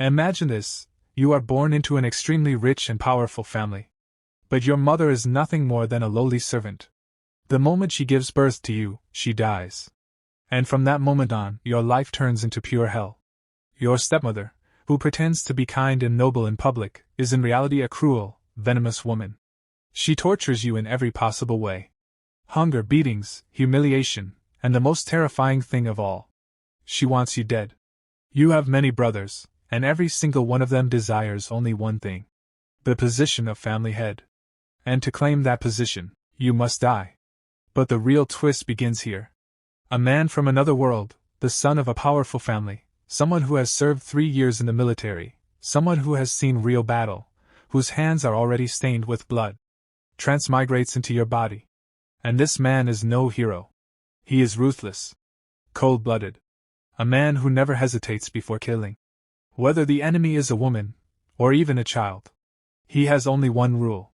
Imagine this, you are born into an extremely rich and powerful family. But your mother is nothing more than a lowly servant. The moment she gives birth to you, she dies. And from that moment on, your life turns into pure hell. Your stepmother, who pretends to be kind and noble in public, is in reality a cruel, venomous woman. She tortures you in every possible way. Hunger, beatings, humiliation, and the most terrifying thing of all. She wants you dead. You have many brothers, and every single one of them desires only one thing: the position of family head. And to claim that position, you must die. But the real twist begins here. A man from another world, the son of a powerful family, someone who has served 3 years in the military, someone who has seen real battle, whose hands are already stained with blood, transmigrates into your body. And this man is no hero. He is ruthless, cold-blooded, a man who never hesitates before killing. Whether the enemy is a woman, or even a child, he has only one rule: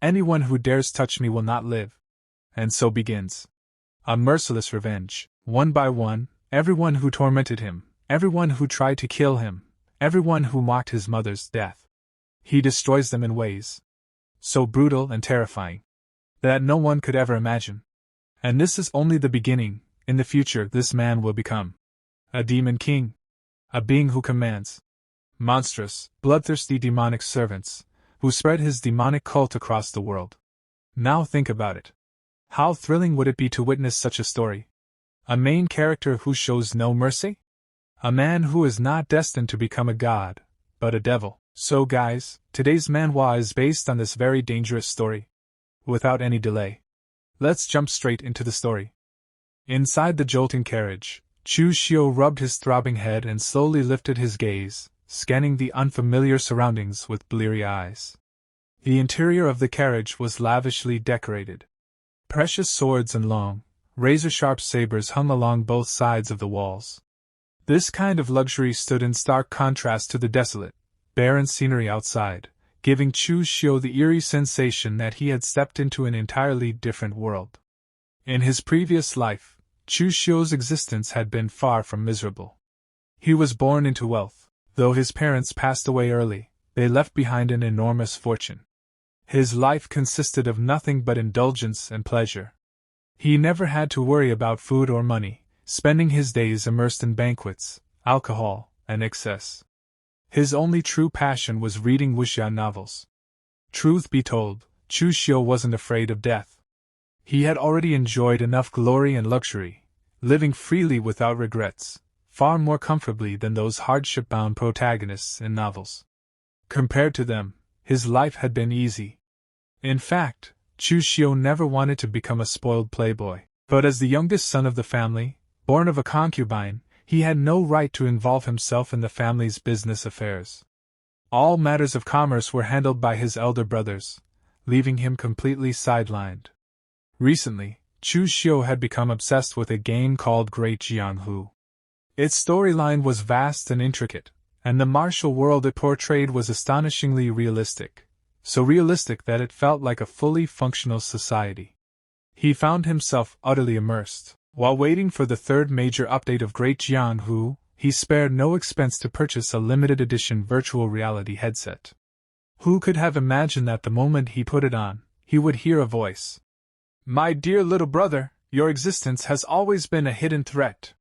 anyone who dares touch me will not live. And so begins a merciless revenge. One by one, everyone who tormented him, everyone who tried to kill him, everyone who mocked his mother's death, he destroys them in ways so brutal and terrifying that no one could ever imagine. And this is only the beginning. In the future, this man will become a demon king, a being who commands monstrous, bloodthirsty demonic servants, who spread his demonic cult across the world. Now think about it. How thrilling would it be to witness such a story? A main character who shows no mercy? A man who is not destined to become a god, but a devil. So guys, today's manhwa is based on this very dangerous story. Without any delay, let's jump straight into the story. Inside the jolting carriage, Chu Xiu rubbed his throbbing head and slowly lifted his gaze, scanning the unfamiliar surroundings with bleary eyes. The interior of the carriage was lavishly decorated. Precious swords and long, razor-sharp sabers hung along both sides of the walls. This kind of luxury stood in stark contrast to the desolate, barren scenery outside, giving Chu Xiu the eerie sensation that he had stepped into an entirely different world. In his previous life, Chu Xiu's existence had been far from miserable. He was born into wealth. Though his parents passed away early, they left behind an enormous fortune. His life consisted of nothing but indulgence and pleasure. He never had to worry about food or money, spending his days immersed in banquets, alcohol, and excess. His only true passion was reading wuxia novels. Truth be told, Chu Xiu wasn't afraid of death. He had already enjoyed enough glory and luxury, living freely without regrets, far more comfortably than those hardship-bound protagonists in novels. Compared to them, his life had been easy. In fact, Chu Xiu never wanted to become a spoiled playboy. But as the youngest son of the family, born of a concubine, he had no right to involve himself in the family's business affairs. All matters of commerce were handled by his elder brothers, leaving him completely sidelined. Recently, Chu Xiu had become obsessed with a game called Great Jianghu. Its storyline was vast and intricate, and the martial world it portrayed was astonishingly realistic. So realistic that it felt like a fully functional society. He found himself utterly immersed. While waiting for the third major update of Great Jianghu, he spared no expense to purchase a limited edition virtual reality headset. Who could have imagined that the moment he put it on, he would hear a voice? "My dear little brother, your existence has always been a hidden threat.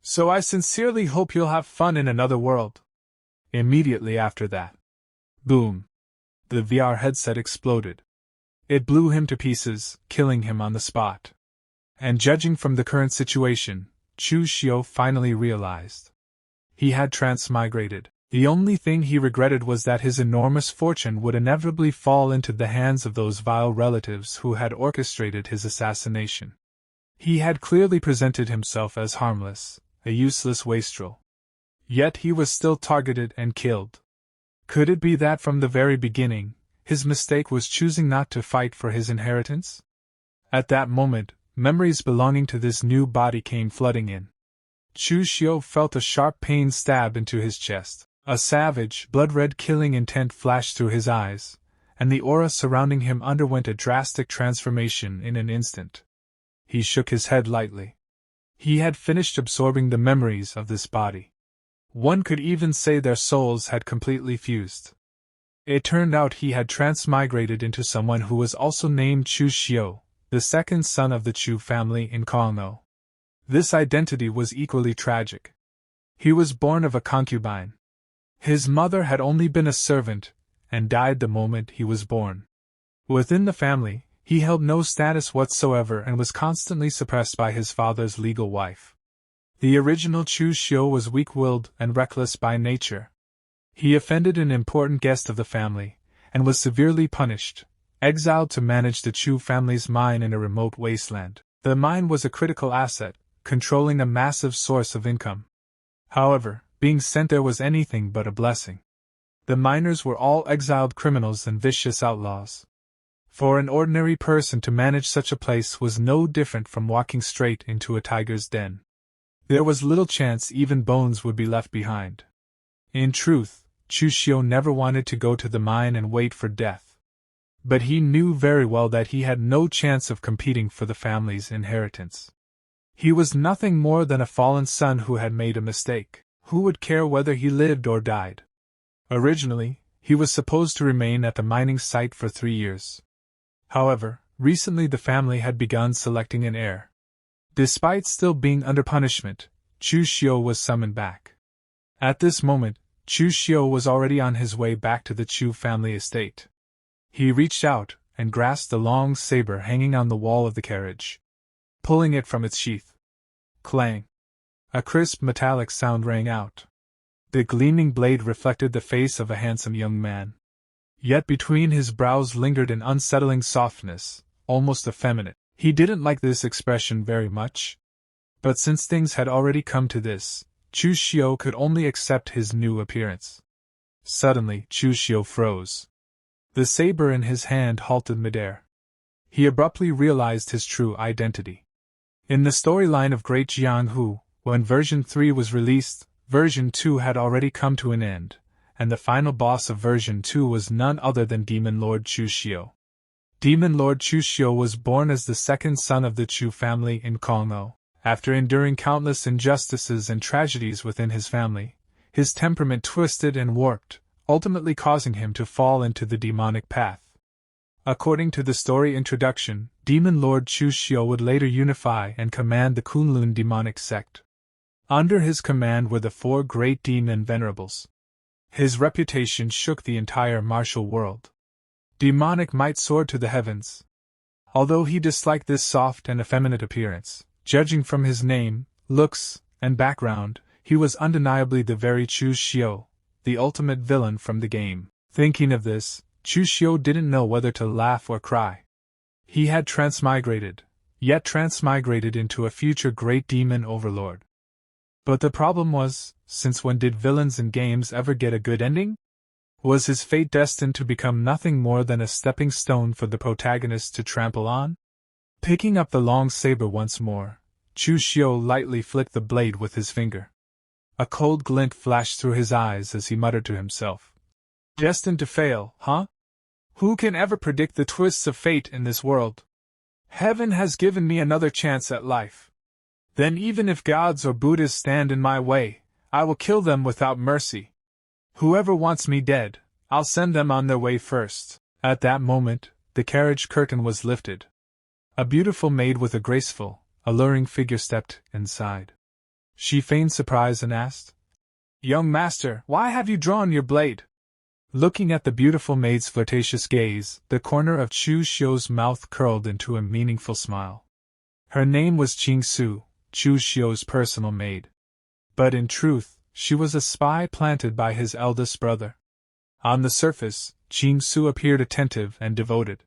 So I sincerely hope you'll have fun in another world." Immediately after that, boom! The VR headset exploded. It blew him to pieces, killing him on the spot. And judging from the current situation, Chu Xiu finally realized he had transmigrated. The only thing he regretted was that his enormous fortune would inevitably fall into the hands of those vile relatives who had orchestrated his assassination. He had clearly presented himself as harmless, a useless wastrel. Yet he was still targeted and killed. Could it be that from the very beginning, his mistake was choosing not to fight for his inheritance? At that moment, memories belonging to this new body came flooding in. Chu Xiu felt a sharp pain stab into his chest. A savage, blood-red killing intent flashed through his eyes, and the aura surrounding him underwent a drastic transformation in an instant. He shook his head lightly. He had finished absorbing the memories of this body. One could even say their souls had completely fused. It turned out he had transmigrated into someone who was also named Chu Xiu, the second son of the Chu family in Kunlun. This identity was equally tragic. He was born of a concubine. His mother had only been a servant, and died the moment he was born. Within the family, he held no status whatsoever and was constantly suppressed by his father's legal wife. The original Chu Xiu was weak-willed and reckless by nature. He offended an important guest of the family, and was severely punished, exiled to manage the Chu family's mine in a remote wasteland. The mine was a critical asset, controlling a massive source of income. However, being sent there was anything but a blessing. The miners were all exiled criminals and vicious outlaws. For an ordinary person to manage such a place was no different from walking straight into a tiger's den. There was little chance even bones would be left behind. In truth, Chu Xiu never wanted to go to the mine and wait for death. But he knew very well that he had no chance of competing for the family's inheritance. He was nothing more than a fallen son who had made a mistake. Who would care whether he lived or died? Originally, he was supposed to remain at the mining site for 3 years. However, recently the family had begun selecting an heir. Despite still being under punishment, Chu Xiu was summoned back. At this moment, Chu Xiu was already on his way back to the Chu family estate. He reached out and grasped the long saber hanging on the wall of the carriage. Pulling it from its sheath. Clang! A crisp metallic sound rang out. The gleaming blade reflected the face of a handsome young man. Yet between his brows lingered an unsettling softness, almost effeminate. He didn't like this expression very much. But since things had already come to this, Chu Xiu could only accept his new appearance. Suddenly, Chu Xiu froze. The saber in his hand halted midair. He abruptly realized his true identity. In the storyline of Great Jianghu, when version 3 was released, version 2 had already come to an end, and the final boss of version 2 was none other than Demon Lord Chu Xiu. Demon Lord Chu Xiu was born as the second son of the Chu family in Kunlun. After enduring countless injustices and tragedies within his family, his temperament twisted and warped, ultimately causing him to fall into the demonic path. According to the story introduction, Demon Lord Chu Xiu would later unify and command the Kunlun demonic sect. Under his command were the 4 great demon venerables. His reputation shook the entire martial world. Demonic might soared to the heavens. Although he disliked this soft and effeminate appearance, judging from his name, looks, and background, he was undeniably the very Chu Xiu, the ultimate villain from the game. Thinking of this, Chu Xiu didn't know whether to laugh or cry. He had transmigrated into a future great demon overlord. But the problem was, since when did villains in games ever get a good ending? Was his fate destined to become nothing more than a stepping stone for the protagonist to trample on? Picking up the long saber once more, Chu Xiu lightly flicked the blade with his finger. A cold glint flashed through his eyes as he muttered to himself. Destined to fail, huh? Who can ever predict the twists of fate in this world? Heaven has given me another chance at life. Then even if gods or Buddhas stand in my way, I will kill them without mercy. Whoever wants me dead, I'll send them on their way first. At that moment, the carriage curtain was lifted. A beautiful maid with a graceful, alluring figure stepped inside. She feigned surprise and asked, "Young master, why have you drawn your blade?" Looking at the beautiful maid's flirtatious gaze, the corner of Chu Xiu's mouth curled into a meaningful smile. Her name was Chu Xiu's personal maid. But in truth, she was a spy planted by his eldest brother. On the surface, Chu appeared attentive and devoted.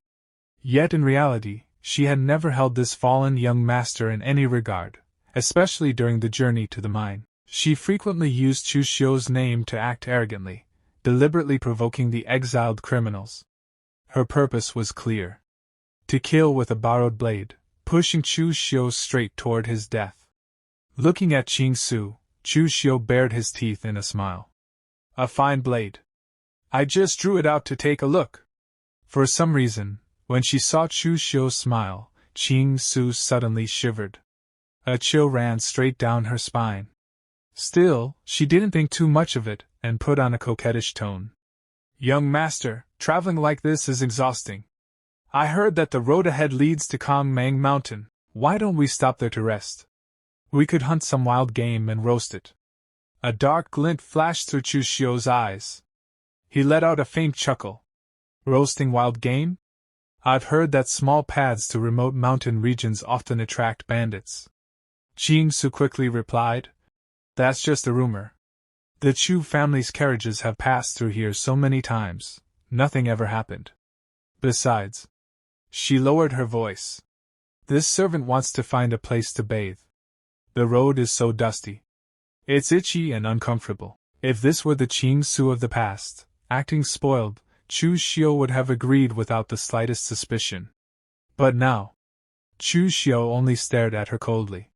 Yet in reality, she had never held this fallen young master in any regard, especially during the journey to the mine. She frequently used Chu Xiu's name to act arrogantly, deliberately provoking the exiled criminals. Her purpose was clear: to kill with a borrowed blade, pushing Chu Xiu straight toward his death. Looking at Chu Xiu bared his teeth in a smile. "A fine blade. I just drew it out to take a look." For some reason, when she saw Chu Xiu smile, Chu suddenly shivered. A chill ran straight down her spine. Still, she didn't think too much of it, and put on a coquettish tone. Young master, traveling like this is exhausting. I heard that the road ahead leads to Kongmang Mountain. Why don't we stop there to rest? We could hunt some wild game and roast it. A dark glint flashed through Chu Xiu's eyes. He let out a faint chuckle. Roasting wild game? I've heard that small paths to remote mountain regions often attract bandits. Su quickly replied. That's just a rumor. The Chu family's carriages have passed through here so many times, nothing ever happened. Besides, she lowered her voice. This servant wants to find a place to bathe. The road is so dusty. It's itchy and uncomfortable. If this were the Su of the past, acting spoiled, Chu Xiu would have agreed without the slightest suspicion. But now, Chu Xiu only stared at her coldly.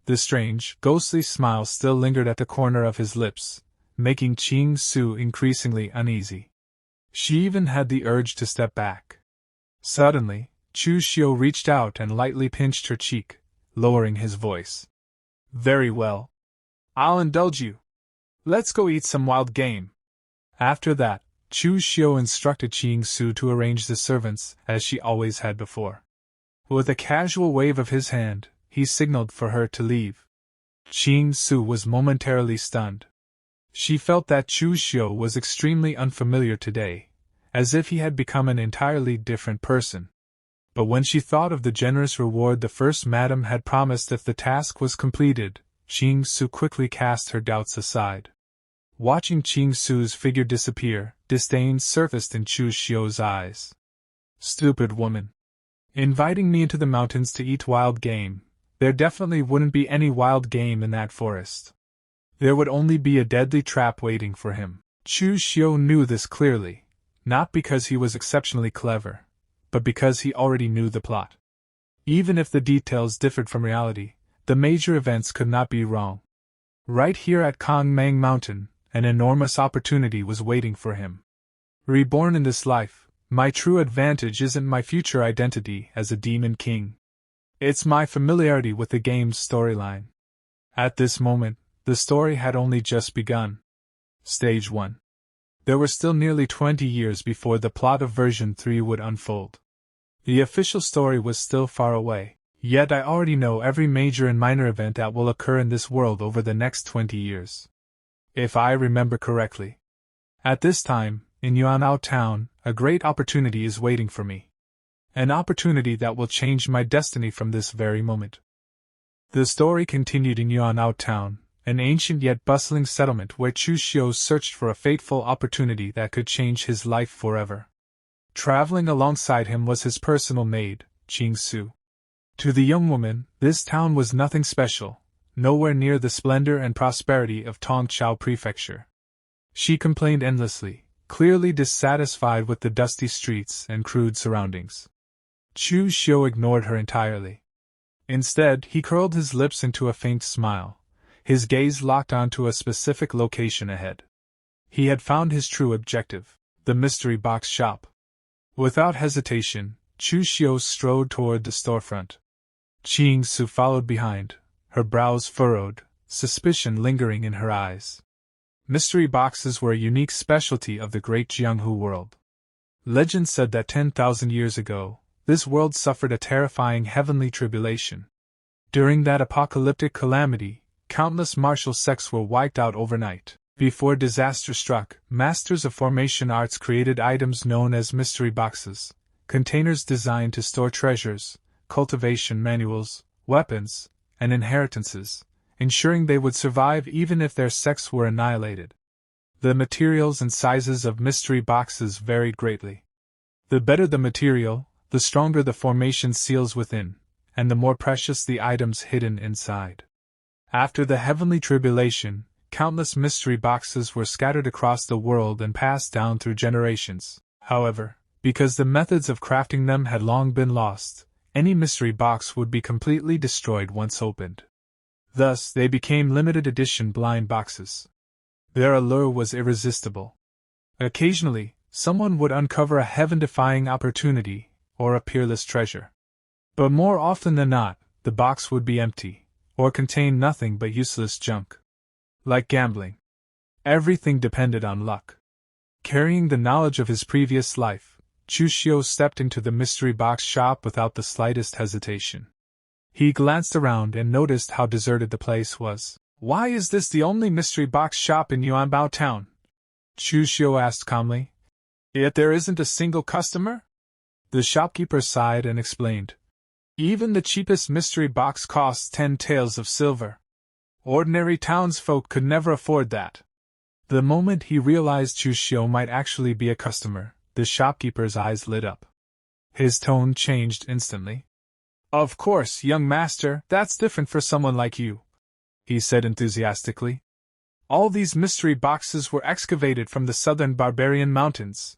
The strange, ghostly smile still lingered at the corner of his lips, making Su increasingly uneasy. She even had the urge to step back. Suddenly, Chu Xiu reached out and lightly pinched her cheek, lowering his voice. Very well. I'll indulge you. Let's go eat some wild game. After that, Chu Xiu instructed Su to arrange the servants as she always had before. With a casual wave of his hand, he signaled for her to leave. Su was momentarily stunned. She felt that Chu Xiu was extremely unfamiliar today, as if he had become an entirely different person. But when she thought of the generous reward the first madam had promised if the task was completed, Su quickly cast her doubts aside. Watching Su's figure disappear, disdain surfaced in Chu Xiu's eyes. Stupid woman. Inviting me into the mountains to eat wild game. There definitely wouldn't be any wild game in that forest. There would only be a deadly trap waiting for him. Chu Xiu knew this clearly, not because he was exceptionally clever, but because he already knew the plot. Even if the details differed from reality, the major events could not be wrong. Right here at Kongmang Mountain, an enormous opportunity was waiting for him. Reborn in this life, my true advantage isn't my future identity as a demon king. It's my familiarity with the game's storyline. At this moment, the story had only just begun. Stage 1. There were still nearly 20 years before the plot of version 3 would unfold. The official story was still far away, yet I already know every major and minor event that will occur in this world over the next 20 years. If I remember correctly. At this time, in Yuanao Town, a great opportunity is waiting for me. An opportunity that will change my destiny from this very moment. The story continued in Yuanao Town, an ancient yet bustling settlement where Chu Xiu searched for a fateful opportunity that could change his life forever. Traveling alongside him was his personal maid, Su. To the young woman, this town was nothing special, nowhere near the splendor and prosperity of Tongchao Prefecture. She complained endlessly, clearly dissatisfied with the dusty streets and crude surroundings. Chu Xiu ignored her entirely. Instead, he curled his lips into a faint smile, his gaze locked onto a specific location ahead. He had found his true objective, the mystery box shop. Without hesitation, Chu Xiu strode toward the storefront. Su followed behind, her brows furrowed, suspicion lingering in her eyes. Mystery boxes were a unique specialty of the Great Jianghu world. Legend said that 10,000 years ago, this world suffered a terrifying heavenly tribulation. During that apocalyptic calamity, countless martial sects were wiped out overnight. Before disaster struck, masters of formation arts created items known as mystery boxes, containers designed to store treasures, cultivation manuals, weapons, and inheritances, ensuring they would survive even if their sects were annihilated. The materials and sizes of mystery boxes varied greatly. The better the material, the stronger the formation seals within, and the more precious the items hidden inside. After the heavenly tribulation, countless mystery boxes were scattered across the world and passed down through generations. However, because the methods of crafting them had long been lost, any mystery box would be completely destroyed once opened. Thus, they became limited edition blind boxes. Their allure was irresistible. Occasionally, someone would uncover a heaven-defying opportunity, or a peerless treasure. But more often than not, the box would be empty, or contain nothing but useless junk. Like gambling. Everything depended on luck. Carrying the knowledge of his previous life, Chu Xiu stepped into the mystery box shop without the slightest hesitation. He glanced around and noticed how deserted the place was. "Why is this the only mystery box shop in Yuanbao town?" Chu Xiu asked calmly. "Yet there isn't a single customer?" The shopkeeper sighed and explained. "Even the cheapest mystery box costs 10 taels of silver. Ordinary townsfolk could never afford that." The moment he realized Chu Xiu might actually be a customer, the shopkeeper's eyes lit up. His tone changed instantly. "Of course, young master, that's different for someone like you," he said enthusiastically. "All these mystery boxes were excavated from the southern barbarian mountains.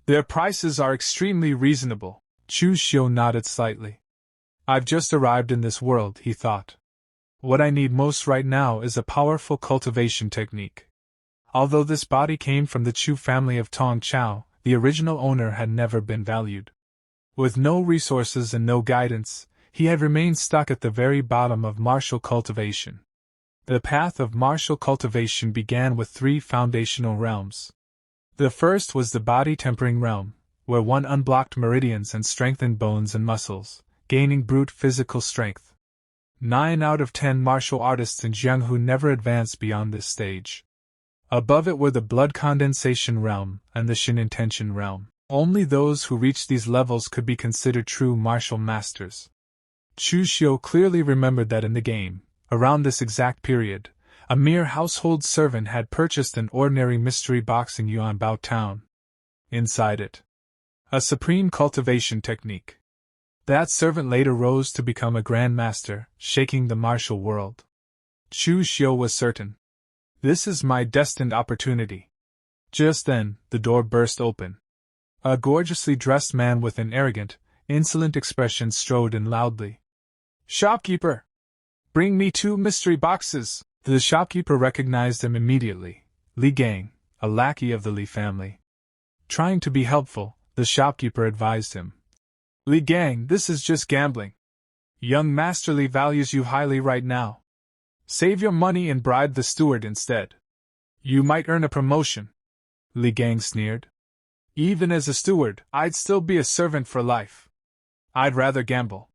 Their prices are extremely reasonable." Chu Xiu nodded slightly. "I've just arrived in this world," he thought. "What I need most right now is a powerful cultivation technique." Although this body came from the Chu family of Tongchao, the original owner had never been valued. With no resources and no guidance, he had remained stuck at the very bottom of martial cultivation. The path of martial cultivation began with 3 foundational realms. The first was the body-tempering realm, where one unblocked meridians and strengthened bones and muscles, gaining brute physical strength. 9 out of 10 martial artists in Jianghu never advanced beyond this stage. Above it were the blood condensation realm and the Shin intention realm. Only those who reached these levels could be considered true martial masters. Chu Xiu clearly remembered that in the game, around this exact period, a mere household servant had purchased an ordinary mystery box in Yuanbao town. Inside it, a supreme cultivation technique. That servant later rose to become a grand master, shaking the martial world. Chu Xiu was certain. This is my destined opportunity. Just then, the door burst open. A gorgeously dressed man with an arrogant, insolent expression strode in loudly. "Shopkeeper! Bring me 2 mystery boxes!" The shopkeeper recognized him immediately. Li Gang, a lackey of the Li family. Trying to be helpful, the shopkeeper advised him. "Li Gang, this is just gambling. Young Master Li values you highly right now. Save your money and bribe the steward instead. You might earn a promotion." Li Gang sneered. "Even as a steward, I'd still be a servant for life. I'd rather gamble.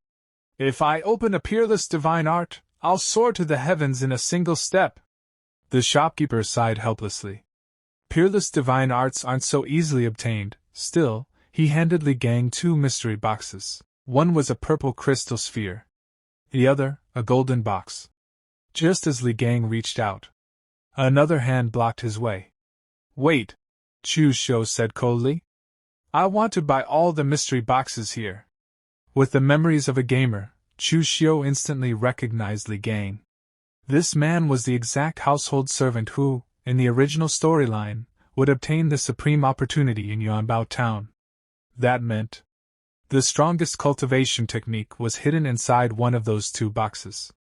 If I open a peerless divine art, I'll soar to the heavens in a single step." The shopkeeper sighed helplessly. Peerless divine arts aren't so easily obtained. Still, he handed Li Gang 2 mystery boxes. One was a purple crystal sphere. The other, a golden box. Just as Li Gang reached out, another hand blocked his way. "Wait," Chu Xiu said coldly. "I want to buy all the mystery boxes here." With the memories of a gamer, Chu Xiu instantly recognized Li Gang. This man was the exact household servant who, in the original storyline, would obtain the supreme opportunity in Yuanbao town. That meant the strongest cultivation technique was hidden inside one of those 2 boxes.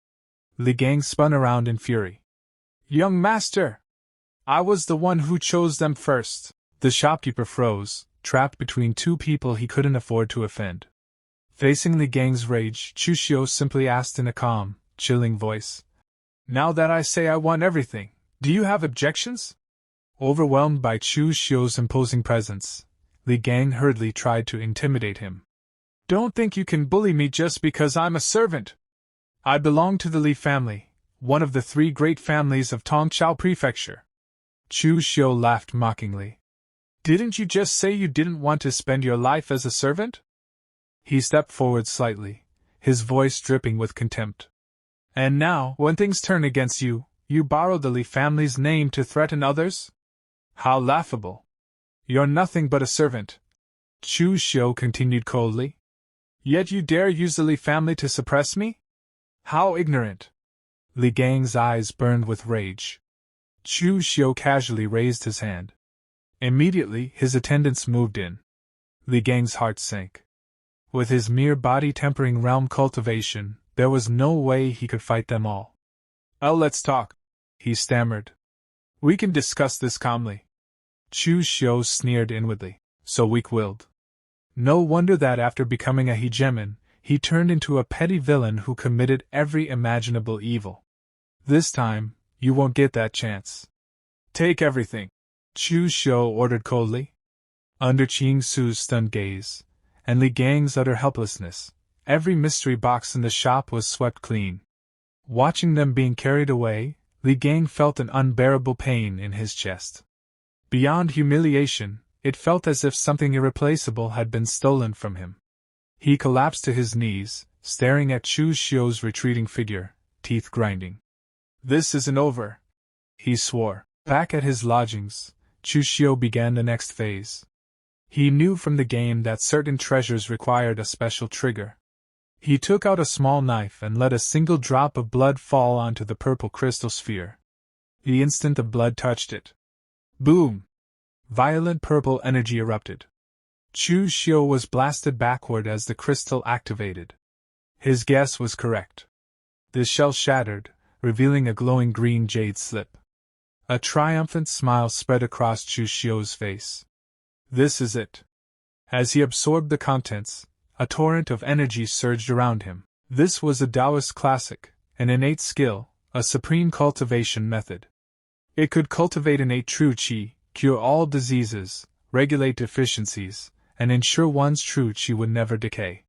Li Gang spun around in fury. "Young master! I was the one who chose them first." The shopkeeper froze, trapped between 2 people he couldn't afford to offend. Facing Li Gang's rage, Chu Xiu simply asked in a calm, chilling voice. "Now that I say I want everything, do you have objections?" Overwhelmed by Chu Xiu's imposing presence, Li Gang hurriedly tried to intimidate him. "Don't think you can bully me just because I'm a servant. I belong to the Li family, one of the 3 great families of Tongchao Prefecture." Chu Xiu laughed mockingly. "Didn't you just say you didn't want to spend your life as a servant?" He stepped forward slightly, his voice dripping with contempt. "And now, when things turn against you, you borrow the Li family's name to threaten others? How laughable! You're nothing but a servant," Chu Xiu continued coldly. "Yet you dare use the Li family to suppress me? How ignorant!" Li Gang's eyes burned with rage. Chu Xiu casually raised his hand. Immediately, his attendants moved in. Li Gang's heart sank. With his mere body-tempering realm cultivation, there was no way he could fight them all. Let's talk," he stammered. "We can discuss this calmly." Chu Xiu sneered inwardly. So weak-willed. No wonder that after becoming a hegemon, he turned into a petty villain who committed every imaginable evil. This time, You won't get that chance. Take everything, Chu Xiu ordered coldly. Under Chu Xiu's stunned gaze, and Li Gang's utter helplessness, every mystery box in the shop was swept clean. Watching them being carried away, Li Gang felt an unbearable pain in his chest. Beyond humiliation, it felt as if something irreplaceable had been stolen from him. He collapsed to his knees, staring at Chu Xiu's retreating figure, teeth grinding. This isn't over, he swore. Back at his lodgings, Chu Xiu began the next phase. He knew from the game that certain treasures required a special trigger. He took out a small knife and let a single drop of blood fall onto the purple crystal sphere. The instant the blood touched it, boom! Violent purple energy erupted. Chu Xiu was blasted backward as the crystal activated. His guess was correct. The shell shattered, revealing a glowing green jade slip. A triumphant smile spread across Chu Xiu's face. This is it. As he absorbed the contents, a torrent of energy surged around him. This was a Taoist classic, an innate skill, a supreme cultivation method. It could cultivate innate true qi, cure all diseases, regulate deficiencies, and ensure one's true qi would never decay.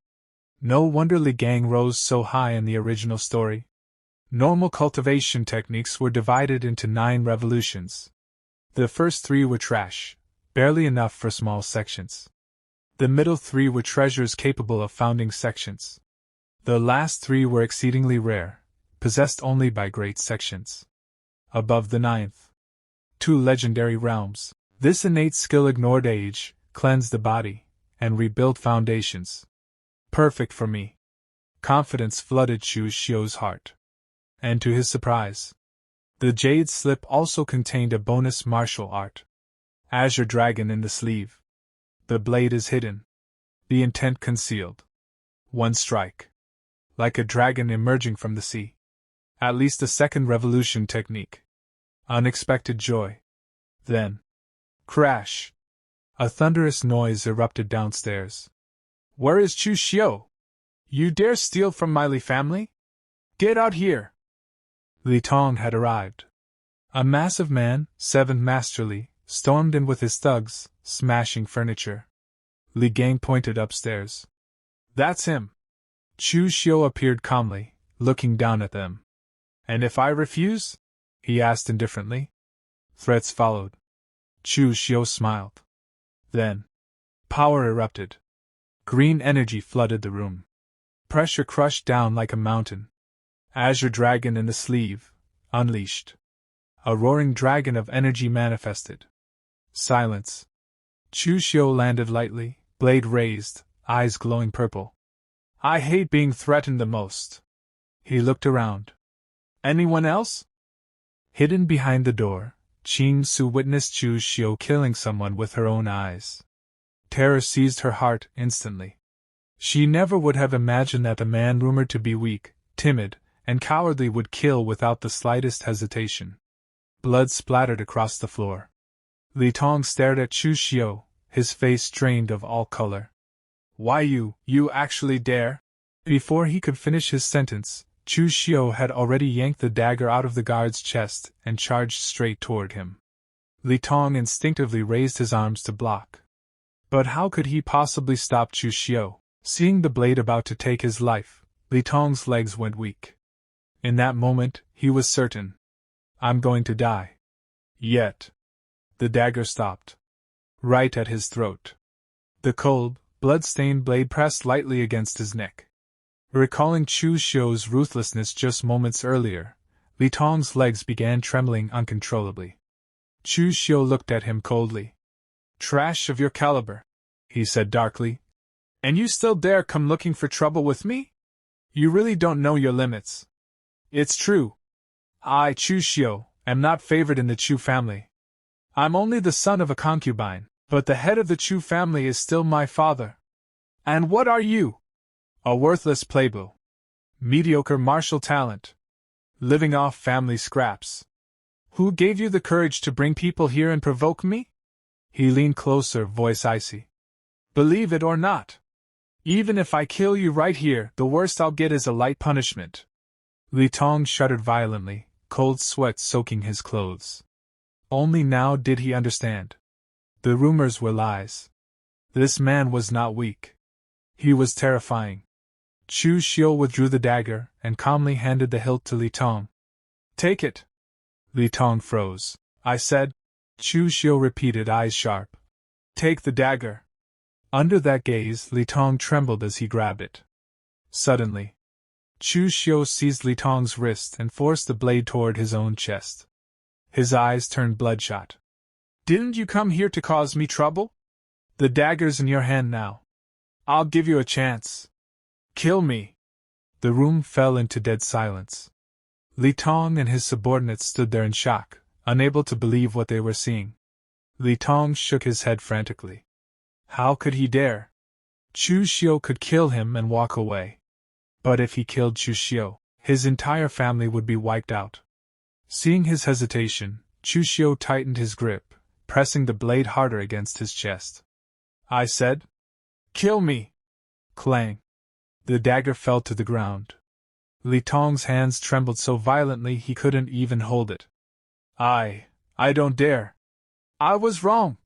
No wonder Li Gang rose so high in the original story. Normal cultivation techniques were divided into 9 revolutions. The first 3 were trash, barely enough for small sections. The middle 3 were treasures capable of founding sections. The last 3 were exceedingly rare, possessed only by great sections. Above the 9th, 2 legendary realms. This innate skill ignored age, cleansed the body, and rebuilt foundations. Perfect for me. Confidence flooded Chu Xiu's heart. And to his surprise, the jade slip also contained a bonus martial art. Azure Dragon in the sleeve. The blade is hidden. The intent concealed. One strike. Like a dragon emerging from the sea. At least a second revolution technique. Unexpected joy. Then, crash! A thunderous noise erupted downstairs. Where is Chu Xiu? You dare steal from my Li family? Get out here! Li Tong had arrived. A massive man, 7th masterly, stormed in with his thugs, smashing furniture. Li Gang pointed upstairs. That's him. Chu Xiu appeared calmly, looking down at them. And if I refuse? He asked indifferently. Threats followed. Chu Xiu smiled. Then, power erupted. Green energy flooded the room. Pressure crushed down like a mountain. Azure Dragon in the sleeve, unleashed. A roaring dragon of energy manifested. Silence. Chu Xiu landed lightly, blade raised, eyes glowing purple. I hate being threatened the most. He looked around. Anyone else? Hidden behind the door, Chu Xiu witnessed Chu Xiu killing someone with her own eyes. Terror seized her heart instantly. She never would have imagined that the man rumored to be weak, timid, and cowardly would kill without the slightest hesitation. Blood splattered across the floor. Li Tong stared at Chu Xiu, his face drained of all color. Why you actually dare? Before he could finish his sentence, Chu Xiu had already yanked the dagger out of the guard's chest and charged straight toward him. Li Tong instinctively raised his arms to block. But how could he possibly stop Chu Xiu? Seeing the blade about to take his life, Li Tong's legs went weak. In that moment, he was certain. I'm going to die. Yet. The dagger stopped. Right at his throat. The cold, blood-stained blade pressed lightly against his neck. Recalling Chu Xiu's ruthlessness just moments earlier, Li Tong's legs began trembling uncontrollably. Chu Xiu looked at him coldly. Trash of your caliber, he said darkly. And you still dare come looking for trouble with me? You really don't know your limits. It's true. I, Chu Xiu, am not favored in the Chu family. I'm only the son of a concubine, but the head of the Chu family is still my father. And what are you? A worthless playbill. Mediocre martial talent. Living off family scraps. Who gave you the courage to bring people here and provoke me? He leaned closer, voice icy. Believe it or not. Even if I kill you right here, the worst I'll get is a light punishment. Li Tong shuddered violently, cold sweat soaking his clothes. Only now did he understand. The rumors were lies. This man was not weak. He was terrifying. Chu Xiu withdrew the dagger and calmly handed the hilt to Li Tong. "Take it." Li Tong froze. "I said," Chu Xiu repeated, eyes sharp. "Take the dagger." Under that gaze, Li Tong trembled as he grabbed it. Suddenly, Chu Xiu seized Li Tong's wrist and forced the blade toward his own chest. His eyes turned bloodshot. "Didn't you come here to cause me trouble? The dagger's in your hand now. I'll give you a chance. Kill me." The room fell into dead silence. Li Tong and his subordinates stood there in shock, unable to believe what they were seeing. Li Tong shook his head frantically. How could he dare? Chu Xiu could kill him and walk away. But if he killed Chu Xiu, his entire family would be wiped out. Seeing his hesitation, Chu Xiu tightened his grip, pressing the blade harder against his chest. "I said, kill me!" Clang! The dagger fell to the ground. Li Tong's hands trembled so violently he couldn't even hold it. I don't dare. I was wrong."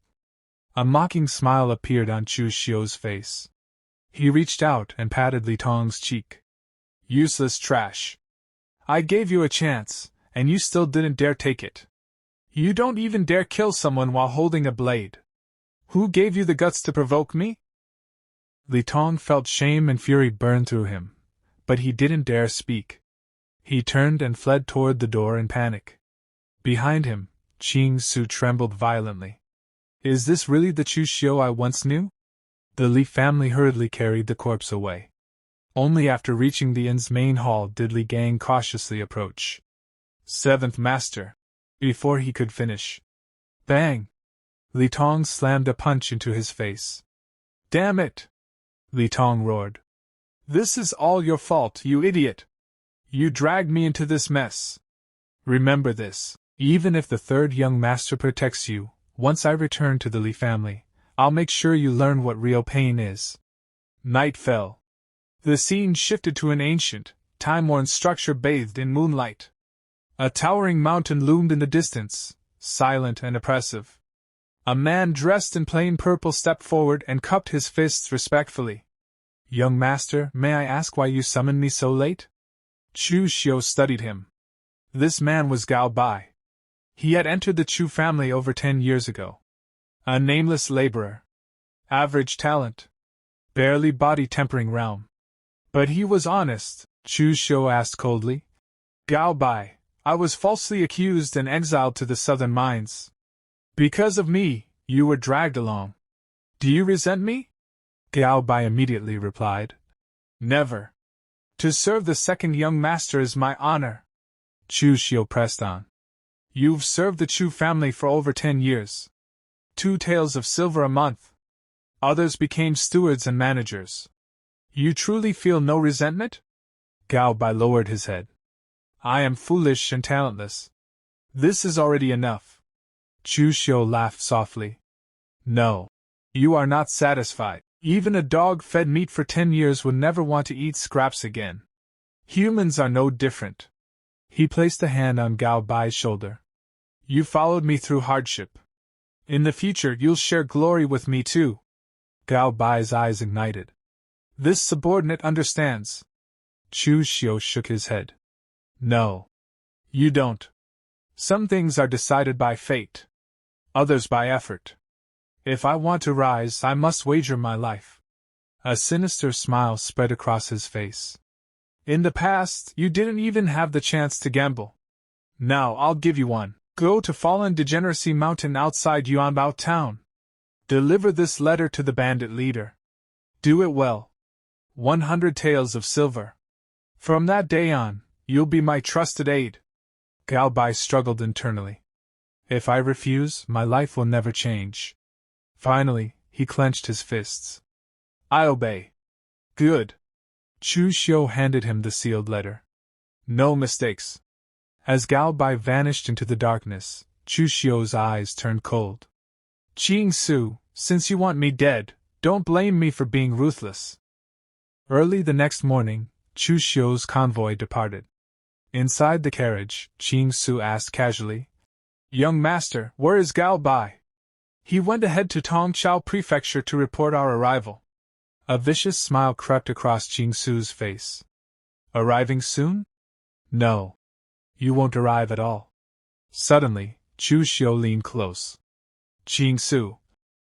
A mocking smile appeared on Chu Xiu's face. He reached out and patted Li Tong's cheek. "Useless trash. I gave you a chance, and you still didn't dare take it. You don't even dare kill someone while holding a blade. Who gave you the guts to provoke me?" Li Tong felt shame and fury burn through him, but he didn't dare speak. He turned and fled toward the door in panic. Behind him, Chu trembled violently. "Is this really the Chu Xiu I once knew?" The Li family hurriedly carried the corpse away. Only after reaching the inn's main hall did Li Gang cautiously approach. "Seventh Master." Before he could finish, bang! Li Tong slammed a punch into his face. "Damn it!" Li Tong roared. "This is all your fault, you idiot! You dragged me into this mess. Remember this, even if the third young master protects you, once I return to the Li family, I'll make sure you learn what real pain is." Night fell. The scene shifted to an ancient, time-worn structure bathed in moonlight. A towering mountain loomed in the distance, silent and oppressive. A man dressed in plain purple stepped forward and cupped his fists respectfully. "Young master, may I ask why you summoned me so late?" Chu Xiu studied him. This man was Gao Bai. He had entered the Chu family over 10 years ago. A nameless laborer. Average talent. Barely body-tempering realm. But he was honest, Chu Xiu asked coldly. "Gao Bai, I was falsely accused and exiled to the southern mines. Because of me, you were dragged along. Do you resent me?" Gao Bai immediately replied. "Never. To serve the second young master is my honor." Chu Xiu pressed on. "You've served the Chu family for over 10 years. 2 taels of silver a month. Others became stewards and managers. You truly feel no resentment?" Gao Bai lowered his head. "I am foolish and talentless. This is already enough." Chu Xiu laughed softly. "No. You are not satisfied. Even a dog fed meat for 10 years would never want to eat scraps again. Humans are no different." He placed a hand on Gao Bai's shoulder. "You followed me through hardship. In the future you'll share glory with me too." Gao Bai's eyes ignited. "This subordinate understands." Chu Xiu shook his head. "No. You don't. Some things are decided by fate. Others by effort. If I want to rise, I must wager my life." A sinister smile spread across his face. "In the past, you didn't even have the chance to gamble. Now I'll give you one. Go to Fallen Degeneracy Mountain outside Yuanbao town. Deliver this letter to the bandit leader. Do it well. 100 taels of silver. From that day on, you'll be my trusted aide." Gao Bai struggled internally. "If I refuse, my life will never change." Finally, he clenched his fists. "I obey." "Good." Chu Xiu handed him the sealed letter. "No mistakes." As Gao Bai vanished into the darkness, Chu Xiu's eyes turned cold. "Su, since you want me dead, don't blame me for being ruthless." Early the next morning, Chu Xiu's convoy departed. Inside the carriage, Chu Xiu asked casually, "Young master, where is Gao Bai?" "He went ahead to Tongchao Prefecture to report our arrival." A vicious smile crept across Chu Xiu's face. "Arriving soon?" "No. You won't arrive at all." Suddenly, Chu Xiu leaned close. "Chu Xiu,"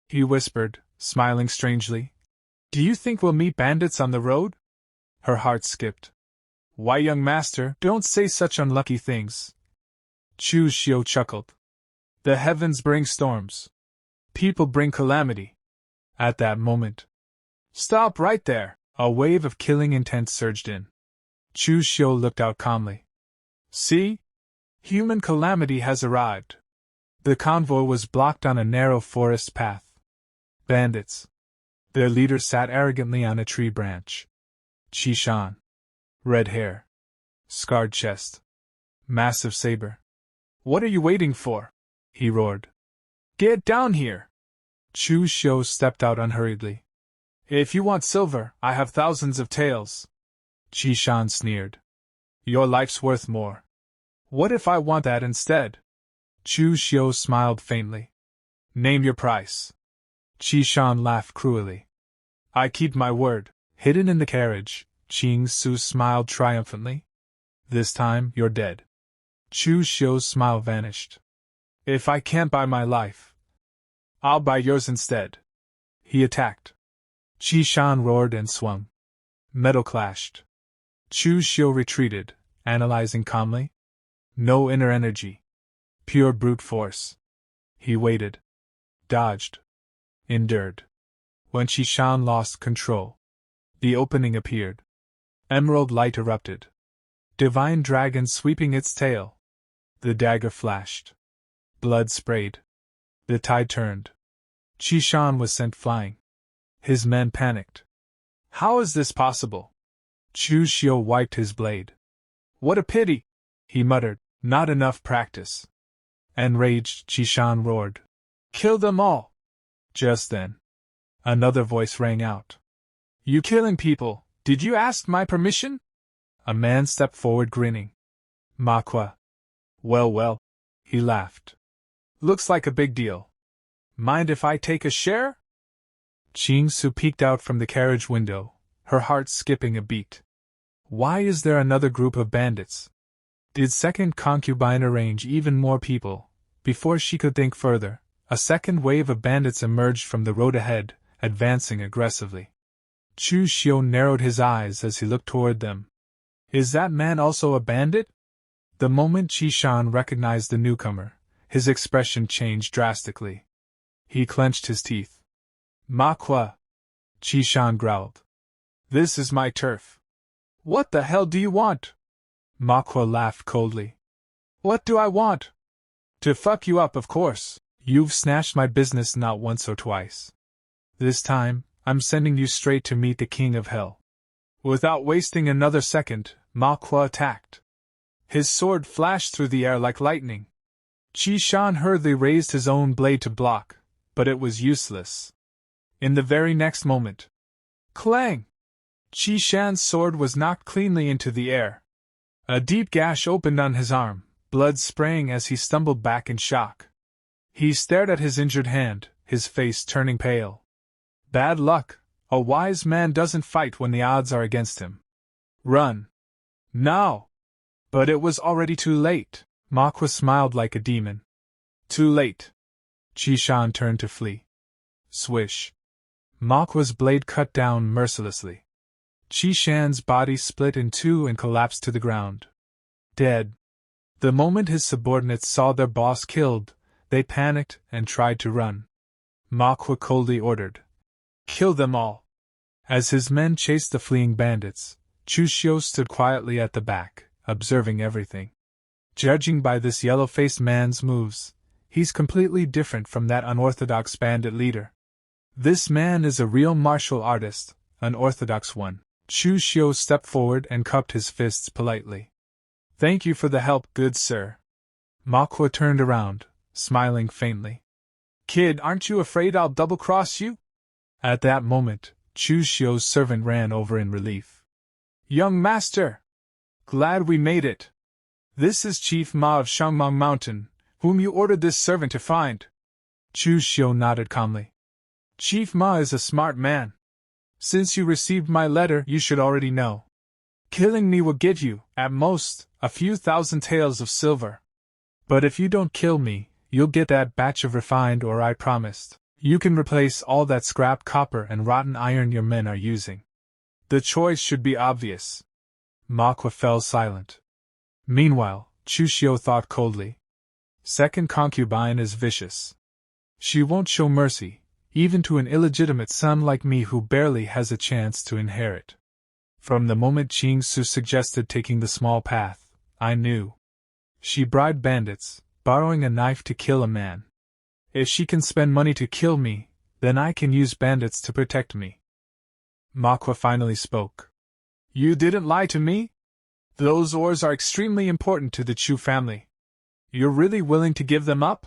he whispered, smiling strangely, "do you think we'll meet bandits on the road?" Her heart skipped. "Why, young master, don't say such unlucky things." Chu Xiu chuckled. "The heavens bring storms. People bring calamity." At that moment, "Stop right there!" A wave of killing intent surged in. Chu Xiu looked out calmly. "See? Human calamity has arrived." The convoy was blocked on a narrow forest path. Bandits. Their leader sat arrogantly on a tree branch. Qishan. Red hair. Scarred chest. Massive saber. "What are you waiting for?" he roared. "Get down here!" Chu Xiu stepped out unhurriedly. "If you want silver, I have thousands of taels." Qishan sneered. "Your life's worth more." "What if I want that instead?" Chu Xiu smiled faintly. "Name your price." Qishan laughed cruelly. "I keep my word." Hidden in the carriage, Chu Xiu smiled triumphantly. "This time, you're dead." Chu Xiu's smile vanished. "If I can't buy my life, I'll buy yours instead." He attacked. Qishan roared and swung. Metal clashed. Chu Xiu retreated, analyzing calmly. No inner energy. Pure brute force. He waited. Dodged. Endured. When Qishan lost control, the opening appeared. Emerald light erupted. Divine dragon sweeping its tail. The dagger flashed. Blood sprayed. The tide turned. Qishan was sent flying. His men panicked. "How is this possible?" Chu Xiu wiped his blade. "What a pity!" he muttered. "Not enough practice." Enraged, Qishan roared. "Kill them all!" Just then, another voice rang out. "You killing people, did you ask my permission?" A man stepped forward grinning. Manhwa. "Well, well," he laughed. "Looks like a big deal. Mind if I take a share?" Chu Xiu peeked out from the carriage window, her heart skipping a beat. Why is there another group of bandits? Did second concubine arrange even more people? Before she could think further, a second wave of bandits emerged from the road ahead, advancing aggressively. Chu Xiu narrowed his eyes as he looked toward them. Is that man also a bandit? The moment Qishan recognized the newcomer, his expression changed drastically. He clenched his teeth. "Manhwa!" Qishan growled. "This is my turf." "What the hell do you want?" Manhwa laughed coldly. "What do I want?" "To fuck you up, of course. You've snatched my business not once or twice. This time, I'm sending you straight to meet the King of Hell." Without wasting another second, Manhwa attacked. His sword flashed through the air like lightning. Qishan hurriedly raised his own blade to block, but it was useless. In the very next moment, clang! Qishan's sword was knocked cleanly into the air. A deep gash opened on his arm, blood spraying as he stumbled back in shock. He stared at his injured hand, his face turning pale. Bad luck. A wise man doesn't fight when the odds are against him. Run. Now! But it was already too late. Manhwa smiled like a demon. Too late. Qishan turned to flee. Swish. Manhwa's blade cut down mercilessly. Qishan's body split in two and collapsed to the ground. Dead. The moment his subordinates saw their boss killed, they panicked and tried to run. Manhwa coldly ordered, "Kill them all." As his men chased the fleeing bandits, Chu Xiu stood quietly at the back, observing everything. Judging by this yellow-faced man's moves, he's completely different from that unorthodox bandit leader. This man is a real martial artist, an orthodox one. Chu Xiu stepped forward and cupped his fists politely. "Thank you for the help, good sir." Manhwa turned around, smiling faintly. "Kid, aren't you afraid I'll double-cross you?" At that moment, Chu Xiu's servant ran over in relief. "Young master! Glad we made it." This is Chief Ma of Shangmang Mountain, whom you ordered this servant to find. Chu Xiu nodded calmly. Chief Ma is a smart man. Since you received my letter, you should already know. Killing me will get you, at most, a few thousand taels of silver. But if you don't kill me, you'll get that batch of refined ore I promised. You can replace all that scrap copper and rotten iron your men are using. The choice should be obvious. Manhwa fell silent. Meanwhile, Chu Xiu thought coldly. Second concubine is vicious. She won't show mercy, even to an illegitimate son like me who barely has a chance to inherit. From the moment Chu Xiu suggested taking the small path, I knew. She bribed bandits, borrowing a knife to kill a man. If she can spend money to kill me, then I can use bandits to protect me. Manhwa finally spoke. You didn't lie to me? Those ores are extremely important to the Chu family. You're really willing to give them up?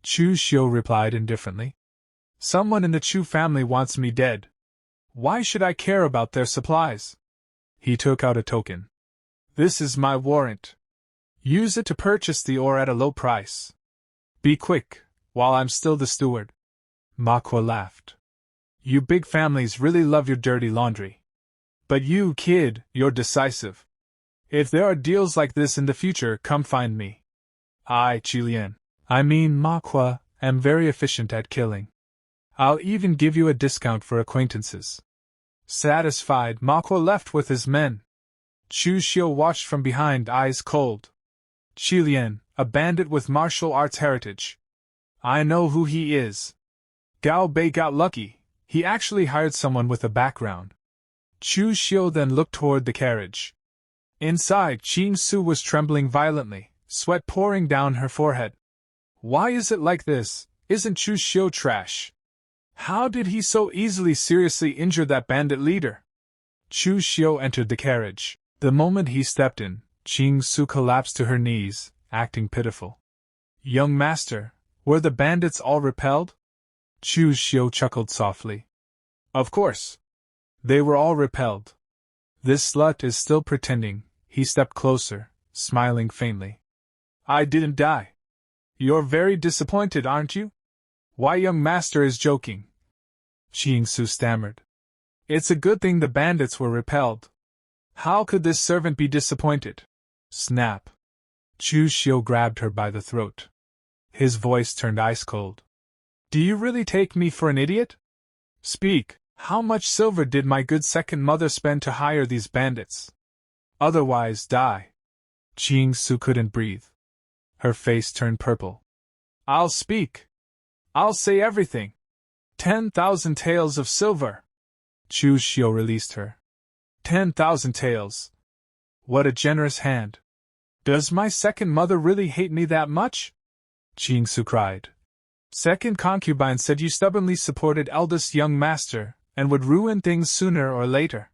Chu Xiu replied indifferently. Someone in the Chu family wants me dead. Why should I care about their supplies? He took out a token. This is my warrant. Use it to purchase the ore at a low price. Be quick, while I'm still the steward. Manhwa laughed. You big families really love your dirty laundry. But you, kid, you're decisive. If there are deals like this in the future, come find me. I, Manhwa, am very efficient at killing. I'll even give you a discount for acquaintances. Satisfied, Manhwa left with his men. Chu Xiu watched from behind, eyes cold. Qilian, a bandit with martial arts heritage. I know who he is. Gao Bei got lucky, he actually hired someone with a background. Chu Xiu then looked toward the carriage. Inside, Chu Xiu was trembling violently, sweat pouring down her forehead. Why is it like this? Isn't Chu Xiu trash? How did he so easily seriously injure that bandit leader? Chu Xiu entered the carriage. The moment he stepped in, Chu Xiu collapsed to her knees, acting pitiful. Young master, were the bandits all repelled? Chu Xiu chuckled softly. Of course. They were all repelled. This slut is still pretending. He stepped closer, smiling faintly. I didn't die. You're very disappointed, aren't you? Why, young master is joking. Chu Xiu stammered. It's a good thing the bandits were repelled. How could this servant be disappointed? Snap. Chu Xiu grabbed her by the throat. His voice turned ice cold. Do you really take me for an idiot? Speak, how much silver did my good second mother spend to hire these bandits? Otherwise die. Chu Xiu couldn't breathe. Her face turned purple. I'll speak. I'll say everything. 10,000 taels of silver. Chu Xiu released her. 10,000 taels. What a generous hand. Does my second mother really hate me that much? Chu Xiu cried. Second concubine said you stubbornly supported eldest young master, and would ruin things sooner or later.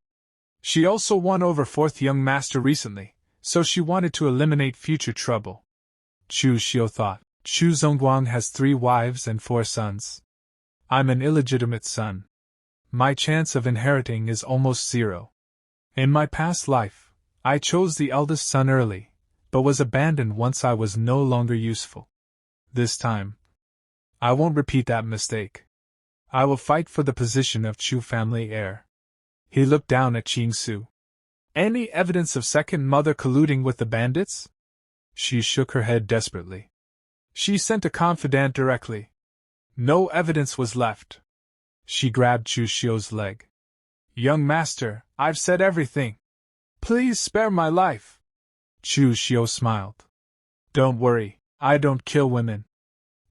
She also won over fourth young master recently, so she wanted to eliminate future trouble. Chu Xiu thought. Chu Zongguang has 3 wives and 4 sons. I'm an illegitimate son. My chance of inheriting is almost 0. In my past life, I chose the eldest son early, but was abandoned once I was no longer useful. This time, I won't repeat that mistake. I will fight for the position of Chu family heir. He looked down at Chu Xiu. Any evidence of second mother colluding with the bandits? She shook her head desperately. She sent a confidant directly. No evidence was left. She grabbed Chu Xiu's leg. Young master, I've said everything. Please spare my life. Chu Xiu smiled. Don't worry, I don't kill women.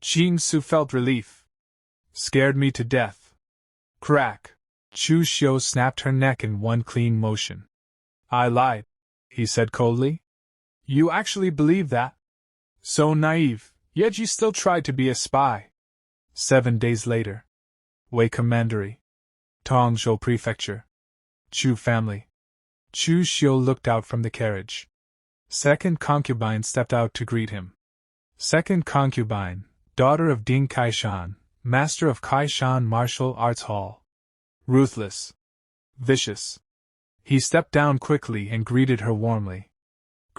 Chu Xiu felt relief. Scared me to death. Crack. Chu Xiu snapped her neck in one clean motion. I lied, he said coldly. You actually believe that? So naive, yet you still tried to be a spy. 7 days later. Wei Commandery. Tongzhou Prefecture. Chu family. Chu Xiu looked out from the carriage. Second concubine stepped out to greet him. Second concubine, daughter of Ding Kaishan, master of Kaishan Martial Arts Hall. Ruthless. Vicious. He stepped down quickly and greeted her warmly.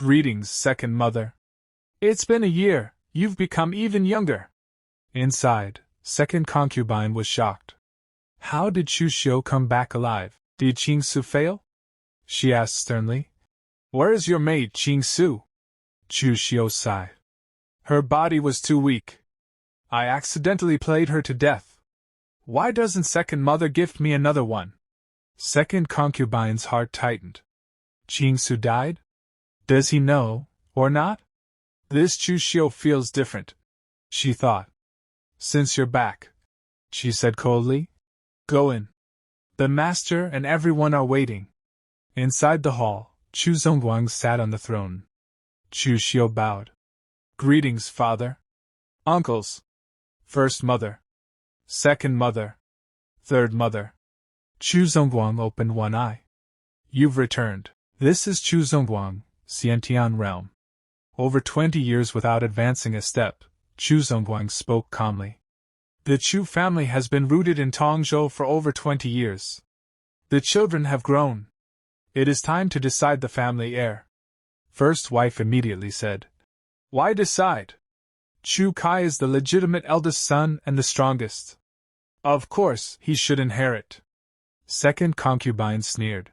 Greetings, second mother. It's been a year, you've become even younger. Inside, second concubine was shocked. How did Chu Xiu come back alive? Did Chu Xiu fail? She asked sternly. Where is your maid, Chu Xiu? Chu Xiu sighed. Her body was too weak. I accidentally played her to death. Why doesn't second mother gift me another one? Second concubine's heart tightened. Chu Xiu died? Does he know, or not? This Chu Xiu feels different, she thought. Since you're back, she said coldly. Go in. The master and everyone are waiting. Inside the hall, Chu Zongguang sat on the throne. Chu Xiu bowed. Greetings, father. Uncles. First mother. Second mother. Third mother. Chu Zongguang opened one eye. You've returned. This is Chu Zongguang, Xiantian realm. Over 20 years without advancing a step, Chu Zongguang spoke calmly. The Chu family has been rooted in Tongzhou for over 20 years. The children have grown. It is time to decide the family heir. First wife immediately said. Why decide? Chu Kai is the legitimate eldest son and the strongest. Of course, he should inherit. Second concubine sneered.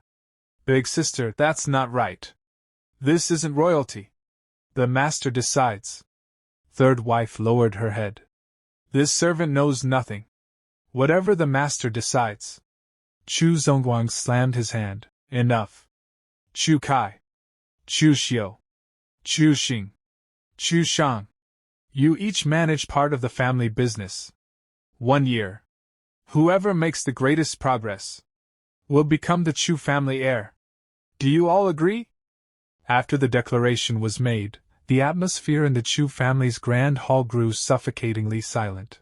Big sister, that's not right. This isn't royalty. The master decides. Third wife lowered her head. This servant knows nothing. Whatever the master decides. Chu Zongguang slammed his hand. Enough. Chu Kai. Chu Xiu. Chu Xing. Chu Shang. You each manage part of the family business. 1 year. Whoever makes the greatest progress will become the Chu family heir. Do you all agree? After the declaration was made, the atmosphere in the Chu family's grand hall grew suffocatingly silent.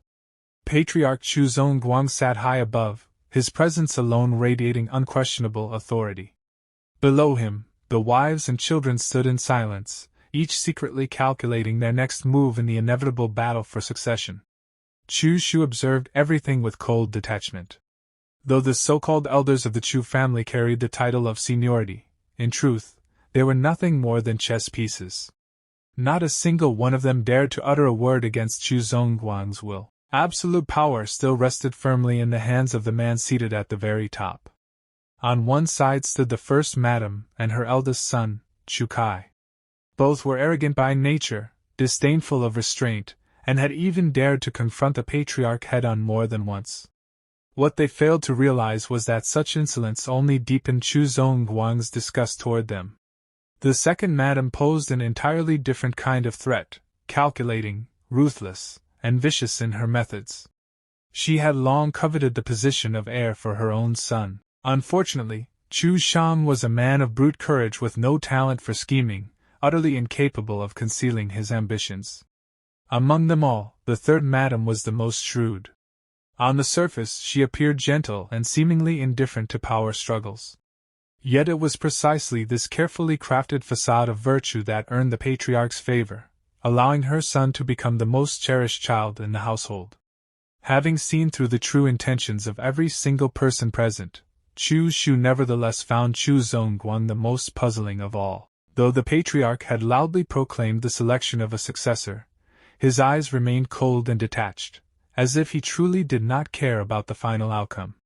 Patriarch Chu Zongguang sat high above, his presence alone radiating unquestionable authority. Below him, the wives and children stood in silence, each secretly calculating their next move in the inevitable battle for succession. Chu Xiu observed everything with cold detachment. Though the so-called elders of the Chu family carried the title of seniority, in truth, they were nothing more than chess pieces. Not a single one of them dared to utter a word against Chu Zongguang's will. Absolute power still rested firmly in the hands of the man seated at the very top. On one side stood the first madam and her eldest son, Chu Kai. Both were arrogant by nature, disdainful of restraint, and had even dared to confront the patriarch head-on more than once. What they failed to realize was that such insolence only deepened Chu Zongguang's disgust toward them. The second madam posed an entirely different kind of threat, calculating, ruthless, and vicious in her methods. She had long coveted the position of heir for her own son. Unfortunately, Chu Shang was a man of brute courage with no talent for scheming, utterly incapable of concealing his ambitions. Among them all, the third madam was the most shrewd. On the surface, she appeared gentle and seemingly indifferent to power struggles. Yet it was precisely this carefully crafted facade of virtue that earned the patriarch's favor, allowing her son to become the most cherished child in the household. Having seen through the true intentions of every single person present, Chu Xiu nevertheless found Chu Zongguang the most puzzling of all. Though the patriarch had loudly proclaimed the selection of a successor, his eyes remained cold and detached, as if he truly did not care about the final outcome.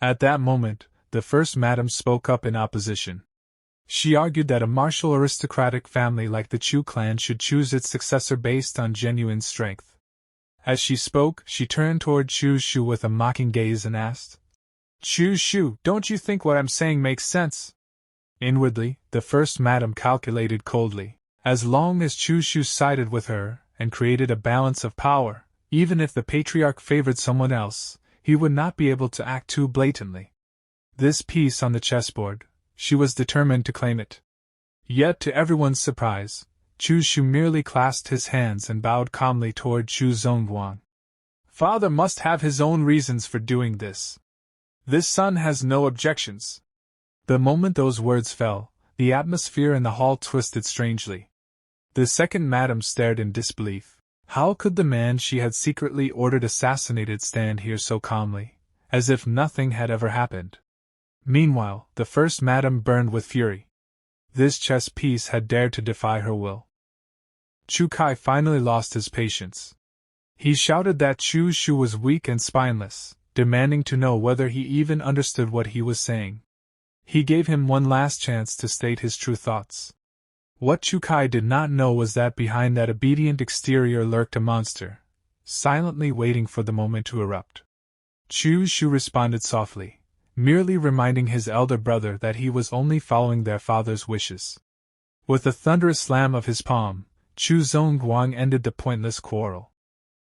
At that moment, the first madam spoke up in opposition. She argued that a martial aristocratic family like the Chu clan should choose its successor based on genuine strength. As she spoke, she turned toward Chu Xiu with a mocking gaze and asked, Chu Xiu, don't you think what I'm saying makes sense? Inwardly, the first madam calculated coldly. As long as Chu Xiu sided with her and created a balance of power, even if the patriarch favored someone else, he would not be able to act too blatantly. This piece on the chessboard, she was determined to claim it. Yet to everyone's surprise, Chu Xiu merely clasped his hands and bowed calmly toward Chu Zongguang. Father must have his own reasons for doing this. This son has no objections. The moment those words fell, the atmosphere in the hall twisted strangely. The second madam stared in disbelief. How could the man she had secretly ordered assassinated stand here so calmly, as if nothing had ever happened? Meanwhile, the first madam burned with fury. This chess piece had dared to defy her will. Chu Kai finally lost his patience. He shouted that Chu Xiu was weak and spineless, demanding to know whether he even understood what he was saying. He gave him one last chance to state his true thoughts. What Chu Kai did not know was that behind that obedient exterior lurked a monster, silently waiting for the moment to erupt. Chu Xiu responded softly, merely reminding his elder brother that he was only following their father's wishes. With a thunderous slam of his palm, Chu Zongguang ended the pointless quarrel.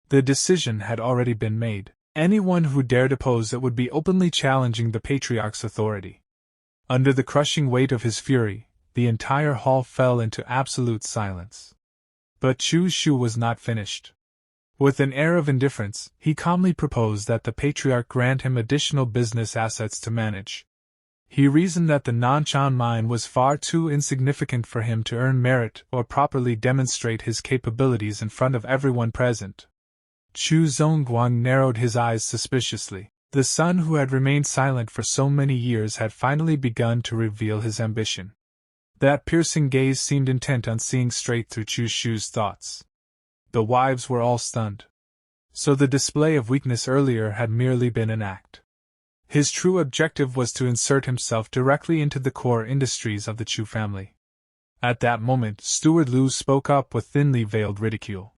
The decision had already been made. Anyone who dared oppose it would be openly challenging the patriarch's authority. Under the crushing weight of his fury, the entire hall fell into absolute silence. But Chu Xiu was not finished. With an air of indifference, he calmly proposed that the patriarch grant him additional business assets to manage. He reasoned that the Nanshan mine was far too insignificant for him to earn merit or properly demonstrate his capabilities in front of everyone present. Chu Zongguang narrowed his eyes suspiciously. The son who had remained silent for so many years had finally begun to reveal his ambition. That piercing gaze seemed intent on seeing straight through Chu Xiu's thoughts. The wives were all stunned. So the display of weakness earlier had merely been an act. His true objective was to insert himself directly into the core industries of the Chu family. At that moment, Steward Lu spoke up with thinly veiled ridicule.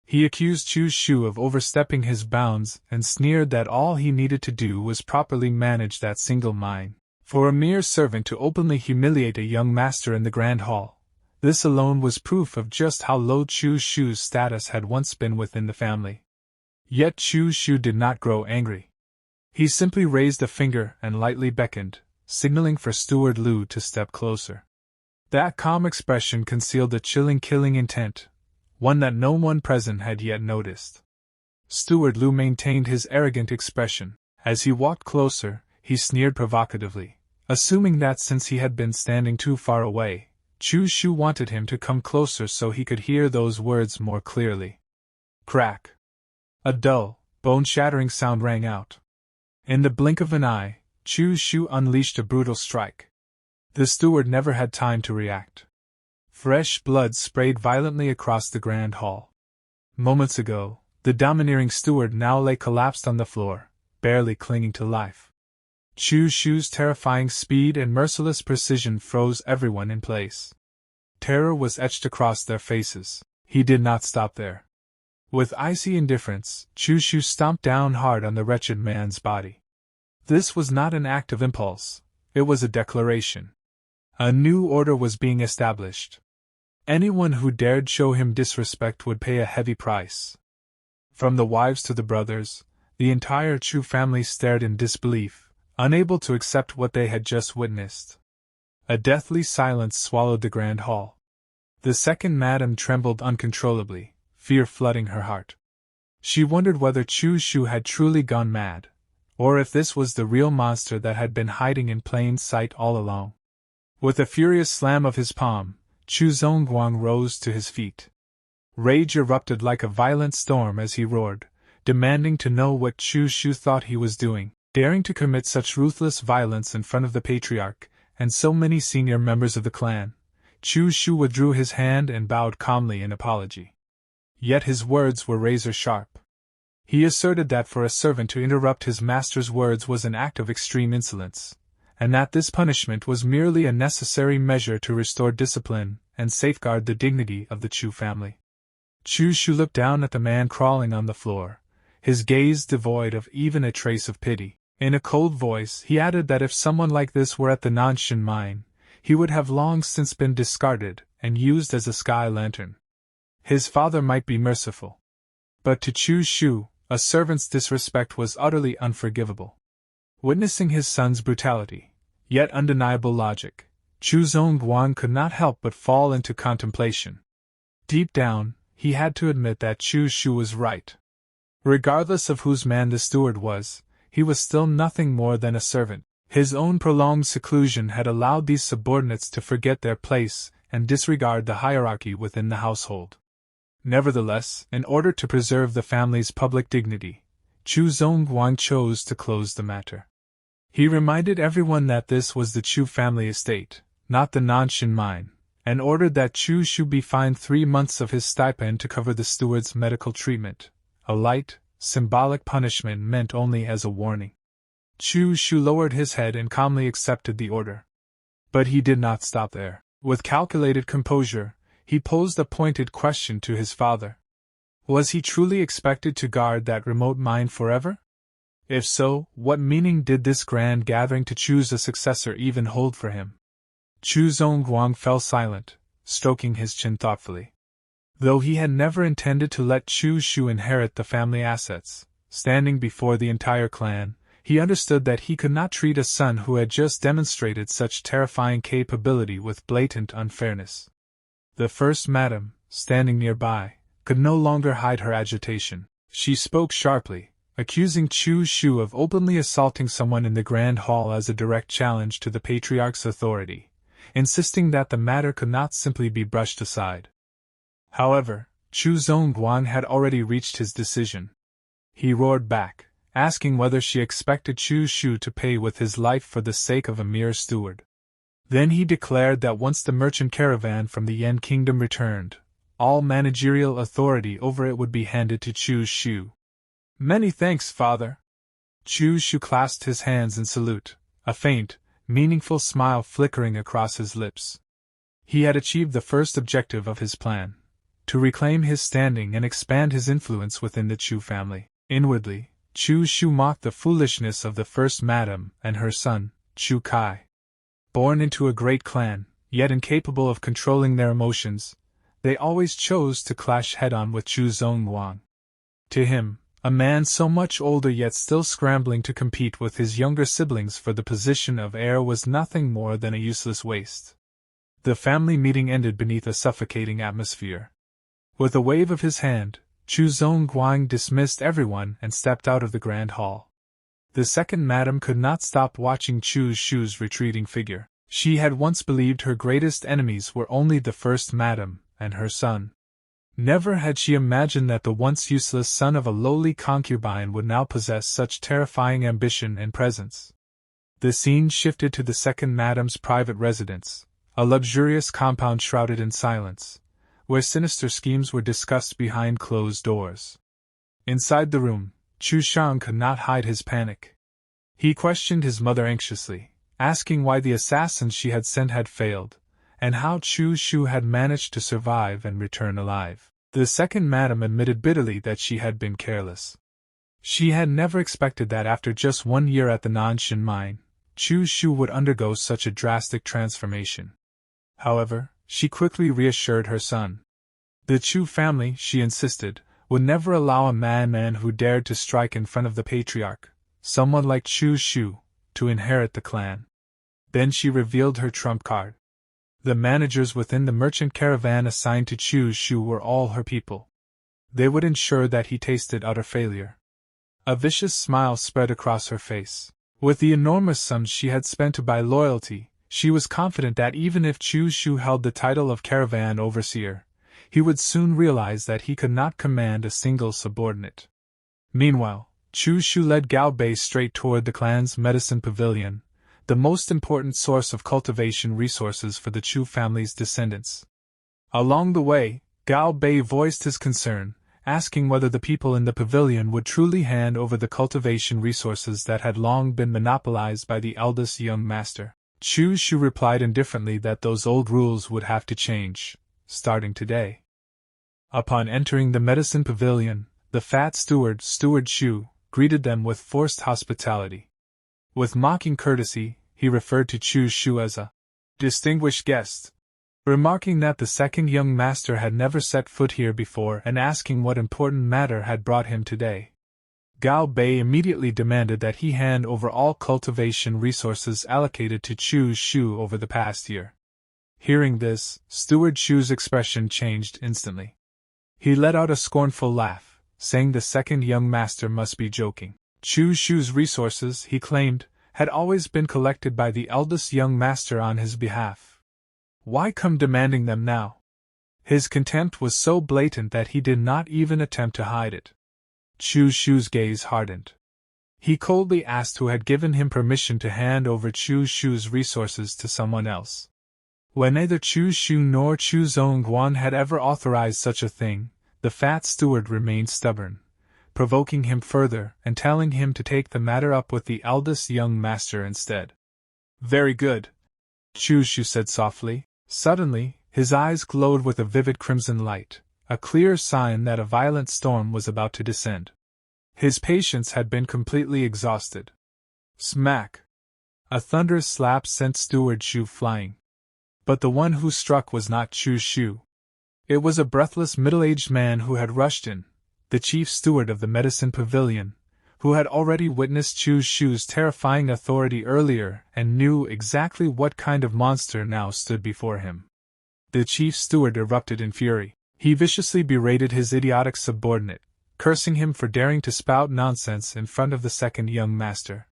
He accused Chu Xiu of overstepping his bounds and sneered that all he needed to do was properly manage that single mine. For a mere servant to openly humiliate a young master in the Grand Hall, this alone was proof of just how low Chu Xiu's status had once been within the family. Yet Chu Xiu did not grow angry. He simply raised a finger and lightly beckoned, signaling for Steward Lu to step closer. That calm expression concealed a chilling killing intent, one that no one present had yet noticed. Steward Lu maintained his arrogant expression. As he walked closer, he sneered provocatively, assuming that since he had been standing too far away, Chu Xiu wanted him to come closer so he could hear those words more clearly. Crack! A dull, bone-shattering sound rang out. In the blink of an eye, Chu Xiu unleashed a brutal strike. The steward never had time to react. Fresh blood sprayed violently across the grand hall. Moments ago, the domineering steward now lay collapsed on the floor, barely clinging to life. Chu Xiu's terrifying speed and merciless precision froze everyone in place. Terror was etched across their faces. He did not stop there. With icy indifference, Chu Xiu stomped down hard on the wretched man's body. This was not an act of impulse, it was a declaration. A new order was being established. Anyone who dared show him disrespect would pay a heavy price. From the wives to the brothers, the entire Chu family stared in disbelief, unable to accept what they had just witnessed. A deathly silence swallowed the grand hall. The second madam trembled uncontrollably, fear flooding her heart. She wondered whether Chu Xiu had truly gone mad, or if this was the real monster that had been hiding in plain sight all along. With a furious slam of his palm, Chu Zongguang rose to his feet. Rage erupted like a violent storm as he roared, demanding to know what Chu Xiu thought he was doing, daring to commit such ruthless violence in front of the patriarch and so many senior members of the clan. Chu Xiu withdrew his hand and bowed calmly in apology. Yet his words were razor-sharp. He asserted that for a servant to interrupt his master's words was an act of extreme insolence, and that this punishment was merely a necessary measure to restore discipline and safeguard the dignity of the Chu family. Chu Xiu looked down at the man crawling on the floor, his gaze devoid of even a trace of pity. In a cold voice, he added that if someone like this were at the Nanshan mine, he would have long since been discarded and used as a sky lantern. His father might be merciful, but to Chu Xiu, a servant's disrespect was utterly unforgivable. Witnessing his son's brutality, yet undeniable logic, Chu Zongguang could not help but fall into contemplation. Deep down, he had to admit that Chu Xiu was right. Regardless of whose man the steward was, he was still nothing more than a servant. His own prolonged seclusion had allowed these subordinates to forget their place and disregard the hierarchy within the household. Nevertheless, in order to preserve the family's public dignity, Chu Zongguang chose to close the matter. He reminded everyone that this was the Chu family estate, not the Nanshan mine, and ordered that Chu Xiu be fined 3 months of his stipend to cover the steward's medical treatment, a light, symbolic punishment meant only as a warning. Chu Xiu lowered his head and calmly accepted the order. But he did not stop there. With calculated composure, he posed a pointed question to his father. Was he truly expected to guard that remote mine forever? If so, what meaning did this grand gathering to choose a successor even hold for him? Chu Zongguang fell silent, stroking his chin thoughtfully. Though he had never intended to let Chu Xiu inherit the family assets, standing before the entire clan, he understood that he could not treat a son who had just demonstrated such terrifying capability with blatant unfairness. The first madam, standing nearby, could no longer hide her agitation. She spoke sharply, accusing Chu Xiu of openly assaulting someone in the Grand Hall as a direct challenge to the patriarch's authority, insisting that the matter could not simply be brushed aside. However, Chu Zongguang had already reached his decision. He roared back, asking whether she expected Chu Xiu to pay with his life for the sake of a mere steward. Then he declared that once the merchant caravan from the Yan Kingdom returned, all managerial authority over it would be handed to Chu Xiu. Many thanks, father. Chu Xiu clasped his hands in salute, a faint, meaningful smile flickering across his lips. He had achieved the first objective of his plan, to reclaim his standing and expand his influence within the Chu family. Inwardly, Chu Xiu mocked the foolishness of the first madam and her son, Chu Kai. Born into a great clan, yet incapable of controlling their emotions, they always chose to clash head-on with Chu Zongguang. To him, a man so much older yet still scrambling to compete with his younger siblings for the position of heir was nothing more than a useless waste. The family meeting ended beneath a suffocating atmosphere. With a wave of his hand, Chu Zongguang dismissed everyone and stepped out of the grand hall. The second madam could not stop watching Chu Xiu's retreating figure. She had once believed her greatest enemies were only the first madam and her son. Never had she imagined that the once useless son of a lowly concubine would now possess such terrifying ambition and presence. The scene shifted to the second madam's private residence, a luxurious compound shrouded in silence, where sinister schemes were discussed behind closed doors. Inside the room, Chu Xiang could not hide his panic. He questioned his mother anxiously, asking why the assassins she had sent had failed, and how Chu Xiu had managed to survive and return alive. The second madam admitted bitterly that she had been careless. She had never expected that after just 1 year at the Nanshan mine, Chu Xiu would undergo such a drastic transformation. However, she quickly reassured her son. The Chu family, she insisted, would never allow a man who dared to strike in front of the patriarch, someone like Chu Xiu, to inherit the clan. Then she revealed her trump card. The managers within the merchant caravan assigned to Chu Xiu were all her people. They would ensure that he tasted utter failure. A vicious smile spread across her face. With the enormous sums she had spent to buy loyalty, she was confident that even if Chu Xiu held the title of caravan overseer, he would soon realize that he could not command a single subordinate. Meanwhile, Chu Xiu led Gao Bei straight toward the clan's medicine pavilion, the most important source of cultivation resources for the Chu family's descendants. Along the way, Gao Bei voiced his concern, asking whether the people in the pavilion would truly hand over the cultivation resources that had long been monopolized by the eldest young master. Chu Xiu replied indifferently that those old rules would have to change, starting today. Upon entering the medicine pavilion, the fat Steward Xiu, greeted them with forced hospitality. With mocking courtesy, he referred to Chu Xiu as a distinguished guest, remarking that the second young master had never set foot here before and asking what important matter had brought him today. Gao Bei immediately demanded that he hand over all cultivation resources allocated to Chu Xiu over the past year. Hearing this, Steward Xiu's expression changed instantly. He let out a scornful laugh, saying the second young master must be joking. Chu Xiu's resources, he claimed, had always been collected by the eldest young master on his behalf. Why come demanding them now? His contempt was so blatant that he did not even attempt to hide it. Chu Xiu's gaze hardened. He coldly asked who had given him permission to hand over Chu Xiu's resources to someone else. When neither Chu Xiu nor Chu Zhongguan had ever authorized such a thing, the fat steward remained stubborn, provoking him further and telling him to take the matter up with the eldest young master instead. Very good, Chu Xiu said softly. Suddenly, his eyes glowed with a vivid crimson light, a clear sign that a violent storm was about to descend. His patience had been completely exhausted. Smack! A thunderous slap sent Steward Xiu flying. But the one who struck was not Chu Xiu. It was a breathless middle-aged man who had rushed in, the chief steward of the medicine pavilion, who had already witnessed Chu Xiu's terrifying authority earlier and knew exactly what kind of monster now stood before him. The chief steward erupted in fury. He viciously berated his idiotic subordinate, cursing him for daring to spout nonsense in front of the second young master.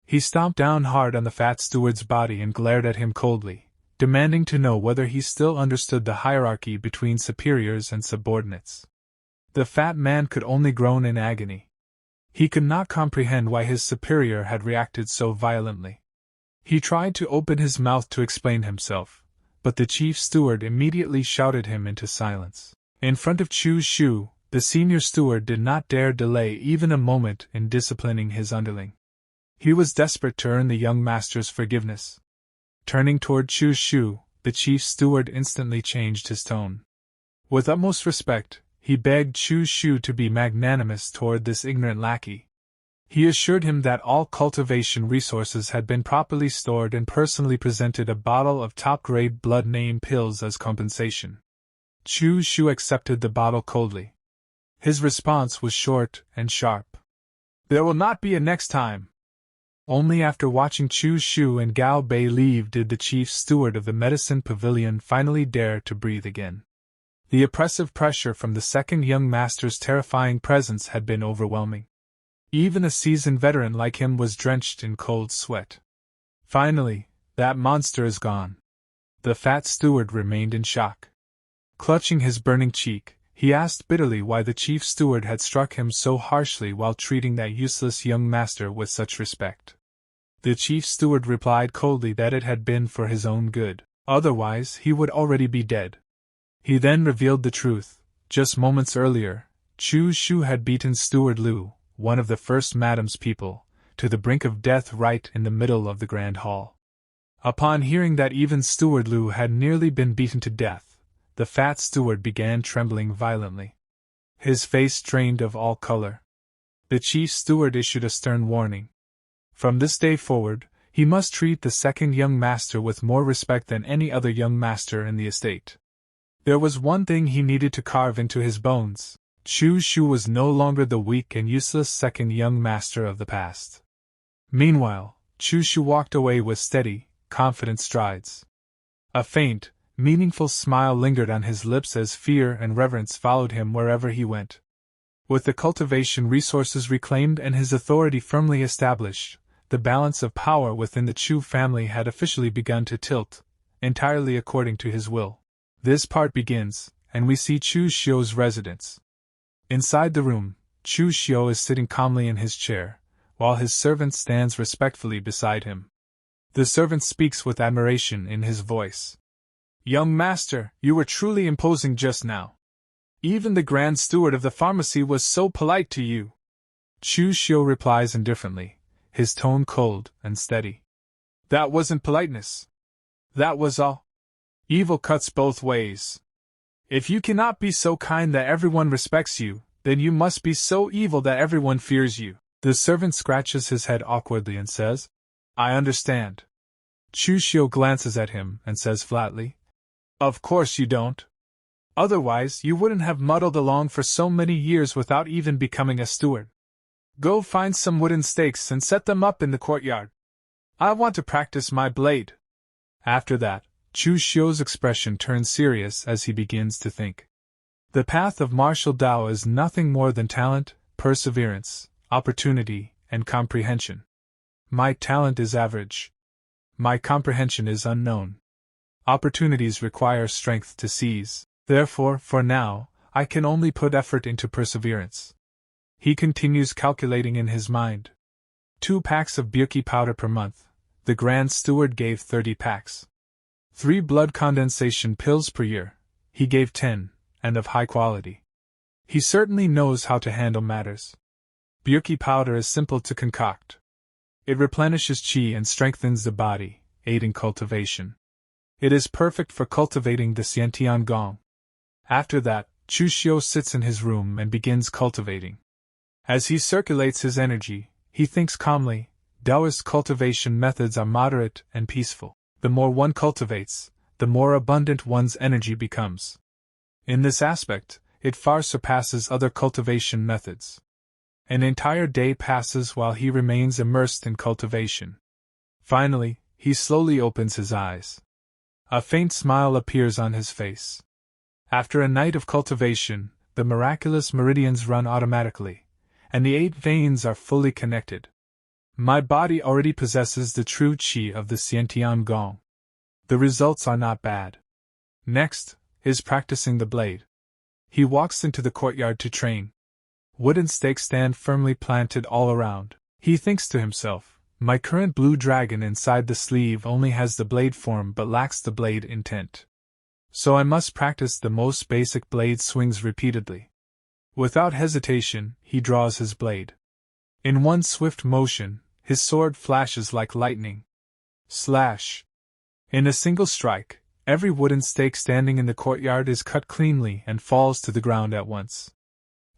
He stomped down hard on the fat steward's body and glared at him coldly, demanding to know whether he still understood the hierarchy between superiors and subordinates. The fat man could only groan in agony. He could not comprehend why his superior had reacted so violently. He tried to open his mouth to explain himself, but the chief steward immediately shouted him into silence. In front of Chu Xiu, the senior steward did not dare delay even a moment in disciplining his underling. He was desperate to earn the young master's forgiveness. Turning toward Chu Xiu, the chief steward instantly changed his tone. With utmost respect, he begged Chu Xiu to be magnanimous toward this ignorant lackey. He assured him that all cultivation resources had been properly stored and personally presented a bottle of top-grade blood-name pills as compensation. Chu Xiu accepted the bottle coldly. His response was short and sharp. "There will not be a next time." Only after watching Chu Xiu and Gao Bei leave did the chief steward of the medicine pavilion finally dare to breathe again. The oppressive pressure from the second young master's terrifying presence had been overwhelming. Even a seasoned veteran like him was drenched in cold sweat. Finally, that monster is gone. The fat steward remained in shock. Clutching his burning cheek, he asked bitterly why the chief steward had struck him so harshly while treating that useless young master with such respect. The chief steward replied coldly that it had been for his own good, otherwise he would already be dead. He then revealed the truth. Just moments earlier, Chu Xiu had beaten Steward Liu, one of the first madam's people, to the brink of death right in the middle of the grand hall. Upon hearing that even Steward Liu had nearly been beaten to death, the fat steward began trembling violently. His face drained of all color. The chief steward issued a stern warning. From this day forward, he must treat the second young master with more respect than any other young master in the estate. There was one thing he needed to carve into his bones. Chu Xiu was no longer the weak and useless second young master of the past. Meanwhile, Chu Xiu walked away with steady, confident strides. A faint, meaningful smile lingered on his lips as fear and reverence followed him wherever he went. With the cultivation resources reclaimed and his authority firmly established, the balance of power within the Chu family had officially begun to tilt, entirely according to his will. This part begins, and we see Chu Xiu's residence. Inside the room, Chu Xiu is sitting calmly in his chair, while his servant stands respectfully beside him. The servant speaks with admiration in his voice. "Young master, you were truly imposing just now. Even the grand steward of the pharmacy was so polite to you." Chu Xiu replies indifferently, his tone cold and steady. "That wasn't politeness. That was all. Evil cuts both ways. If you cannot be so kind that everyone respects you, then you must be so evil that everyone fears you." The servant scratches his head awkwardly and says, "I understand." Chu Xiu glances at him and says flatly, "Of course you don't. Otherwise you wouldn't have muddled along for so many years without even becoming a steward. Go find some wooden stakes and set them up in the courtyard. I want to practice my blade." After that, Chu Xiu's expression turns serious as he begins to think. The path of martial Tao is nothing more than talent, perseverance, opportunity, and comprehension. My talent is average. My comprehension is unknown. Opportunities require strength to seize. Therefore, for now, I can only put effort into perseverance. He continues calculating in his mind. 2 packs of birki powder per month. The Grand Steward gave 30 packs. 3 blood condensation pills per year. He gave 10, and of high quality. He certainly knows how to handle matters. Bjerki powder is simple to concoct. It replenishes qi and strengthens the body, aiding cultivation. It is perfect for cultivating the Xiantian Gong. After that, Chu Xiu sits in his room and begins cultivating. As he circulates his energy, he thinks calmly. Taoist cultivation methods are moderate and peaceful. The more one cultivates, the more abundant one's energy becomes. In this aspect, it far surpasses other cultivation methods. An entire day passes while he remains immersed in cultivation. Finally, he slowly opens his eyes. A faint smile appears on his face. After a night of cultivation, the miraculous meridians run automatically, and the 8 veins are fully connected. My body already possesses the true qi of the Xiantian Gong. The results are not bad. Next, is practicing the blade. He walks into the courtyard to train. Wooden stakes stand firmly planted all around. He thinks to himself, my current blue dragon inside the sleeve only has the blade form but lacks the blade intent. So I must practice the most basic blade swings repeatedly. Without hesitation, he draws his blade. In one swift motion, his sword flashes like lightning. Slash! In a single strike, every wooden stake standing in the courtyard is cut cleanly and falls to the ground at once.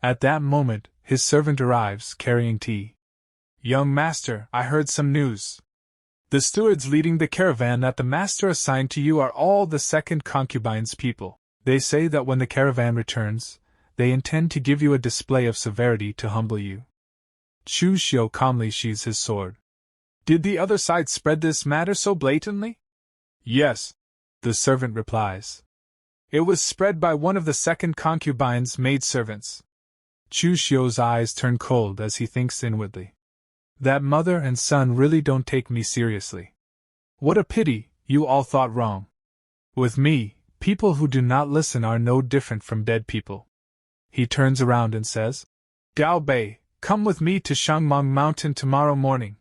At that moment, his servant arrives, carrying tea. Young master, I heard some news. The stewards leading the caravan that the master assigned to you are all the second concubine's people. They say that when the caravan returns, they intend to give you a display of severity to humble you. Chu Xiu calmly sheathes his sword. Did the other side spread this matter so blatantly? Yes, the servant replies. It was spread by one of the second concubine's maidservants. Chu Xiu's eyes turn cold as he thinks inwardly. That mother and son really don't take me seriously. What a pity, you all thought wrong. With me, people who do not listen are no different from dead people. He turns around and says, Gao Bei, come with me to Shangmang Mountain tomorrow morning.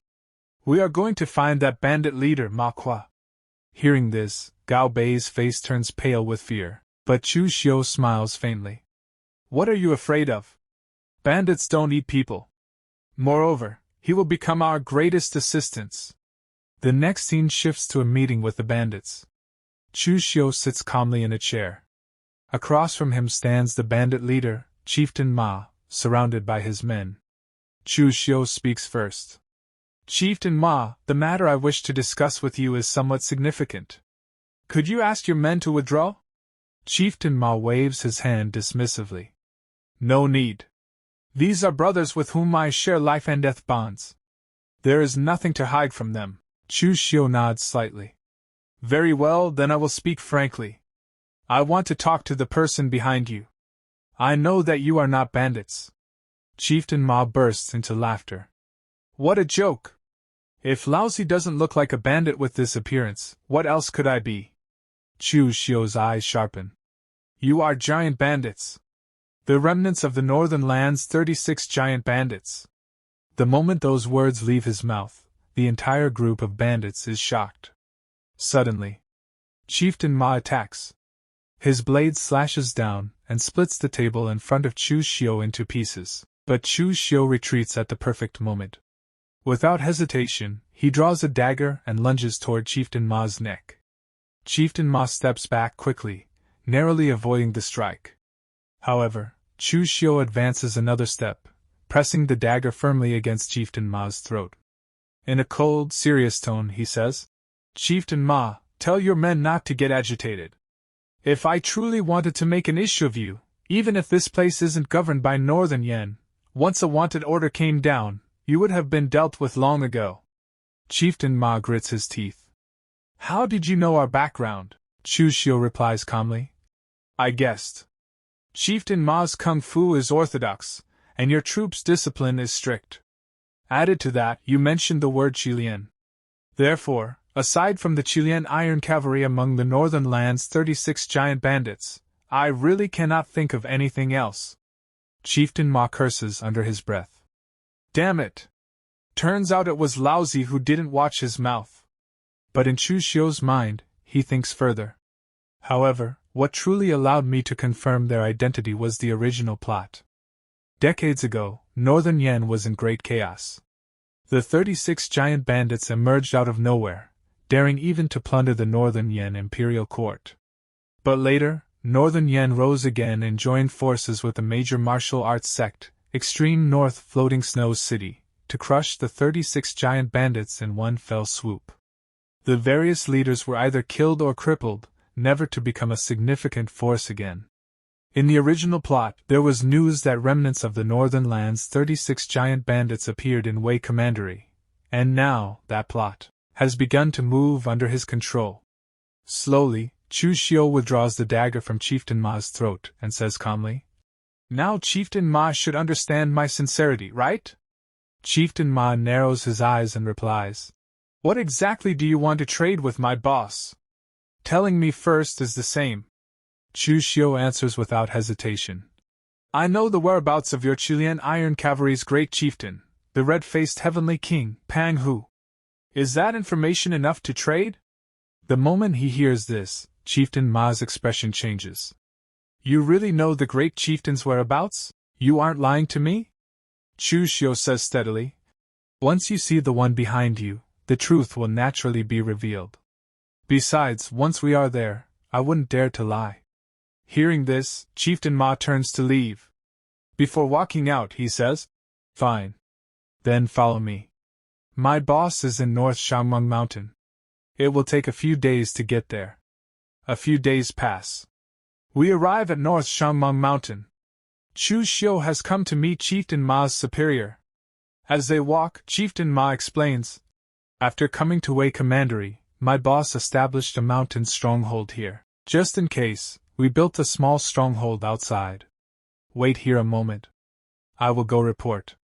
We are going to find that bandit leader Manhwa. Hearing this, Gao Bei's face turns pale with fear, but Chu Xiu smiles faintly. What are you afraid of? Bandits don't eat people. Moreover, he will become our greatest assistance. The next scene shifts to a meeting with the bandits. Chu Xiu sits calmly in a chair. Across from him stands the bandit leader, Chieftain Ma, surrounded by his men. Chu Xiu speaks first. Chieftain Ma, the matter I wish to discuss with you is somewhat significant. Could you ask your men to withdraw? Chieftain Ma waves his hand dismissively. No need. These are brothers with whom I share life and death bonds. There is nothing to hide from them. Chu Xiu nods slightly. Very well, then I will speak frankly. I want to talk to the person behind you. I know that you are not bandits. Chieftain Ma bursts into laughter. What a joke! If Laozi doesn't look like a bandit with this appearance, what else could I be? Chu Xiu's eyes sharpen. You are giant bandits. The remnants of the northern land's 36 giant bandits. The moment those words leave his mouth, the entire group of bandits is shocked. Suddenly, Chieftain Ma attacks. His blade slashes down and splits the table in front of Chu Xiu into pieces, but Chu Xiu retreats at the perfect moment. Without hesitation, he draws a dagger and lunges toward Chieftain Ma's neck. Chieftain Ma steps back quickly, narrowly avoiding the strike. However, Chu Xiu advances another step, pressing the dagger firmly against Chieftain Ma's throat. In a cold, serious tone, he says, Chieftain Ma, tell your men not to get agitated. If I truly wanted to make an issue of you, even if this place isn't governed by Northern Yen, once a wanted order came down, you would have been dealt with long ago. Chieftain Ma grits his teeth. How did you know our background? Chu Xiu replies calmly. I guessed. Chieftain Ma's kung fu is orthodox, and your troops' discipline is strict. Added to that, you mentioned the word Qilian. Therefore, aside from the Qilian iron cavalry among the northern land's 36 giant bandits, I really cannot think of anything else. Chieftain Ma curses under his breath. Damn it! Turns out it was Laozi who didn't watch his mouth. But in Chu Xiu's mind, he thinks further. However, what truly allowed me to confirm their identity was the original plot. Decades ago, Northern Yan was in great chaos. The 36 giant bandits emerged out of nowhere, daring even to plunder the Northern Yan imperial court. But later, Northern Yan rose again and joined forces with a major martial arts sect, Extreme North Floating Snow City, to crush the 36 giant bandits in one fell swoop. The various leaders were either killed or crippled, never to become a significant force again. In the original plot, there was news that remnants of the Northern Land's 36 giant bandits appeared in Wei Commandery, and now, that plot has begun to move under his control. Slowly, Chu Xiu withdraws the dagger from Chieftain Ma's throat and says calmly, "Now Chieftain Ma should understand my sincerity, right?" Chieftain Ma narrows his eyes and replies, "What exactly do you want to trade with my boss? Telling me first is the same." Chu Xiu answers without hesitation, "I know the whereabouts of your Chilean Iron Cavalry's great chieftain, the red-faced heavenly king, Pang Hu. Is that information enough to trade?" The moment he hears this, Chieftain Ma's expression changes. "You really know the great chieftain's whereabouts? You aren't lying to me?" Chu Xiu says steadily, "Once you see the one behind you, the truth will naturally be revealed. Besides, once we are there, I wouldn't dare to lie." Hearing this, Chieftain Ma turns to leave. Before walking out, he says, "Fine. Then follow me. My boss is in North Shangmeng Mountain. It will take a few days to get there." A few days pass. We arrive at North Shangmeng Mountain. Chu Xiu has come to meet Chieftain Ma's superior. As they walk, Chieftain Ma explains, "After coming to Wei Commandery, my boss established a mountain stronghold here. Just in case, we built a small stronghold outside. Wait here a moment. I will go report."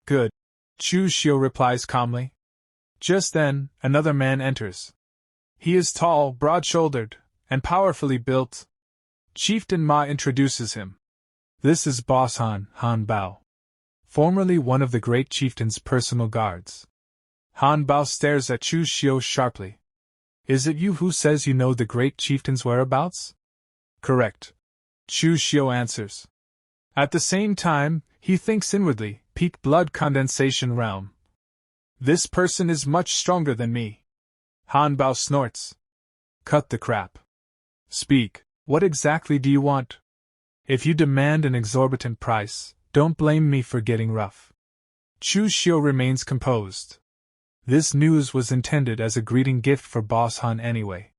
"Good," Chu Xiu replies calmly. Just then, another man enters. He is tall, broad-shouldered, and powerfully built. Chieftain Ma introduces him. This is Boss Han Bao, formerly one of the great chieftain's personal guards. Han Bao stares at Chu Xiu sharply. "Is it you who says you know the great chieftain's whereabouts?" "Correct," Chu Xiu answers. At the same time, he thinks inwardly, peak blood condensation realm. This person is much stronger than me. Han Bao snorts. "Cut the crap. Speak, what exactly do you want? If you demand an exorbitant price, don't blame me for getting rough." Chu Xiu remains composed. This news was intended as a greeting gift for Boss Han anyway.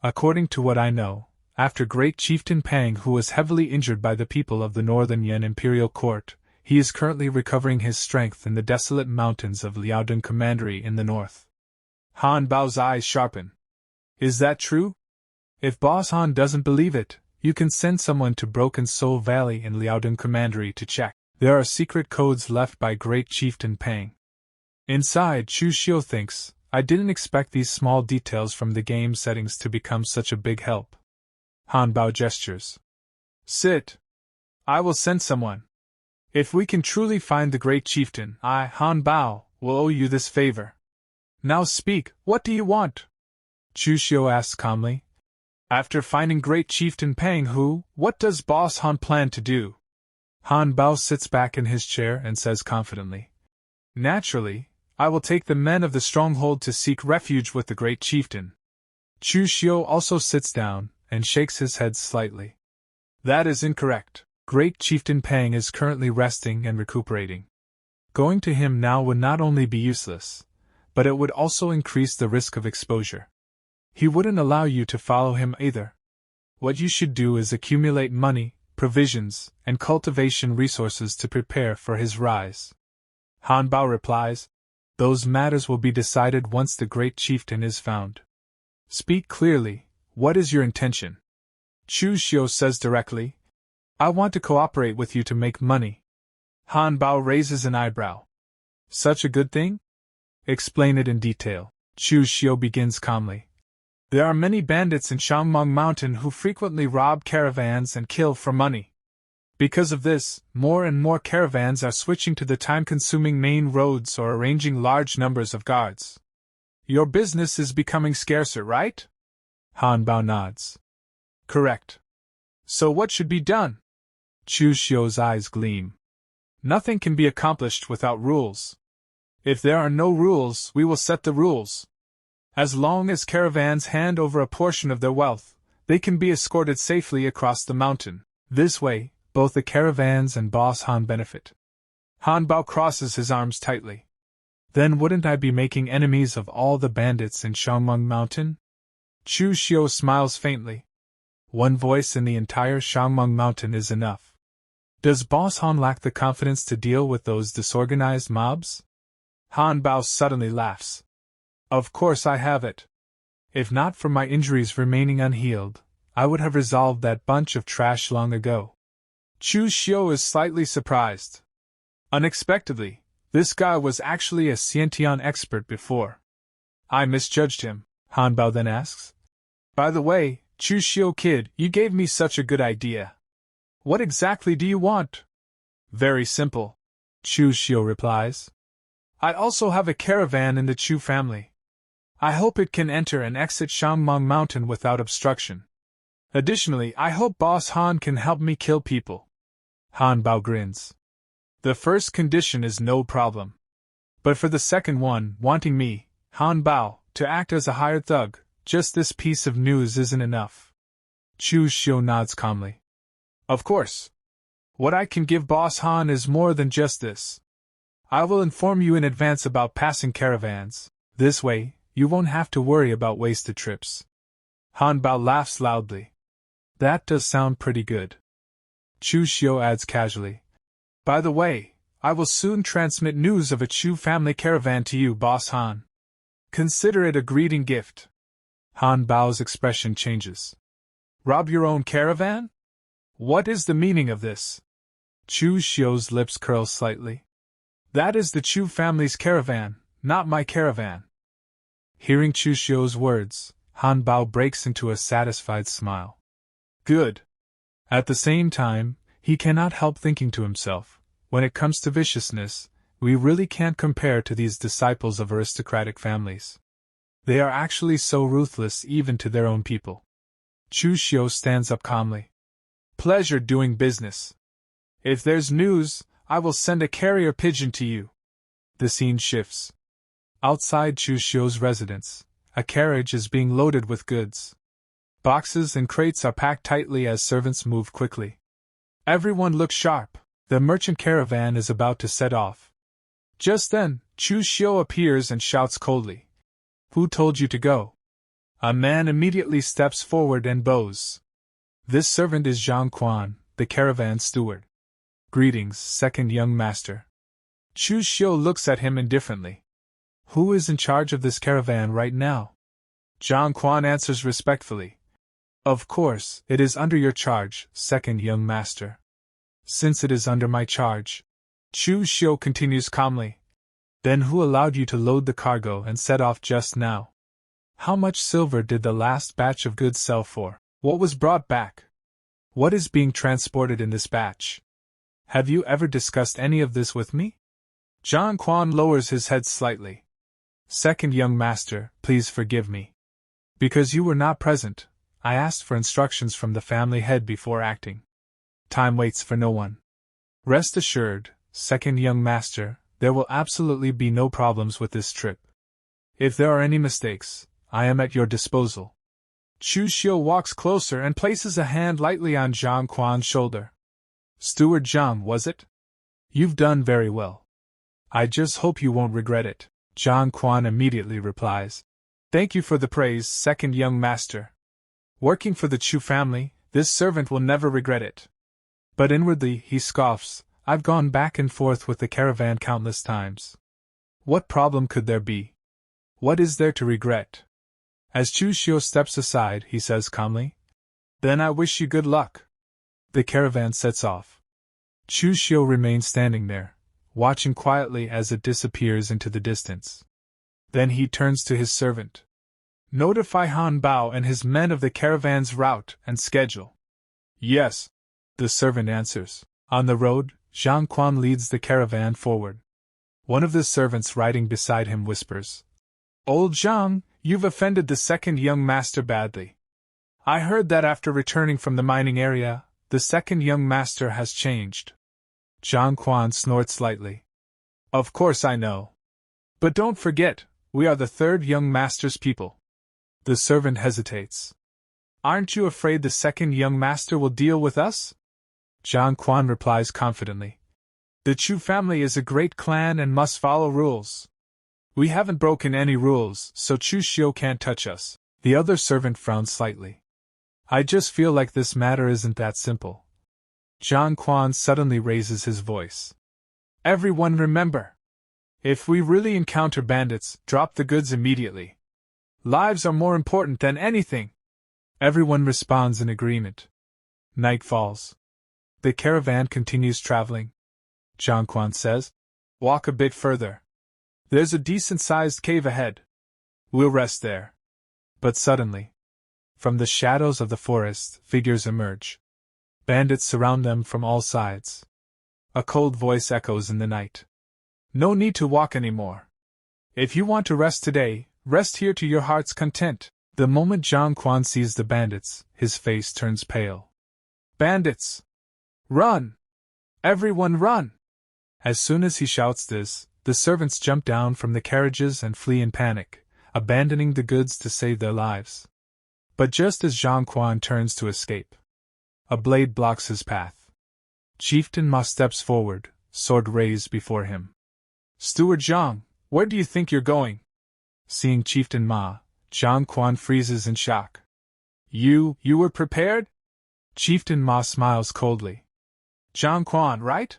According to what I know, after Great Chieftain Pang, who was heavily injured by the people of the Northern Yan Imperial Court, he is currently recovering his strength in the desolate mountains of Liaodong Commandery in the north. Han Bao's eyes sharpen. "Is that true? If Boss Han doesn't believe it, you can send someone to Broken Soul Valley in Liaodong Commandery to check. There are secret codes left by Great Chieftain Pang." Inside, Chu Xiu thinks, I didn't expect these small details from the game settings to become such a big help. Han Bao gestures. "Sit. I will send someone. If we can truly find the great chieftain, I, Han Bao, will owe you this favor. Now speak, what do you want?" Chu Xiu asks calmly. "After finding great chieftain Pang Hu, what does Boss Han plan to do?" Han Bao sits back in his chair and says confidently, "Naturally, I will take the men of the stronghold to seek refuge with the great chieftain." Chu Xiu also sits down and shakes his head slightly. "That is incorrect. Great Chieftain Pang is currently resting and recuperating. Going to him now would not only be useless, but it would also increase the risk of exposure. He wouldn't allow you to follow him either. What you should do is accumulate money, provisions, and cultivation resources to prepare for his rise." Han Bao replies, "Those matters will be decided once the great chieftain is found. Speak clearly, what is your intention?" Chu Xiu says directly, "I want to cooperate with you to make money." Han Bao raises an eyebrow. "Such a good thing? Explain it in detail." Chu Xiu begins calmly. "There are many bandits in Shangmeng Mountain who frequently rob caravans and kill for money. Because of this, more and more caravans are switching to the time-consuming main roads or arranging large numbers of guards. Your business is becoming scarcer, right?" Han Bao nods. Correct. So what should be done? Chu Xiu's eyes gleam. Nothing can be accomplished without rules. If there are no rules, we will set the rules. As long as caravans hand over a portion of their wealth, they can be escorted safely across the mountain. This way, both the caravans and Boss Han benefit. Han Bao crosses his arms tightly. Then wouldn't I be making enemies of all the bandits in Shangmeng Mountain? Chu Xiu smiles faintly. One voice in the entire Shangmeng Mountain is enough. Does Boss Han lack the confidence to deal with those disorganized mobs? Han Bao suddenly laughs. Of course I have it. If not for my injuries remaining unhealed, I would have resolved that bunch of trash long ago. Chu Xiu is slightly surprised. Unexpectedly, this guy was actually a Xiantian expert before. I misjudged him, Han Bao then asks. By the way, Chu Xiu kid, you gave me such a good idea. What exactly do you want? Very simple, Chu Xiu replies. I also have a caravan in the Chu family. I hope it can enter and exit Shangmeng Mountain without obstruction. Additionally, I hope Boss Han can help me kill people. Han Bao grins. The first condition is no problem. But for the second one, wanting me, Han Bao, to act as a hired thug, just this piece of news isn't enough. Chu Xiu nods calmly. Of course. What I can give Boss Han is more than just this. I will inform you in advance about passing caravans. This way, you won't have to worry about wasted trips. Han Bao laughs loudly. That does sound pretty good. Chu Xiu adds casually. By the way, I will soon transmit news of a Chu family caravan to you, Boss Han. Consider it a greeting gift. Han Bao's expression changes. Rob your own caravan? What is the meaning of this? Chu Xiu's lips curl slightly. That is the Chu family's caravan, not my caravan. Hearing Chu Xiu's words, Han Bao breaks into a satisfied smile. Good. At the same time, he cannot help thinking to himself, when it comes to viciousness, we really can't compare to these disciples of aristocratic families. They are actually so ruthless even to their own people. Chu Xiu stands up calmly. Pleasure doing business. If there's news, I will send a carrier pigeon to you. The scene shifts. Outside Chu Xiu's residence, a carriage is being loaded with goods. Boxes and crates are packed tightly as servants move quickly. Everyone looks sharp. The merchant caravan is about to set off. Just then, Chu Xiu appears and shouts coldly. Who told you to go? A man immediately steps forward and bows. This servant is Zhang Quan, the caravan steward. Greetings, second young master. Chu Xiu looks at him indifferently. Who is in charge of this caravan right now? Zhang Quan answers respectfully. Of course, it is under your charge, second young master. Since it is under my charge, Chu Xiu continues calmly. Then who allowed you to load the cargo and set off just now? How much silver did the last batch of goods sell for? What was brought back? What is being transported in this batch? Have you ever discussed any of this with me? Zhang Quan lowers his head slightly. Second young master, please forgive me. Because you were not present, I asked for instructions from the family head before acting. Time waits for no one. Rest assured, second young master, there will absolutely be no problems with this trip. If there are any mistakes, I am at your disposal. Chu Xiu walks closer and places a hand lightly on Zhang Quan's shoulder. Steward Zhang, was it? You've done very well. I just hope you won't regret it, Zhang Quan immediately replies. Thank you for the praise, second young master. Working for the Chu family, this servant will never regret it. But inwardly he scoffs, I've gone back and forth with the caravan countless times. What problem could there be? What is there to regret? As Chu Xiu steps aside, he says calmly, Then I wish you good luck. The caravan sets off. Chu Xiu remains standing there, watching quietly as it disappears into the distance. Then he turns to his servant. Notify Han Bao and his men of the caravan's route and schedule. Yes, the servant answers. On the road, Zhang Quan leads the caravan forward. One of the servants riding beside him whispers, Old Zhang, you've offended the second young master badly. I heard that after returning from the mining area, the second young master has changed. Zhang Quan snorted slightly. Of course I know. But don't forget, we are the third young master's people. The servant hesitates. Aren't you afraid the second young master will deal with us? Zhang Quan replies confidently. The Chu family is a great clan and must follow rules. We haven't broken any rules, so Chu Xiu can't touch us. The other servant frowned slightly. I just feel like this matter isn't that simple. Zhang Quan suddenly raises his voice. Everyone remember! If we really encounter bandits, drop the goods immediately. Lives are more important than anything. Everyone responds in agreement. Night falls. The caravan continues traveling. Zhang Quan says, walk a bit further. There's a decent-sized cave ahead. We'll rest there. But suddenly, from the shadows of the forest, figures emerge. Bandits surround them from all sides. A cold voice echoes in the night. No need to walk anymore. If you want to rest today, rest here to your heart's content. The moment Zhang Quan sees the bandits, his face turns pale. Bandits! Run! Everyone run! As soon as he shouts this, the servants jump down from the carriages and flee in panic, abandoning the goods to save their lives. But just as Zhang Quan turns to escape, a blade blocks his path. Chieftain Ma steps forward, sword raised before him. Steward Zhang, where do you think you're going? Seeing Chieftain Ma, Zhang Quan freezes in shock. You were prepared? Chieftain Ma smiles coldly. Zhang Quan, right?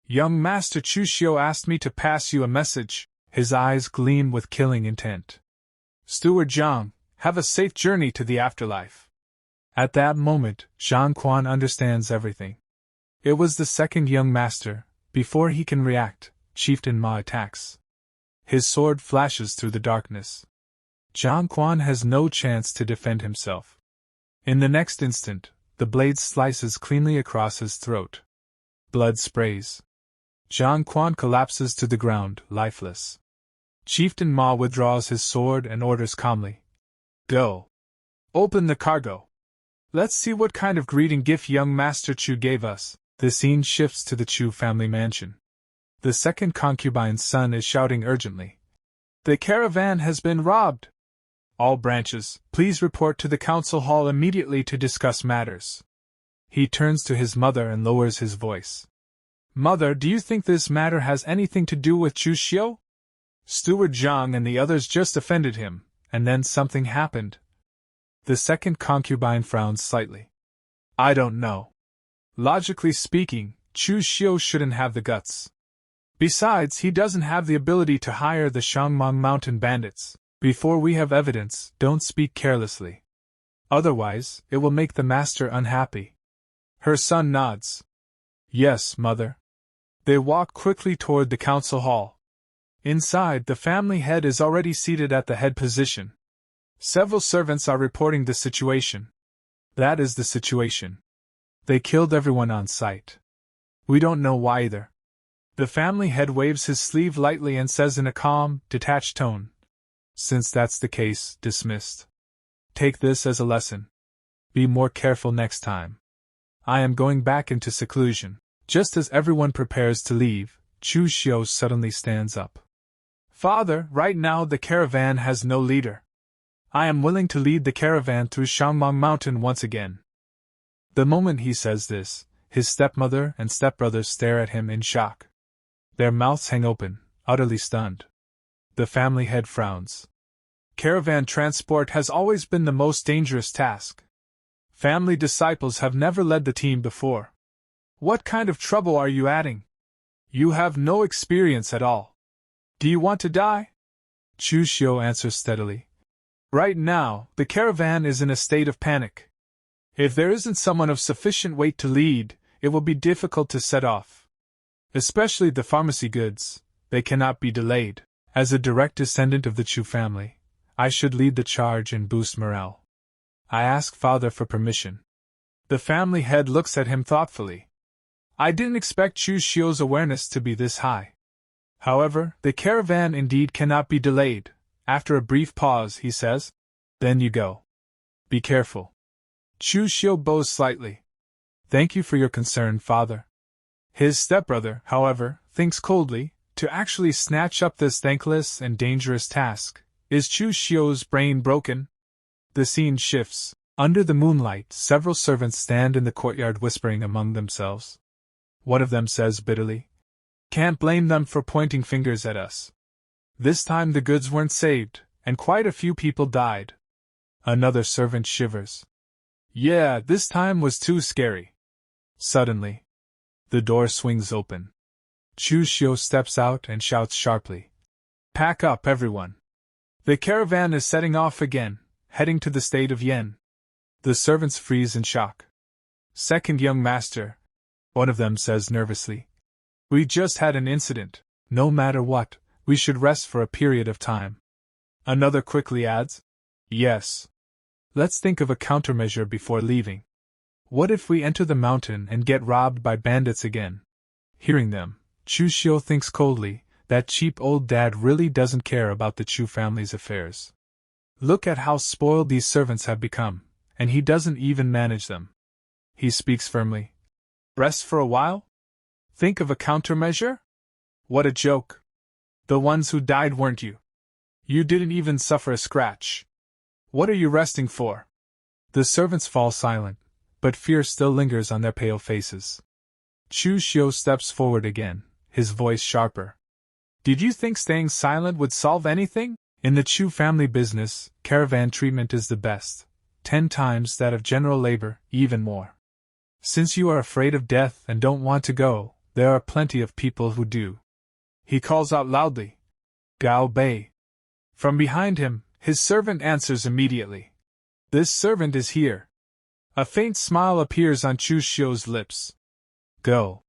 Young Master Chu Xiu asked me to pass you a message. His eyes gleam with killing intent. Steward Zhang, have a safe journey to the afterlife. At that moment, Zhang Quan understands everything. It was the second young master. Before he can react, Chieftain Ma attacks. His sword flashes through the darkness. Zhang Quan has no chance to defend himself. In the next instant, the blade slices cleanly across his throat. Blood sprays. Zhang Quan collapses to the ground, lifeless. Chieftain Ma withdraws his sword and orders calmly. Go. Open the cargo. Let's see what kind of greeting gift young Master Chu gave us. The scene shifts to the Chu family mansion. The second concubine's son is shouting urgently. The caravan has been robbed. All branches, please report to the council hall immediately to discuss matters. He turns to his mother and lowers his voice. Mother, do you think this matter has anything to do with Chu Xiu? Steward Zhang and the others just offended him, and then something happened. The second concubine frowns slightly. I don't know. Logically speaking, Chu Xiu shouldn't have the guts. Besides, he doesn't have the ability to hire the Shangmang Mountain bandits. Before we have evidence, don't speak carelessly. Otherwise, it will make the master unhappy. Her son nods. Yes, mother. They walk quickly toward the council hall. Inside, the family head is already seated at the head position. Several servants are reporting the situation. That is the situation. They killed everyone on sight. We don't know why either. The family head waves his sleeve lightly and says in a calm, detached tone. Since that's the case, dismissed. Take this as a lesson. Be more careful next time. I am going back into seclusion. Just as everyone prepares to leave, Chu Xiu suddenly stands up. Father, right now the caravan has no leader. I am willing to lead the caravan through Shangmang Mountain once again. The moment he says this, his stepmother and stepbrother stare at him in shock. Their mouths hang open, utterly stunned. The family head frowns. Caravan transport has always been the most dangerous task. Family disciples have never led the team before. What kind of trouble are you adding? You have no experience at all. Do you want to die? Chu Xiu answers steadily. Right now, the caravan is in a state of panic. If there isn't someone of sufficient weight to lead, it will be difficult to set off. Especially the pharmacy goods, they cannot be delayed. As a direct descendant of the Chu family, I should lead the charge and boost morale. I ask Father for permission. The family head looks at him thoughtfully. I didn't expect Chu Xiu's awareness to be this high. However, the caravan indeed cannot be delayed. After a brief pause, he says, Then you go. Be careful. Chu Xiu bows slightly. Thank you for your concern, father. His stepbrother, however, thinks coldly, to actually snatch up this thankless and dangerous task. Is Chu Xiu's brain broken? The scene shifts. Under the moonlight, several servants stand in the courtyard whispering among themselves. One of them says bitterly, "Can't blame them for pointing fingers at us. This time the goods weren't saved, and quite a few people died." Another servant shivers. "Yeah, this time was too scary." Suddenly, the door swings open. Chu Xiu steps out and shouts sharply, "Pack up, everyone. The caravan is setting off again, heading to the state of Yen." The servants freeze in shock. "Second young master," one of them says nervously, "we just had an incident. No matter what, we should rest for a period of time." Another quickly adds, "Yes. Let's think of a countermeasure before leaving. What if we enter the mountain and get robbed by bandits again?" Hearing them, Chu Xiu thinks coldly, that cheap old dad really doesn't care about the Chu family's affairs. Look at how spoiled these servants have become, and he doesn't even manage them. He speaks firmly. "Rest for a while? Think of a countermeasure? What a joke. The ones who died weren't you. You didn't even suffer a scratch. What are you resting for?" The servants fall silent, but fear still lingers on their pale faces. Chu Xiu steps forward again, his voice sharper. "Did you think staying silent would solve anything? In the Chu family business, caravan treatment is the best, 10 times that of general labor, even more. Since you are afraid of death and don't want to go, there are plenty of people who do." He calls out loudly, "Gao Bei." From behind him, his servant answers immediately. "This servant is here." A faint smile appears on Chu Xiu's lips. "Go.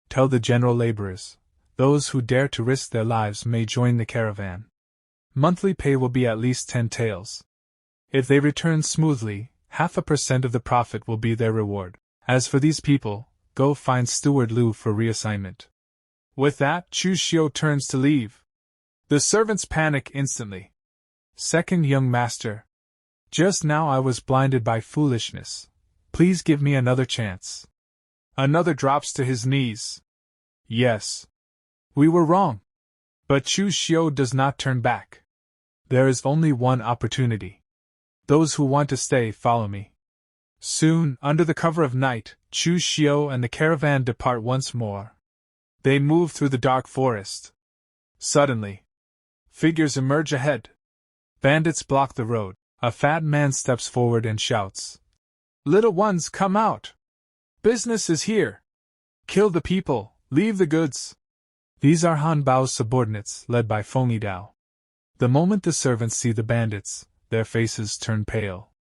Tell the general laborers, those who dare to risk their lives may join the caravan. Monthly pay will be at least 10 taels. If they return smoothly, 0.5% of the profit will be their reward. As for these people, go find Steward Liu for reassignment." With that, Chu Xiu turns to leave. The servants panic instantly. "Second young master. Just now I was blinded by foolishness. Please give me another chance." Another drops to his knees. "Yes. We were wrong." But Chu Xiu does not turn back. "There is only one opportunity. Those who want to stay follow me." Soon, under the cover of night, Chu Xiu and the caravan depart once more. They move through the dark forest. Suddenly, figures emerge ahead. Bandits block the road. A fat man steps forward and shouts, "Little ones, come out! Business is here! Kill the people, leave the goods!" These are Han Bao's subordinates, led by Feng Yidao. The moment the servants see the bandits, their faces turn pale.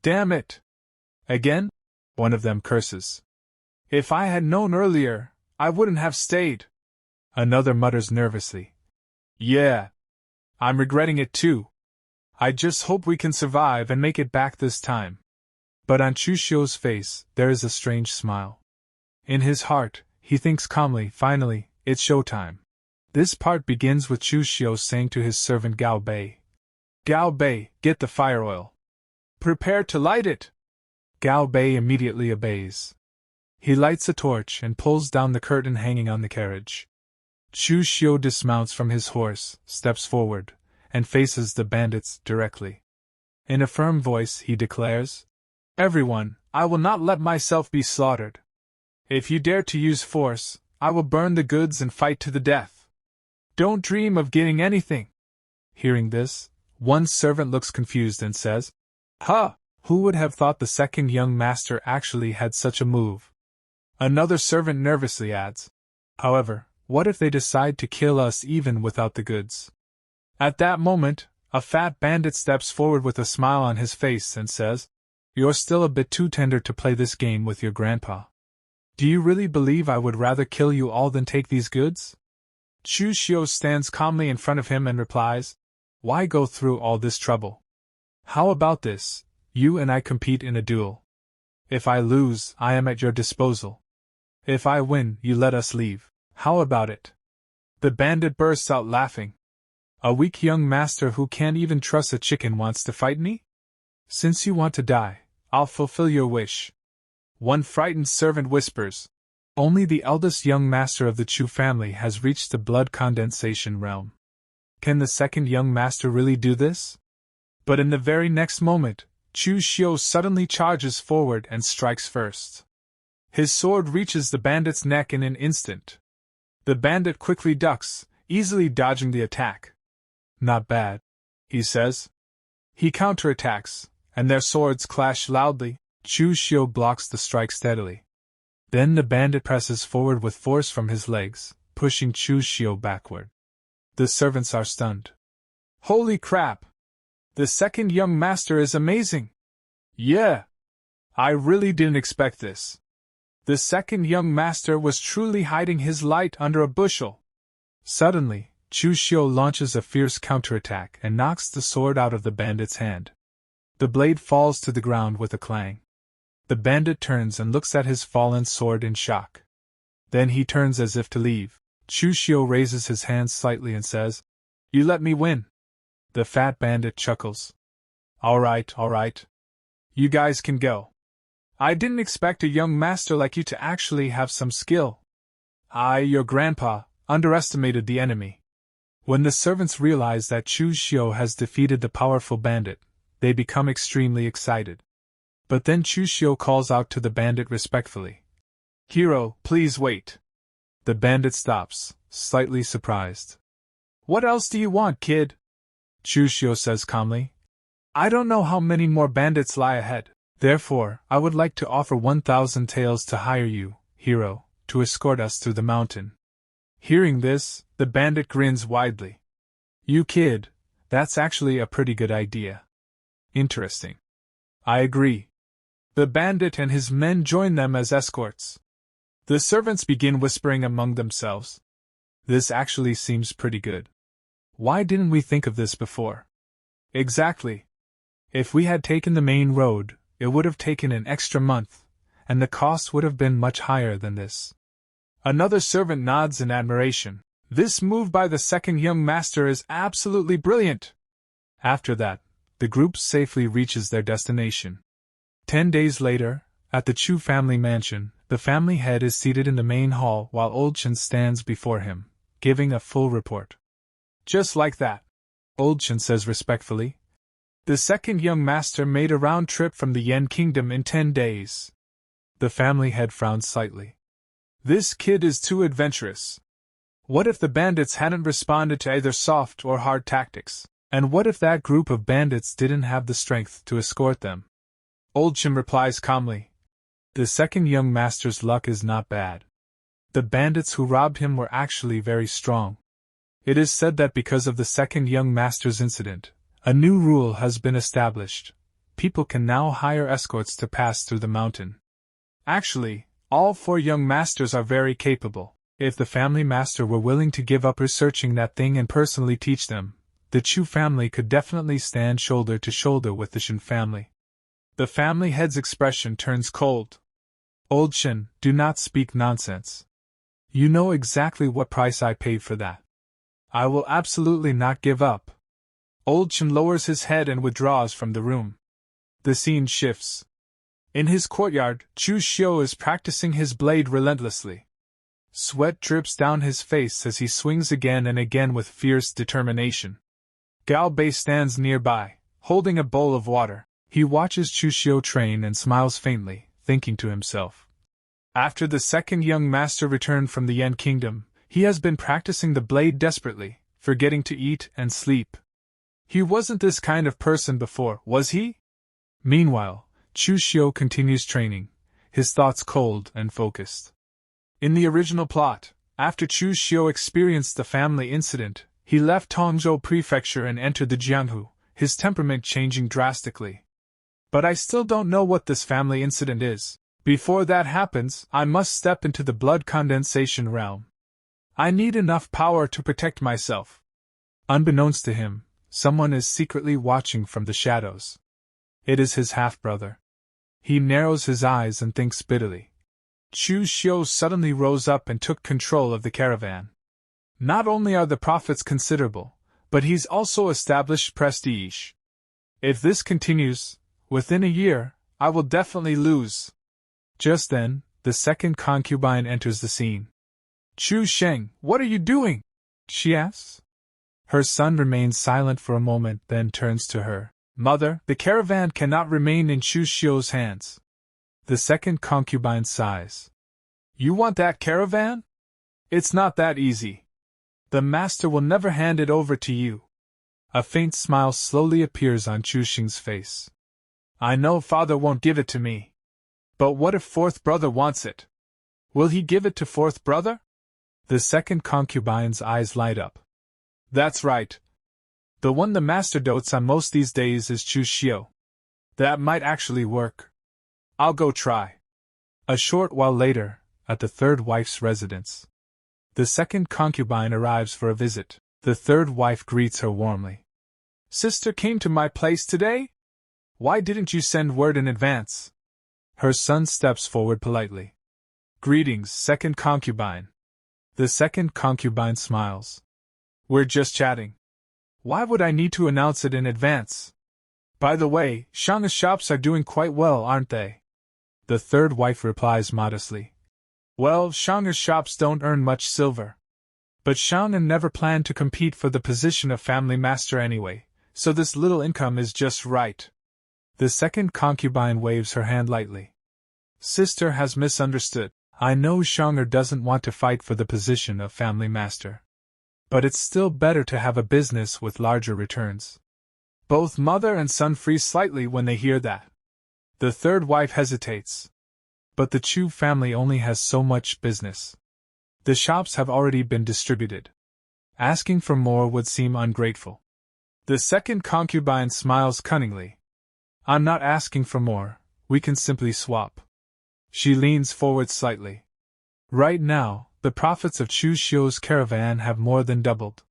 "Damn it! Again?" one of them curses. "If I had known earlier, I wouldn't have stayed." Another mutters nervously, "Yeah. I'm regretting it too. I just hope we can survive and make it back this time." But on Chu Xiu's face, there is a strange smile. In his heart, he thinks calmly, finally, it's showtime. This part begins with Chu Xiu saying to his servant Gao Bei, "Gao Bei, get the fire oil. Prepare to light it." Gao Bei immediately obeys. He lights a torch and pulls down the curtain hanging on the carriage. Chu Xiu dismounts from his horse, steps forward, and faces the bandits directly. In a firm voice he declares, "Everyone, I will not let myself be slaughtered. If you dare to use force, I will burn the goods and fight to the death. Don't dream of getting anything." Hearing this, one servant looks confused and says, "Huh, who would have thought the second young master actually had such a move?" Another servant nervously adds, "However, what if they decide to kill us even without the goods?" At that moment, a fat bandit steps forward with a smile on his face and says, "You're still a bit too tender to play this game with your grandpa. Do you really believe I would rather kill you all than take these goods?" Chu Xiu stands calmly in front of him and replies, "Why go through all this trouble? How about this, you and I compete in a duel. If I lose, I am at your disposal. If I win, you let us leave. How about it?" The bandit bursts out laughing. "A weak young master who can't even trust a chicken wants to fight me? Since you want to die, I'll fulfill your wish. One frightened servant whispers. Only the eldest young master of the Chu family has reached the blood condensation realm. Can the second young master really do this? But in the very next moment, Chu Xiu suddenly charges forward and strikes first. His sword reaches the bandit's neck in an instant. The bandit quickly ducks, easily dodging the attack. Not bad, he says. He counterattacks, and their swords clash loudly. Chu Xiu blocks the strike steadily. Then the bandit presses forward with force from his legs, pushing Chu Xiu backward. The servants are stunned. Holy crap! The second young master is amazing! Yeah! I really didn't expect this. The second young master was truly hiding his light under a bushel. Suddenly, Chu Xiu launches a fierce counterattack and knocks the sword out of the bandit's hand. The blade falls to the ground with a clang. The bandit turns and looks at his fallen sword in shock. Then he turns as if to leave. Chu Xiu raises his hands slightly and says, "You let me win." The fat bandit chuckles. All right. You guys can go. I didn't expect a young master like you to actually have some skill. Your grandpa, underestimated the enemy. When the servants realize that Chu Xiu has defeated the powerful bandit, they become extremely excited. But then Chu Xiu calls out to the bandit respectfully. "Hero, please wait." The bandit stops, slightly surprised. "What else do you want, kid?" Chu Xiu says calmly. "I don't know how many more bandits lie ahead. Therefore, I would like to offer 1,000 taels to hire you, hero, to escort us through the mountain." Hearing this, the bandit grins widely. "You kid, that's actually a pretty good idea." "Interesting." "I agree." The bandit and his men join them as escorts. The servants begin whispering among themselves. This actually seems pretty good. Why didn't we think of this before? Exactly. If we had taken the main road, it would have taken an extra month, and the cost would have been much higher than this. Another servant nods in admiration. This move by the second young master is absolutely brilliant. After that, the group safely reaches their destination. 10 days later, at the Chu family mansion, the family head is seated in the main hall while Old Chen stands before him, giving a full report. Just like that, Old Chen says respectfully. The second young master made a round trip from the Yan Kingdom in 10 days. The family head frowned slightly. This kid is too adventurous. What if the bandits hadn't responded to either soft or hard tactics? And what if that group of bandits didn't have the strength to escort them? Old Chen replies calmly. The second young master's luck is not bad. The bandits who robbed him were actually very strong. It is said that because of the second young master's incident, a new rule has been established. People can now hire escorts to pass through the mountain. Actually, all 4 young masters are very capable. If the family master were willing to give up researching that thing and personally teach them, the Chu family could definitely stand shoulder to shoulder with the Shen family. The family head's expression turns cold. Old Shen, do not speak nonsense. You know exactly what price I paid for that. I will absolutely not give up. Old Chen lowers his head and withdraws from the room. The scene shifts. In his courtyard, Chu Xiu is practicing his blade relentlessly. Sweat drips down his face as he swings again and again with fierce determination. Gao Bei stands nearby, holding a bowl of water. He watches Chu Xiu train and smiles faintly, thinking to himself. After the second young master returned from the Yan Kingdom, he has been practicing the blade desperately, forgetting to eat and sleep. He wasn't this kind of person before, was he? Meanwhile, Chu Xiu continues training, his thoughts cold and focused. In the original plot, after Chu Xiu experienced the family incident, he left Tongzhou Prefecture and entered the Jianghu, his temperament changing drastically. But I still don't know what this family incident is. Before that happens, I must step into the blood condensation realm. I need enough power to protect myself. Unbeknownst to him, someone is secretly watching from the shadows. It is his half-brother. He narrows his eyes and thinks bitterly. Chu Xiu suddenly rose up and took control of the caravan. Not only are the profits considerable, but he's also established prestige. If this continues, within a year, I will definitely lose. Just then, the second concubine enters the scene. Chu Sheng, what are you doing? She asks. Her son remains silent for a moment, then turns to her. Mother, the caravan cannot remain in Chu Xiu's hands. The second concubine sighs. You want that caravan? It's not that easy. The master will never hand it over to you. A faint smile slowly appears on Chu Xing's face. I know father won't give it to me. But what if fourth brother wants it? Will he give it to fourth brother? The second concubine's eyes light up. That's right. The one the master dotes on most these days is Chu Xiu. That might actually work. I'll go try. A short while later, at the third wife's residence. The second concubine arrives for a visit. The third wife greets her warmly. Sister came to my place today? Why didn't you send word in advance? Her son steps forward politely. Greetings, second concubine. The second concubine smiles. We're just chatting. Why would I need to announce it in advance? By the way, Shang's shops are doing quite well, aren't they? The third wife replies modestly. Well, Shang's shops don't earn much silver. But Shang never planned to compete for the position of family master anyway, so this little income is just right. The second concubine waves her hand lightly. Sister has misunderstood. I know Shanger doesn't want to fight for the position of family master. But it's still better to have a business with larger returns. Both mother and son freeze slightly when they hear that. The third wife hesitates. But the Chu family only has so much business. The shops have already been distributed. Asking for more would seem ungrateful. The second concubine smiles cunningly. I'm not asking for more, we can simply swap. She leans forward slightly. Right now, the profits of Chu Xiu's caravan have more than doubled.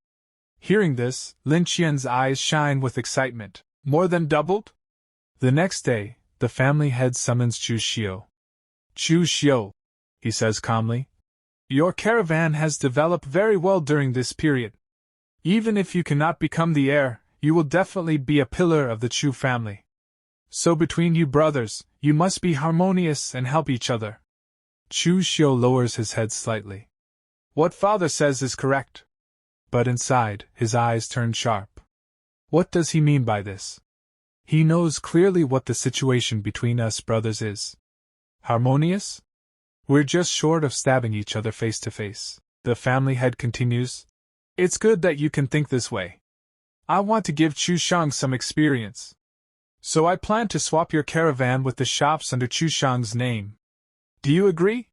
Hearing this, Lin Qian's eyes shine with excitement. More than doubled? The next day, the family head summons Chu Xiu. Chu Xiu, he says calmly. Your caravan has developed very well during this period. Even if you cannot become the heir, you will definitely be a pillar of the Chu family. So between you brothers, you must be harmonious and help each other. Chu Xiu lowers his head slightly. What father says is correct. But inside, his eyes turn sharp. What does he mean by this? He knows clearly what the situation between us brothers is. Harmonious? We're just short of stabbing each other face to face. The family head continues. It's good that you can think this way. I want to give Chu Shang some experience. So I plan to swap your caravan with the shops under Chu Shang's name. Do you agree?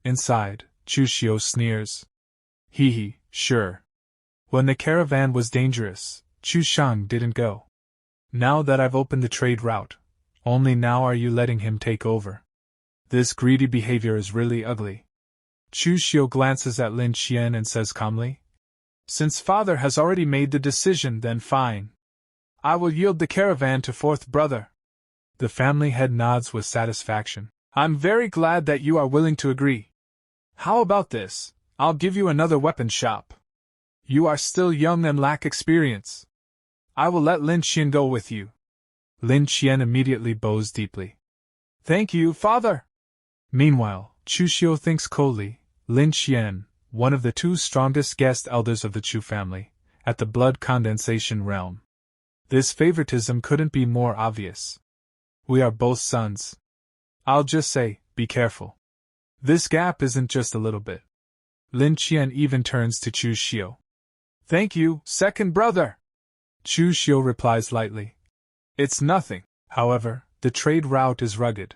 Inside, Chu Xiu sneers. Hee hee, sure. When the caravan was dangerous, Chu Shang didn't go. Now that I've opened the trade route, only now are you letting him take over. This greedy behavior is really ugly. Chu Xiu glances at Lin Qian and says calmly. Since father has already made the decision, then fine. I will yield the caravan to fourth brother. The family head nods with satisfaction. I'm very glad that you are willing to agree. How about this? I'll give you another weapon shop. You are still young and lack experience. I will let Lin Qian go with you. Lin Qian immediately bows deeply. Thank you, father. Meanwhile, Chu Xiu thinks coldly. Lin Qian, one of the two strongest guest elders of the Chu family, at the blood condensation realm. This favoritism couldn't be more obvious. We are both sons. I'll just say, be careful. This gap isn't just a little bit. Lin Qian even turns to Chu Xiu. Thank you, second brother. Chu Xiu replies lightly. It's nothing. However, the trade route is rugged.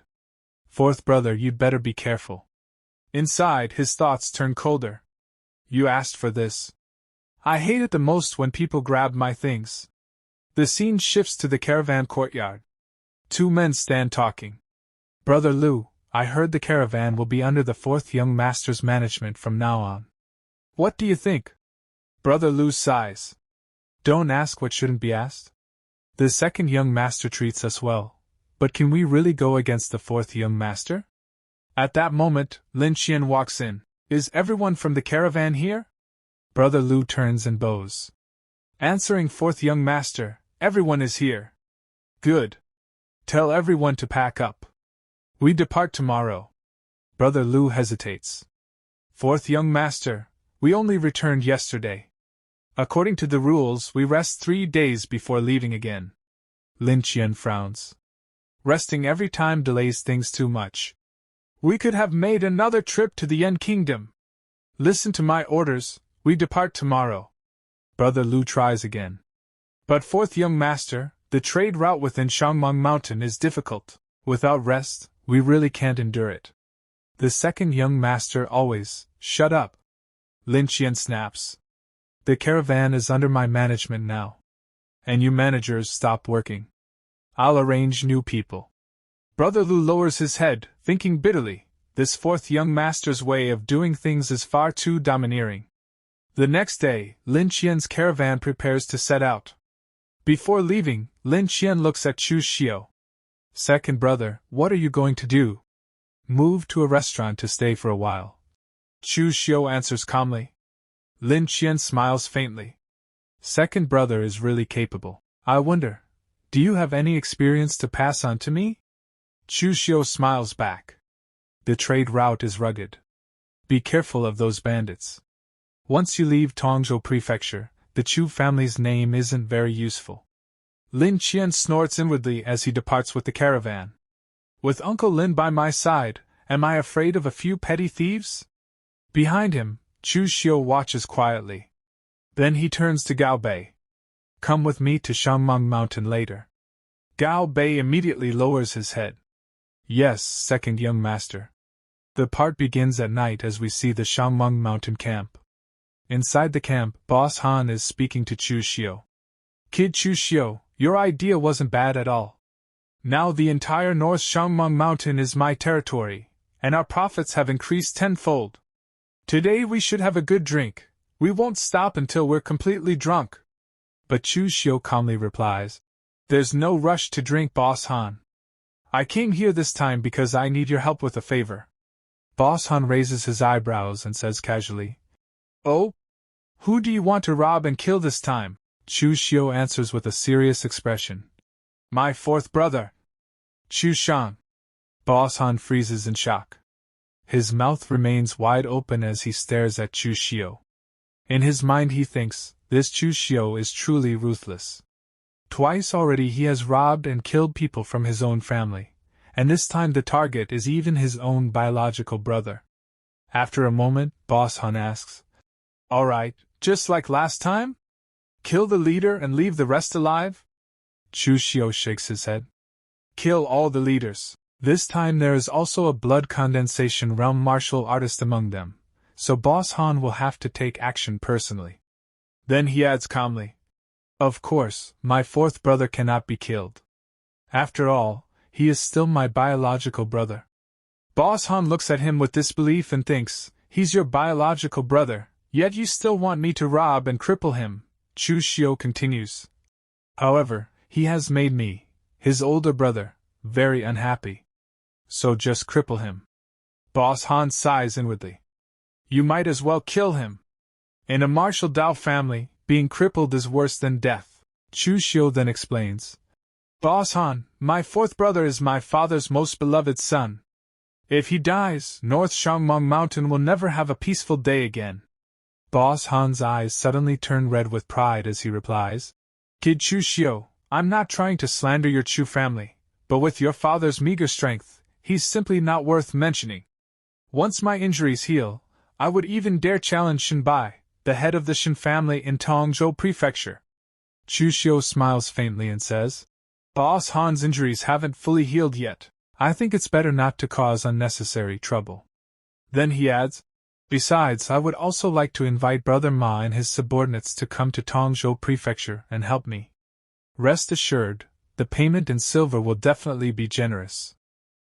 Fourth brother, you'd better be careful. Inside, his thoughts turn colder. You asked for this. I hate it the most when people grab my things. The scene shifts to the caravan courtyard. Two men stand talking. Brother Lu, I heard the caravan will be under the fourth young master's management from now on. What do you think? Brother Lu sighs. Don't ask what shouldn't be asked. The second young master treats us well, but can we really go against the fourth young master? At that moment, Lin Qian walks in. Is everyone from the caravan here? Brother Lu turns and bows. Answering fourth young master, everyone is here. Good. Tell everyone to pack up. We depart tomorrow. Brother Lu hesitates. Fourth young master, we only returned yesterday. According to the rules, we rest 3 days before leaving again. Lin Qian frowns. Resting every time delays things too much. We could have made another trip to the Yen Kingdom. Listen to my orders, we depart tomorrow. Brother Lu tries again. But fourth young master, the trade route within Shangmeng Mountain is difficult. Without rest, we really can't endure it. The second young master always, shut up. Lin Qian snaps. The caravan is under my management now. And you managers stop working. I'll arrange new people. Brother Lu lowers his head, thinking bitterly, this fourth young master's way of doing things is far too domineering. The next day, Lin Qian's caravan prepares to set out. Before leaving, Lin Qian looks at Chu Xiu. Second brother, what are you going to do? Move to a restaurant to stay for a while. Chu Xiu answers calmly. Lin Qian smiles faintly. Second brother is really capable. I wonder, do you have any experience to pass on to me? Chu Xiu smiles back. The trade route is rugged. Be careful of those bandits. Once you leave Tongzhou Prefecture, the Chu family's name isn't very useful. Lin Qian snorts inwardly as he departs with the caravan. With Uncle Lin by my side, am I afraid of a few petty thieves? Behind him, Chu Xiu watches quietly. Then he turns to Gao Bei. Come with me to Shangmeng Mountain later. Gao Bei immediately lowers his head. Yes, second young master. The part begins at night as we see the Shangmeng Mountain camp. Inside the camp, Boss Han is speaking to Chu Xiu. Kid Chu Xiu, your idea wasn't bad at all. Now the entire North Shangmeng Mountain is my territory, and our profits have increased tenfold. Today we should have a good drink. We won't stop until we're completely drunk. But Chu Xiu calmly replies, There's no rush to drink, Boss Han. I came here this time because I need your help with a favor. Boss Han raises his eyebrows and says casually, Oh? Who do you want to rob and kill this time? Chu Xiu answers with a serious expression. My fourth brother. Chu Shang. Boss Han freezes in shock. His mouth remains wide open as he stares at Chu Xiu. In his mind he thinks, this Chu Xiu is truly ruthless. Twice already he has robbed and killed people from his own family, and this time the target is even his own biological brother. After a moment, Boss Han asks, All right, just like last time? Kill the leader and leave the rest alive? Chu Xiu shakes his head. Kill all the leaders. This time there is also a blood condensation realm martial artist among them, so Boss Han will have to take action personally. Then he adds calmly, Of course, my fourth brother cannot be killed. After all, he is still my biological brother. Boss Han looks at him with disbelief and thinks, He's your biological brother, yet you still want me to rob and cripple him. Chu Xiu continues. However, he has made me, his older brother, very unhappy. So just cripple him. Boss Han sighs inwardly. You might as well kill him. In a martial Dao family, being crippled is worse than death. Chu Xiu then explains. Boss Han, my fourth brother is my father's most beloved son. If he dies, North Shangmeng Mountain will never have a peaceful day again. Boss Han's eyes suddenly turn red with pride as he replies, Kid Chu Xiu, I'm not trying to slander your Chu family, but with your father's meager strength, he's simply not worth mentioning. Once my injuries heal, I would even dare challenge Shen Bai, the head of the Shen family in Tongzhou Prefecture. Chu Xiu smiles faintly and says, Boss Han's injuries haven't fully healed yet. I think it's better not to cause unnecessary trouble. Then he adds, Besides, I would also like to invite Brother Ma and his subordinates to come to Tongzhou Prefecture and help me. Rest assured, the payment in silver will definitely be generous.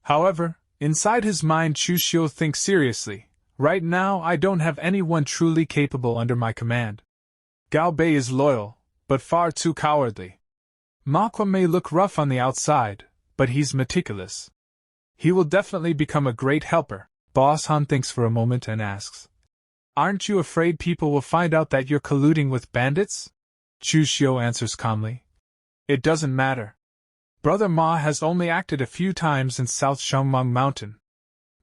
However, inside his mind Chu Xiu thinks seriously, right now I don't have anyone truly capable under my command. Gao Bei is loyal, but far too cowardly. Manhwa may look rough on the outside, but he's meticulous. He will definitely become a great helper. Boss Han thinks for a moment and asks, Aren't you afraid people will find out that you're colluding with bandits? Chu Xiu answers calmly, It doesn't matter. Brother Ma has only acted a few times in South Shangmeng Mountain.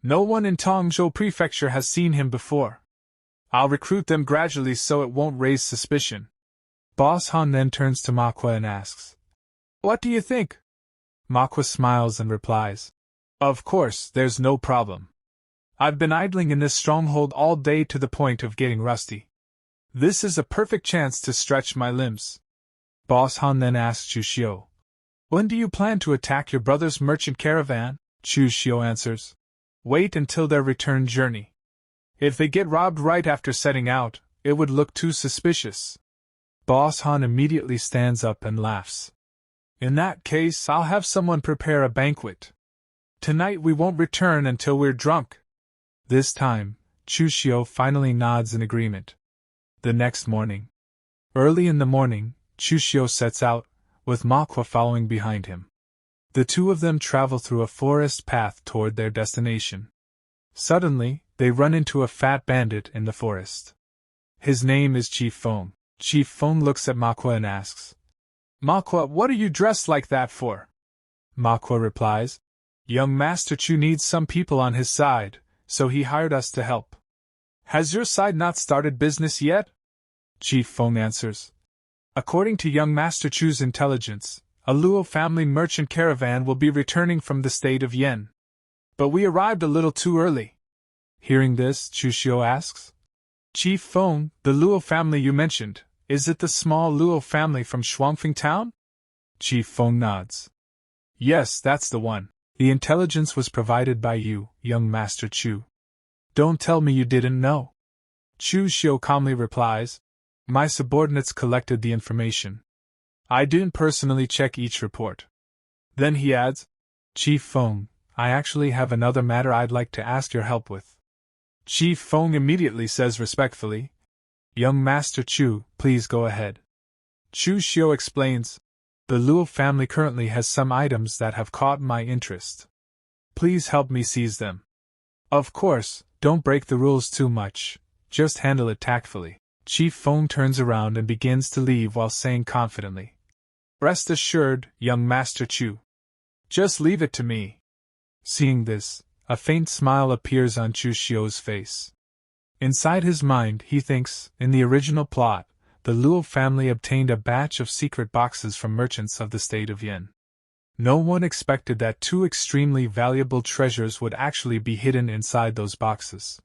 No one in Tongzhou Prefecture has seen him before. I'll recruit them gradually so it won't raise suspicion. Boss Han then turns to Manhwa and asks, "What do you think?" Manhwa smiles and replies, "Of course, there's no problem. I've been idling in this stronghold all day to the point of getting rusty. This is a perfect chance to stretch my limbs." Boss Han then asks Chu Xiu, "When do you plan to attack your brother's merchant caravan?" Chu Xiu answers, "Wait until their return journey. If they get robbed right after setting out, it would look too suspicious." Boss Han immediately stands up and laughs. "In that case, I'll have someone prepare a banquet. Tonight we won't return until we're drunk." This time, Chu Xiu finally nods in agreement. The next morning. Early in the morning, Chu Xiu sets out, with Manhwa following behind him. The two of them travel through a forest path toward their destination. Suddenly, they run into a fat bandit in the forest. His name is Chief Feng. Chief Feng looks at Manhwa and asks, "Manhwa, what are you dressed like that for?" Manhwa replies, "Young Master Chu needs some people on his side, so he hired us to help." "Has your side not started business yet?" Chief Feng answers, "According to young Master Chu's intelligence, a Luo family merchant caravan will be returning from the state of Yen. But we arrived a little too early." Hearing this, Chu Xiu asks, "Chief Feng, the Luo family you mentioned, is it the small Luo family from Shuangfeng town?" Chief Feng nods. "Yes, that's the one. The intelligence was provided by you, young Master Chu. Don't tell me you didn't know." Chu Xiu calmly replies, "My subordinates collected the information. I didn't personally check each report." Then he adds, "Chief Feng, I actually have another matter I'd like to ask your help with." Chief Feng immediately says respectfully, "Young Master Chu, please go ahead." Chu Xiu explains, "The Luo family currently has some items that have caught my interest. Please help me seize them. Of course, don't break the rules too much, just handle it tactfully." Chief Feng turns around and begins to leave while saying confidently, "Rest assured, young Master Chu. Just leave it to me." Seeing this, a faint smile appears on Chu Xiu's face. Inside his mind, he thinks, in the original plot, the Luo family obtained a batch of secret boxes from merchants of the state of Yen. No one expected that two extremely valuable treasures would actually be hidden inside those boxes.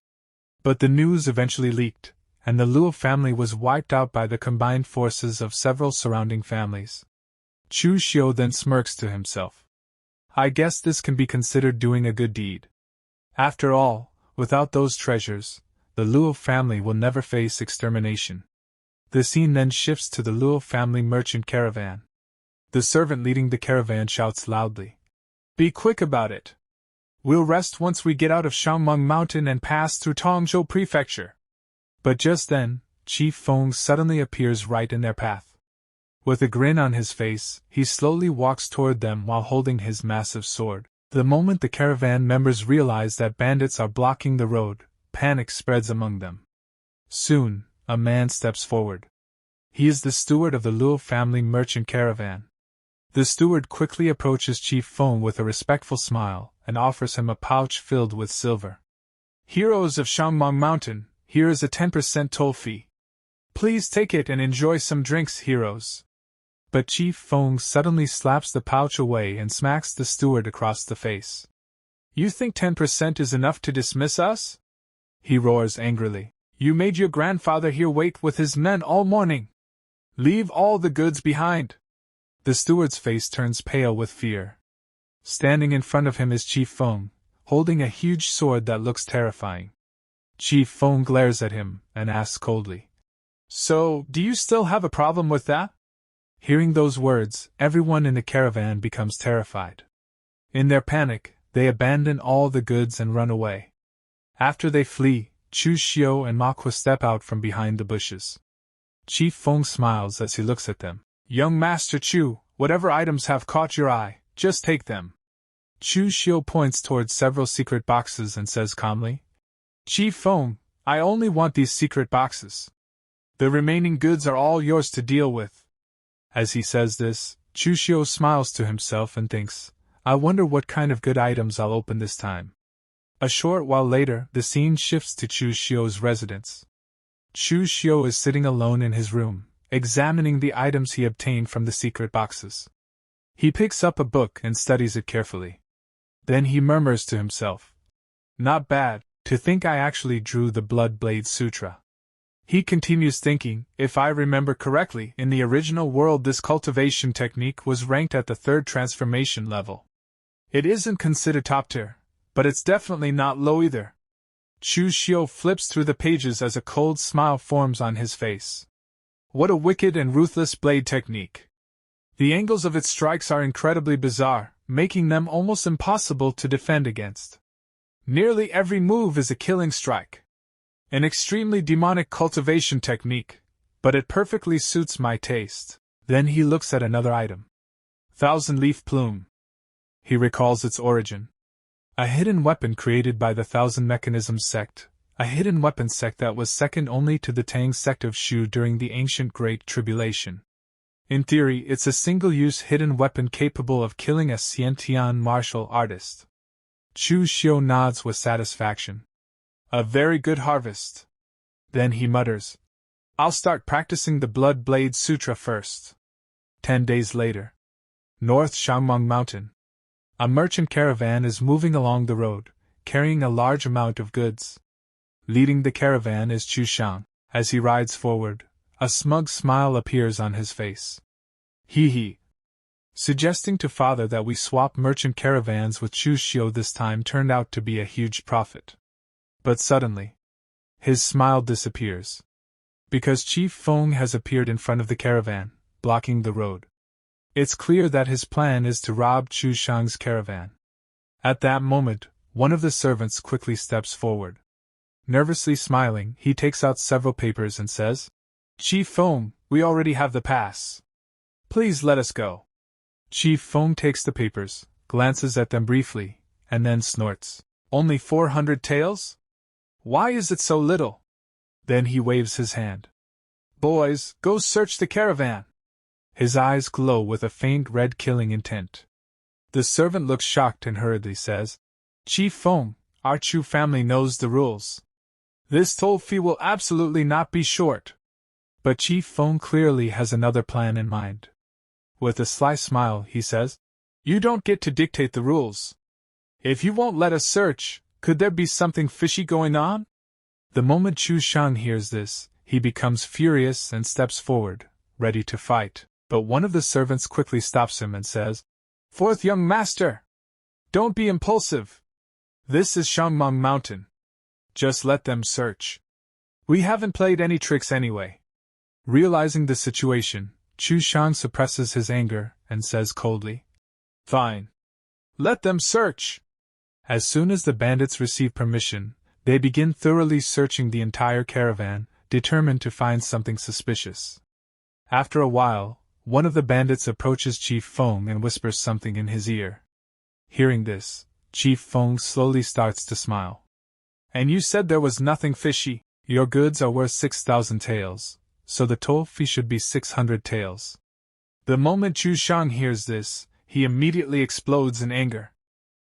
But the news eventually leaked, and the Luo family was wiped out by the combined forces of several surrounding families. Chu Xiu then smirks to himself. "I guess this can be considered doing a good deed. After all, without those treasures, the Luo family will never face extermination." The scene then shifts to the Luo family merchant caravan. The servant leading the caravan shouts loudly, "Be quick about it! We'll rest once we get out of Shangmeng Mountain and pass through Tongzhou Prefecture." But just then, Chief Feng suddenly appears right in their path. With a grin on his face, he slowly walks toward them while holding his massive sword. The moment the caravan members realize that bandits are blocking the road, panic spreads among them. Soon, a man steps forward. He is the steward of the Luo family merchant caravan. The steward quickly approaches Chief Feng with a respectful smile and offers him a pouch filled with silver. "Heroes of Shangmeng Mountain, here is a 10% toll fee. Please take it and enjoy some drinks, heroes." But Chief Feng suddenly slaps the pouch away and smacks the steward across the face. "You think 10% is enough to dismiss us?" he roars angrily. "You made your grandfather here wait with his men all morning. Leave all the goods behind." The steward's face turns pale with fear. Standing in front of him is Chief Feng, holding a huge sword that looks terrifying. Chief Feng glares at him and asks coldly, "So, do you still have a problem with that?" Hearing those words, everyone in the caravan becomes terrified. In their panic, they abandon all the goods and run away. After they flee, Chu Xiu and Manhwa step out from behind the bushes. Chief Feng smiles as he looks at them. "Young Master Chu, whatever items have caught your eye, just take them." Chu Xiu points towards several secret boxes and says calmly, "Chief Feng, I only want these secret boxes. The remaining goods are all yours to deal with." As he says this, Chu Xiu smiles to himself and thinks, I wonder what kind of good items I'll open this time. A short while later, the scene shifts to Chu Xiu's residence. Chu Xiu is sitting alone in his room, examining the items he obtained from the secret boxes. He picks up a book and studies it carefully. Then he murmurs to himself, Not bad, to think I actually drew the Blood Blade Sutra. He continues thinking, if I remember correctly, in the original world this cultivation technique was ranked at the 3rd transformation level. It isn't considered top tier, but it's definitely not low either. Chu Xiu flips through the pages as a cold smile forms on his face. What a wicked and ruthless blade technique! The angles of its strikes are incredibly bizarre, making them almost impossible to defend against. Nearly every move is a killing strike. An extremely demonic cultivation technique, but it perfectly suits my taste. Then he looks at another item. Thousand-leaf plume. He recalls its origin. A hidden weapon created by the Thousand Mechanisms sect, a hidden weapon sect that was second only to the Tang sect of Shu during the ancient Great Tribulation. In theory, it's a single-use hidden weapon capable of killing a Xiantian martial artist. Chu Xiu nods with satisfaction. A very good harvest. Then he mutters, I'll start practicing the Blood Blade Sutra first. 10 days later. North Shangmeng Mountain. A merchant caravan is moving along the road, carrying a large amount of goods. Leading the caravan is Chu Xiu. As he rides forward, a smug smile appears on his face. Hee. Suggesting to father that we swap merchant caravans with Chu Xiu this time turned out to be a huge profit. But suddenly, his smile disappears. Because Chief Feng has appeared in front of the caravan, blocking the road. It's clear that his plan is to rob Chu Xiu's caravan. At that moment, one of the servants quickly steps forward. Nervously smiling, he takes out several papers and says, Chief Feng, we already have the pass. Please let us go. Chief Feng takes the papers, glances at them briefly, and then snorts. Only 400 taels? Why is it so little? Then he waves his hand. Boys, go search the caravan. His eyes glow with a faint red killing intent. The servant looks shocked and hurriedly says, Chief Feng, our Chu family knows the rules. This toll fee will absolutely not be short. But Chief Feng clearly has another plan in mind. With a sly smile, he says, You don't get to dictate the rules. If you won't let us search, could there be something fishy going on? The moment Chu Xiu hears this, he becomes furious and steps forward, ready to fight. But one of the servants quickly stops him and says, Fourth young master! Don't be impulsive. This is Shangmeng Mountain. Just let them search. We haven't played any tricks anyway. Realizing the situation, Chu Xiu suppresses his anger and says coldly, Fine. Let them search. As soon as the bandits receive permission, they begin thoroughly searching the entire caravan, determined to find something suspicious. After a while, one of the bandits approaches Chief Feng and whispers something in his ear. Hearing this, Chief Feng slowly starts to smile. And you said there was nothing fishy. Your goods are worth 6,000 taels, so the toll fee should be 600 taels. The moment Chu Xiu hears this, he immediately explodes in anger.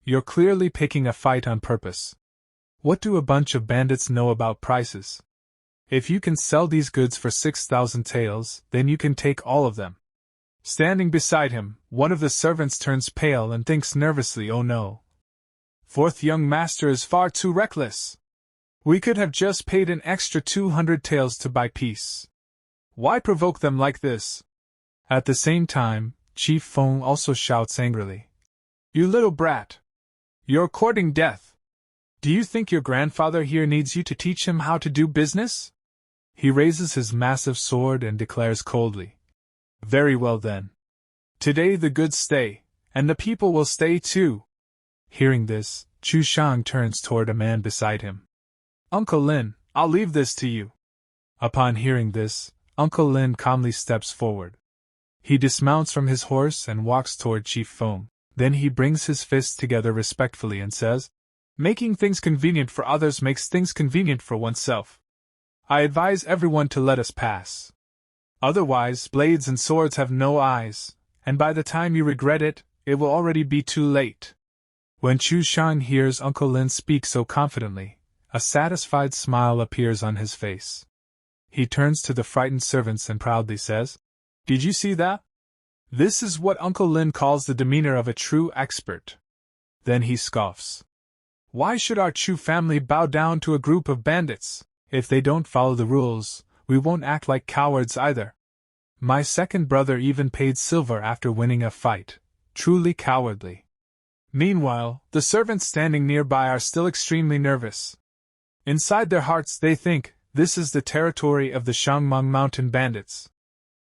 You're clearly picking a fight on purpose. What do a bunch of bandits know about prices? If you can sell these goods for 6,000 taels, then you can take all of them. Standing beside him, one of the servants turns pale and thinks nervously, Oh no. Fourth young master is far too reckless. We could have just paid an extra 200 taels to buy peace. Why provoke them like this? At the same time, Chief Feng also shouts angrily. You little brat! You're courting death. Do you think your grandfather here needs you to teach him how to do business? He raises his massive sword and declares coldly. Very well then. Today the goods stay, and the people will stay too. Hearing this, Chu Xiu turns toward a man beside him. Uncle Lin, I'll leave this to you. Upon hearing this, Uncle Lin calmly steps forward. He dismounts from his horse and walks toward Chief Feng. Then he brings his fists together respectfully and says, Making things convenient for others makes things convenient for oneself. I advise everyone to let us pass. Otherwise, blades and swords have no eyes, and by the time you regret it, it will already be too late. When Chu Xiu hears Uncle Lin speak so confidently, a satisfied smile appears on his face. He turns to the frightened servants and proudly says, "Did you see that? This is what Uncle Lin calls the demeanor of a true expert." Then he scoffs. "Why should our Chu family bow down to a group of bandits? If they don't follow the rules, we won't act like cowards either. My second brother even paid silver after winning a fight. Truly cowardly." Meanwhile, the servants standing nearby are still extremely nervous. Inside their hearts they think, this is the territory of the Shangmang Mountain bandits.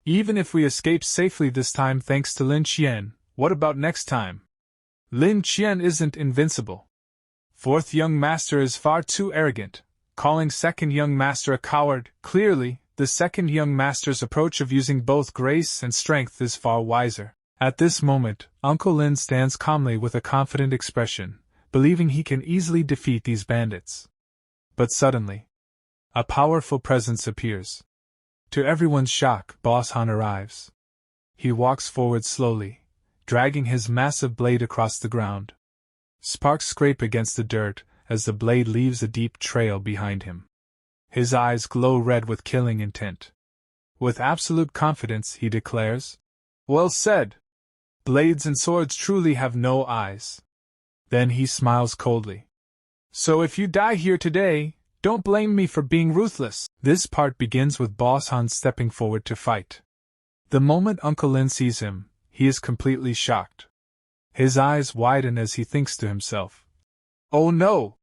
Even if we escape safely this time thanks to Lin Qian, what about next time? Lin Qian isn't invincible. Fourth young master is far too arrogant, calling second young master a coward. Clearly, the second young master's approach of using both grace and strength is far wiser. At this moment, Uncle Lin stands calmly with a confident expression, believing he can easily defeat these bandits. But suddenly, a powerful presence appears. To everyone's shock, Boss Han arrives. He walks forward slowly, dragging his massive blade across the ground. Sparks scrape against the dirt as the blade leaves a deep trail behind him. His eyes glow red with killing intent. With absolute confidence, he declares, "Well said! Blades and swords truly have no eyes." Then he smiles coldly. "So if you die here today, don't blame me for being ruthless." This part begins with Boss Han stepping forward to fight. The moment Uncle Lin sees him, he is completely shocked. His eyes widen as he thinks to himself, "Oh no!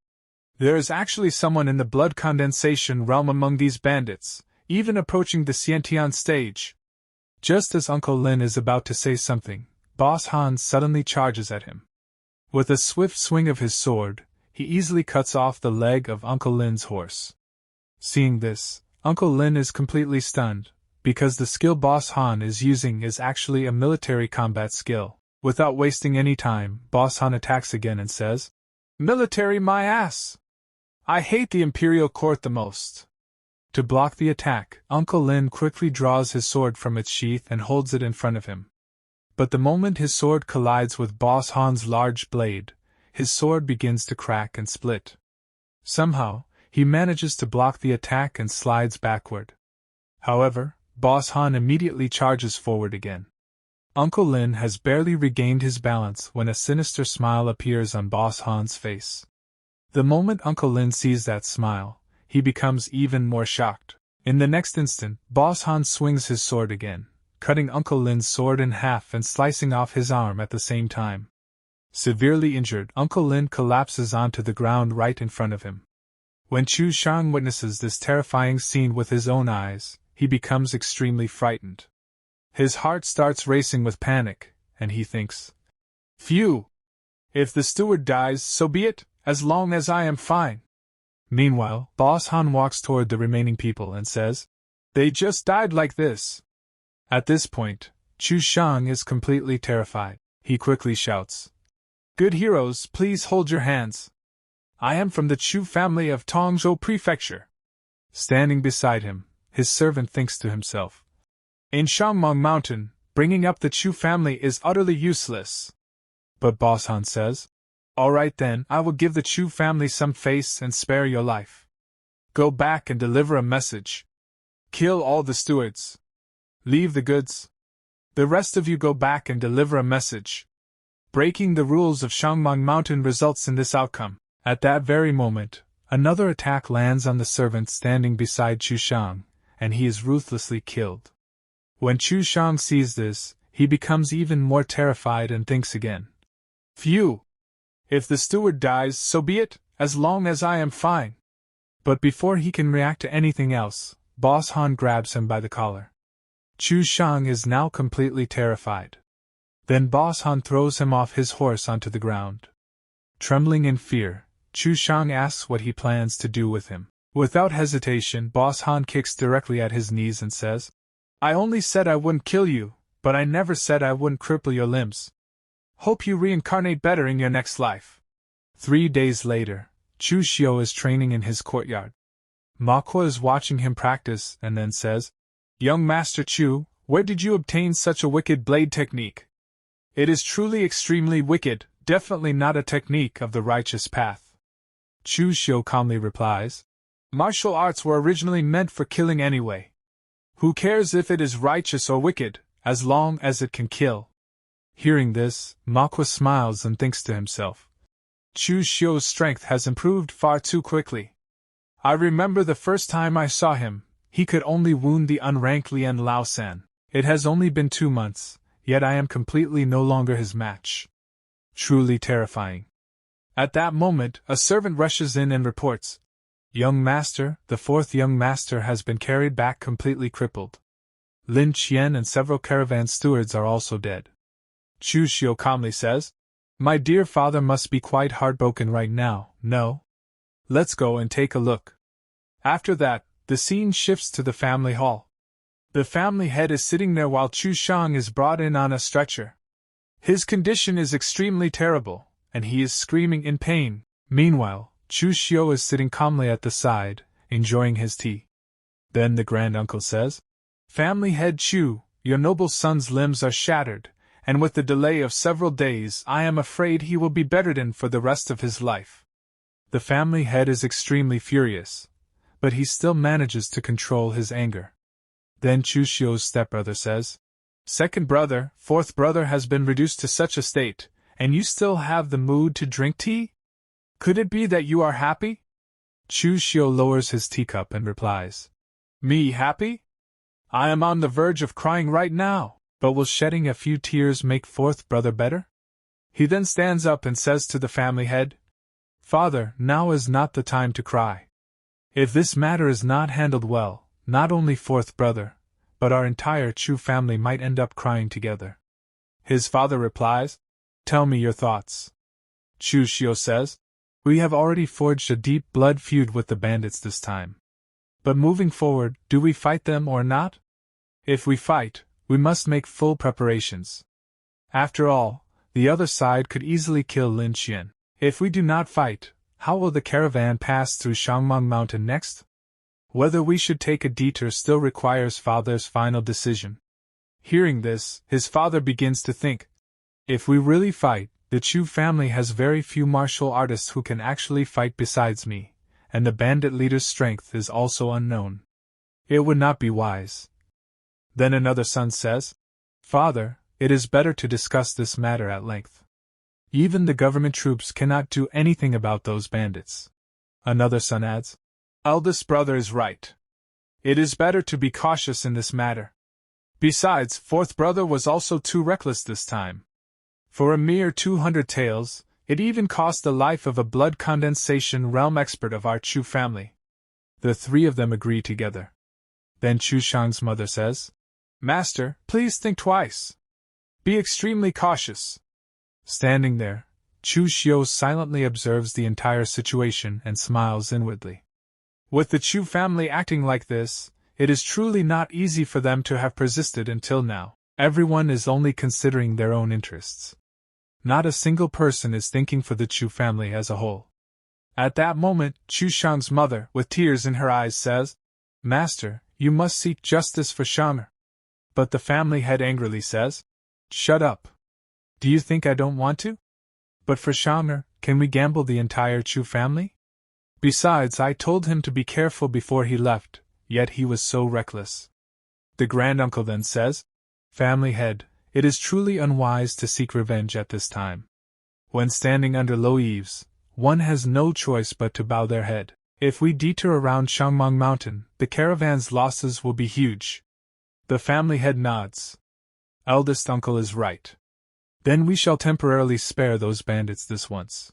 There is actually someone in the blood condensation realm among these bandits, even approaching the Xiantian stage." Just as Uncle Lin is about to say something, Boss Han suddenly charges at him. With a swift swing of his sword, he easily cuts off the leg of Uncle Lin's horse. Seeing this, Uncle Lin is completely stunned, because the skill Boss Han is using is actually a military combat skill. Without wasting any time, Boss Han attacks again and says, "Military my ass! I hate the Imperial Court the most." To block the attack, Uncle Lin quickly draws his sword from its sheath and holds it in front of him. But the moment his sword collides with Boss Han's large blade, his sword begins to crack and split. Somehow, he manages to block the attack and slides backward. However, Boss Han immediately charges forward again. Uncle Lin has barely regained his balance when a sinister smile appears on Boss Han's face. The moment Uncle Lin sees that smile, he becomes even more shocked. In the next instant, Boss Han swings his sword again, cutting Uncle Lin's sword in half and slicing off his arm at the same time. Severely injured, Uncle Lin collapses onto the ground right in front of him. When Chu Xiu witnesses this terrifying scene with his own eyes, he becomes extremely frightened. His heart starts racing with panic, and he thinks, "Phew! If the steward dies, so be it, as long as I am fine." Meanwhile, Boss Han walks toward the remaining people and says, "They just died like this." At this point, Chu Xiu is completely terrified. He quickly shouts, "Good heroes, please hold your hands. I am from the Chu family of Tongzhou Prefecture." Standing beside him, his servant thinks to himself, "In Shangmang Mountain, bringing up the Chu family is utterly useless." But Boss Han says, "All right then, I will give the Chu family some face and spare your life. Go back and deliver a message. Kill all the stewards. Leave the goods. The rest of you go back and deliver a message." Breaking the rules of Shangmang Mountain results in this outcome. At that very moment, another attack lands on the servant standing beside Chu Xiu, and he is ruthlessly killed. When Chu Xiu sees this, he becomes even more terrified and thinks again, "Phew! If the steward dies, so be it, as long as I am fine." But before he can react to anything else, Boss Han grabs him by the collar. Chu Xiu is now completely terrified. Then Boss Han throws him off his horse onto the ground. Trembling in fear, Chu Xiu asks what he plans to do with him. Without hesitation, Boss Han kicks directly at his knees and says, "I only said I wouldn't kill you, but I never said I wouldn't cripple your limbs. Hope you reincarnate better in your next life." 3 days later, Chu Xiu is training in his courtyard. Manhwa is watching him practice and then says, "Young Master Chu, Where did you obtain such a wicked blade technique? It is truly extremely wicked, definitely not a technique of the righteous path. Chu Xiu calmly replies, martial arts were originally meant for killing anyway. Who cares if it is righteous or wicked, as long as it can kill? Hearing this, Manhwa smiles and thinks to himself, Chu Xiu's strength has improved far too quickly. I remember the first time I saw him, he could only wound the unranked Lian Laosan. It has only been 2 months, yet I am completely no longer his match. Truly terrifying. At that moment, a servant rushes in and reports, Young master, the 4th young master has been carried back completely crippled. Lin Qian and several caravan stewards are also dead. Chu Xiu calmly says, my dear father must be quite heartbroken right now, no? Let's go and take a look. After that, the scene shifts to the family hall. The family head is sitting there while Chu Xiang is brought in on a stretcher. His condition is extremely terrible, and he is screaming in pain. Meanwhile, Chu Xiu is sitting calmly at the side, enjoying his tea. Then the granduncle says, Family head Chu, your noble son's limbs are shattered, and with the delay of several days I am afraid he will be bedridden for the rest of his life. The family head is extremely furious, but he still manages to control his anger. Then Chu Xiu's stepbrother says, Second brother, 4th brother has been reduced to such a state, and you still have the mood to drink tea? Could it be that you are happy? Chu Xiu lowers his teacup and replies, Me happy? I am on the verge of crying right now, but will shedding a few tears make 4th brother better? He then stands up and says to the family head, Father, now is not the time to cry. If this matter is not handled well, not only 4th brother, but our entire Chu family might end up crying together. His father replies, Tell me your thoughts. Chu Xiu says, We have already forged a deep blood feud with the bandits this time. But moving forward, do we fight them or not? If we fight, we must make full preparations. After all, the other side could easily kill Lin Qian. If we do not fight, how will the caravan pass through Shangmeng Mountain next? Whether we should take a detour still requires father's final decision. Hearing this, his father begins to think, If we really fight, the Chu family has very few martial artists who can actually fight besides me, and the bandit leader's strength is also unknown. It would not be wise. Then another son says, Father, it is better to discuss this matter at length. Even the government troops cannot do anything about those bandits. Another son adds, Eldest brother is right. It is better to be cautious in this matter. Besides, 4th brother was also too reckless this time. For a mere 200 taels, it even cost the life of a blood condensation realm expert of our Chu family. The 3 of them agree together. Then Chu Shang's mother says, Master, please think twice. Be extremely cautious. Standing there, Chu Xiu silently observes the entire situation and smiles inwardly. With the Chu family acting like this, it is truly not easy for them to have persisted until now. Everyone is only considering their own interests. Not a single person is thinking for the Chu family as a whole. At that moment, Chu Shang's mother, with tears in her eyes, says, Master, you must seek justice for Shang'er. But the family head angrily says, Shut up. Do you think I don't want to? But for Shang'er, can we gamble the entire Chu family? Besides, I told him to be careful before he left, yet he was so reckless. The granduncle then says, Family head, it is truly unwise to seek revenge at this time. When standing under low eaves, one has no choice but to bow their head. If we detour around Shangmeng Mountain, the caravan's losses will be huge. The family head nods. Eldest uncle is right. Then we shall temporarily spare those bandits this once.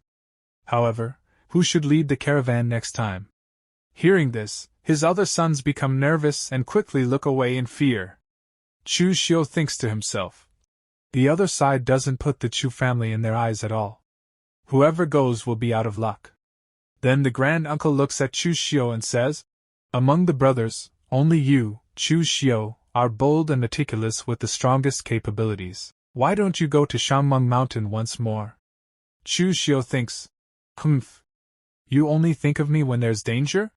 However, who should lead the caravan next time? Hearing this, his other sons become nervous and quickly look away in fear. Chu Xiu thinks to himself, the other side doesn't put the Chu family in their eyes at all. Whoever goes will be out of luck. Then the granduncle looks at Chu Xiu and says, Among the brothers, only you, Chu Xiu, are bold and meticulous with the strongest capabilities. Why don't you go to Shangmeng Mountain once more? Chu Xiu thinks, You only think of me when there's danger?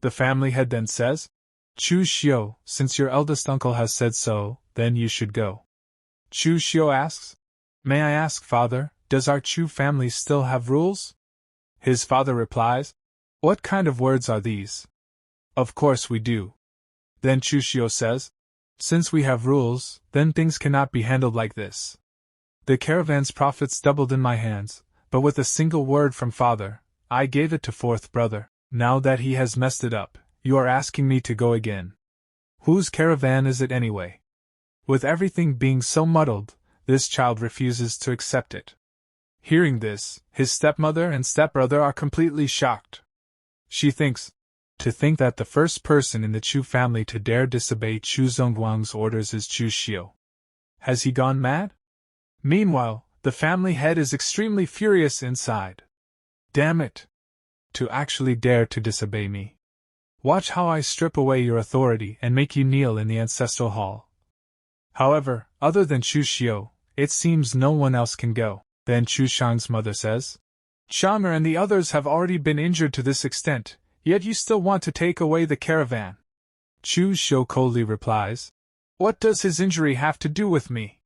The family head then says, Chu Xiu, since your eldest uncle has said so, then you should go. Chu Xiu asks, May I ask, father, does our Chu family still have rules? His father replies, What kind of words are these? Of course we do. Then Chu Xiu says, Since we have rules, then things cannot be handled like this. The caravan's profits doubled in my hands, but with a single word from father, I gave it to fourth brother. Now that he has messed it up, you are asking me to go again. Whose caravan is it anyway? With everything being so muddled, this child refuses to accept it. Hearing this, his stepmother and stepbrother are completely shocked. She thinks, to think that the first person in the Chu family to dare disobey Chu Zongguang's orders is Chu Xiu. Has he gone mad? Meanwhile, the family head is extremely furious inside. Damn it! To actually dare to disobey me. Watch how I strip away your authority and make you kneel in the ancestral hall. However, other than Chu Xiu, it seems no one else can go. Then Chu Shang's mother says, Chang'er and the others have already been injured to this extent, yet you still want to take away the caravan. Chu Xiu coldly replies, What does his injury have to do with me?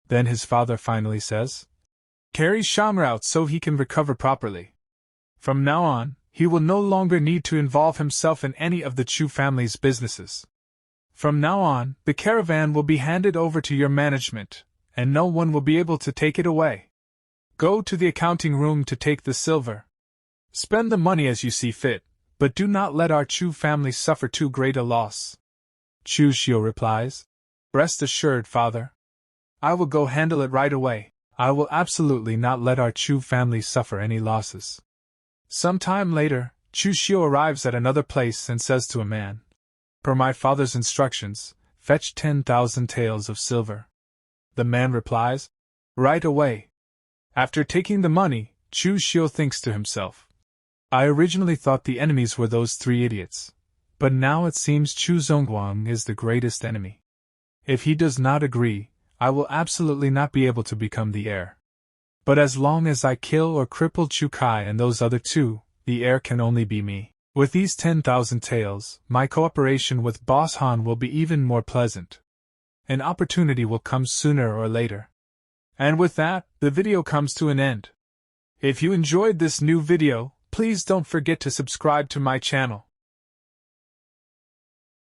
Then his father finally says, Carry Chang'er out so he can recover properly. From now on, he will no longer need to involve himself in any of the Chu family's businesses. From now on, the caravan will be handed over to your management, and no one will be able to take it away. Go to the accounting room to take the silver. Spend the money as you see fit, but do not let our Chu family suffer too great a loss. Chu Xiu replies, Rest assured, father. I will go handle it right away. I will absolutely not let our Chu family suffer any losses. Some time later, Chu Xiu arrives at another place and says to a man, Per my father's instructions, fetch 10,000 taels of silver. The man replies, Right away. After taking the money, Chu Xiu thinks to himself, I originally thought the enemies were those three idiots, but now it seems Chu Zongguang is the greatest enemy. If he does not agree, I will absolutely not be able to become the heir. But as long as I kill or cripple Chu Kai and those other two, the heir can only be me. With these 10,000 taels, my cooperation with Boss Han will be even more pleasant. An opportunity will come sooner or later. And with that, the video comes to an end. If you enjoyed this new video, please don't forget to subscribe to my channel.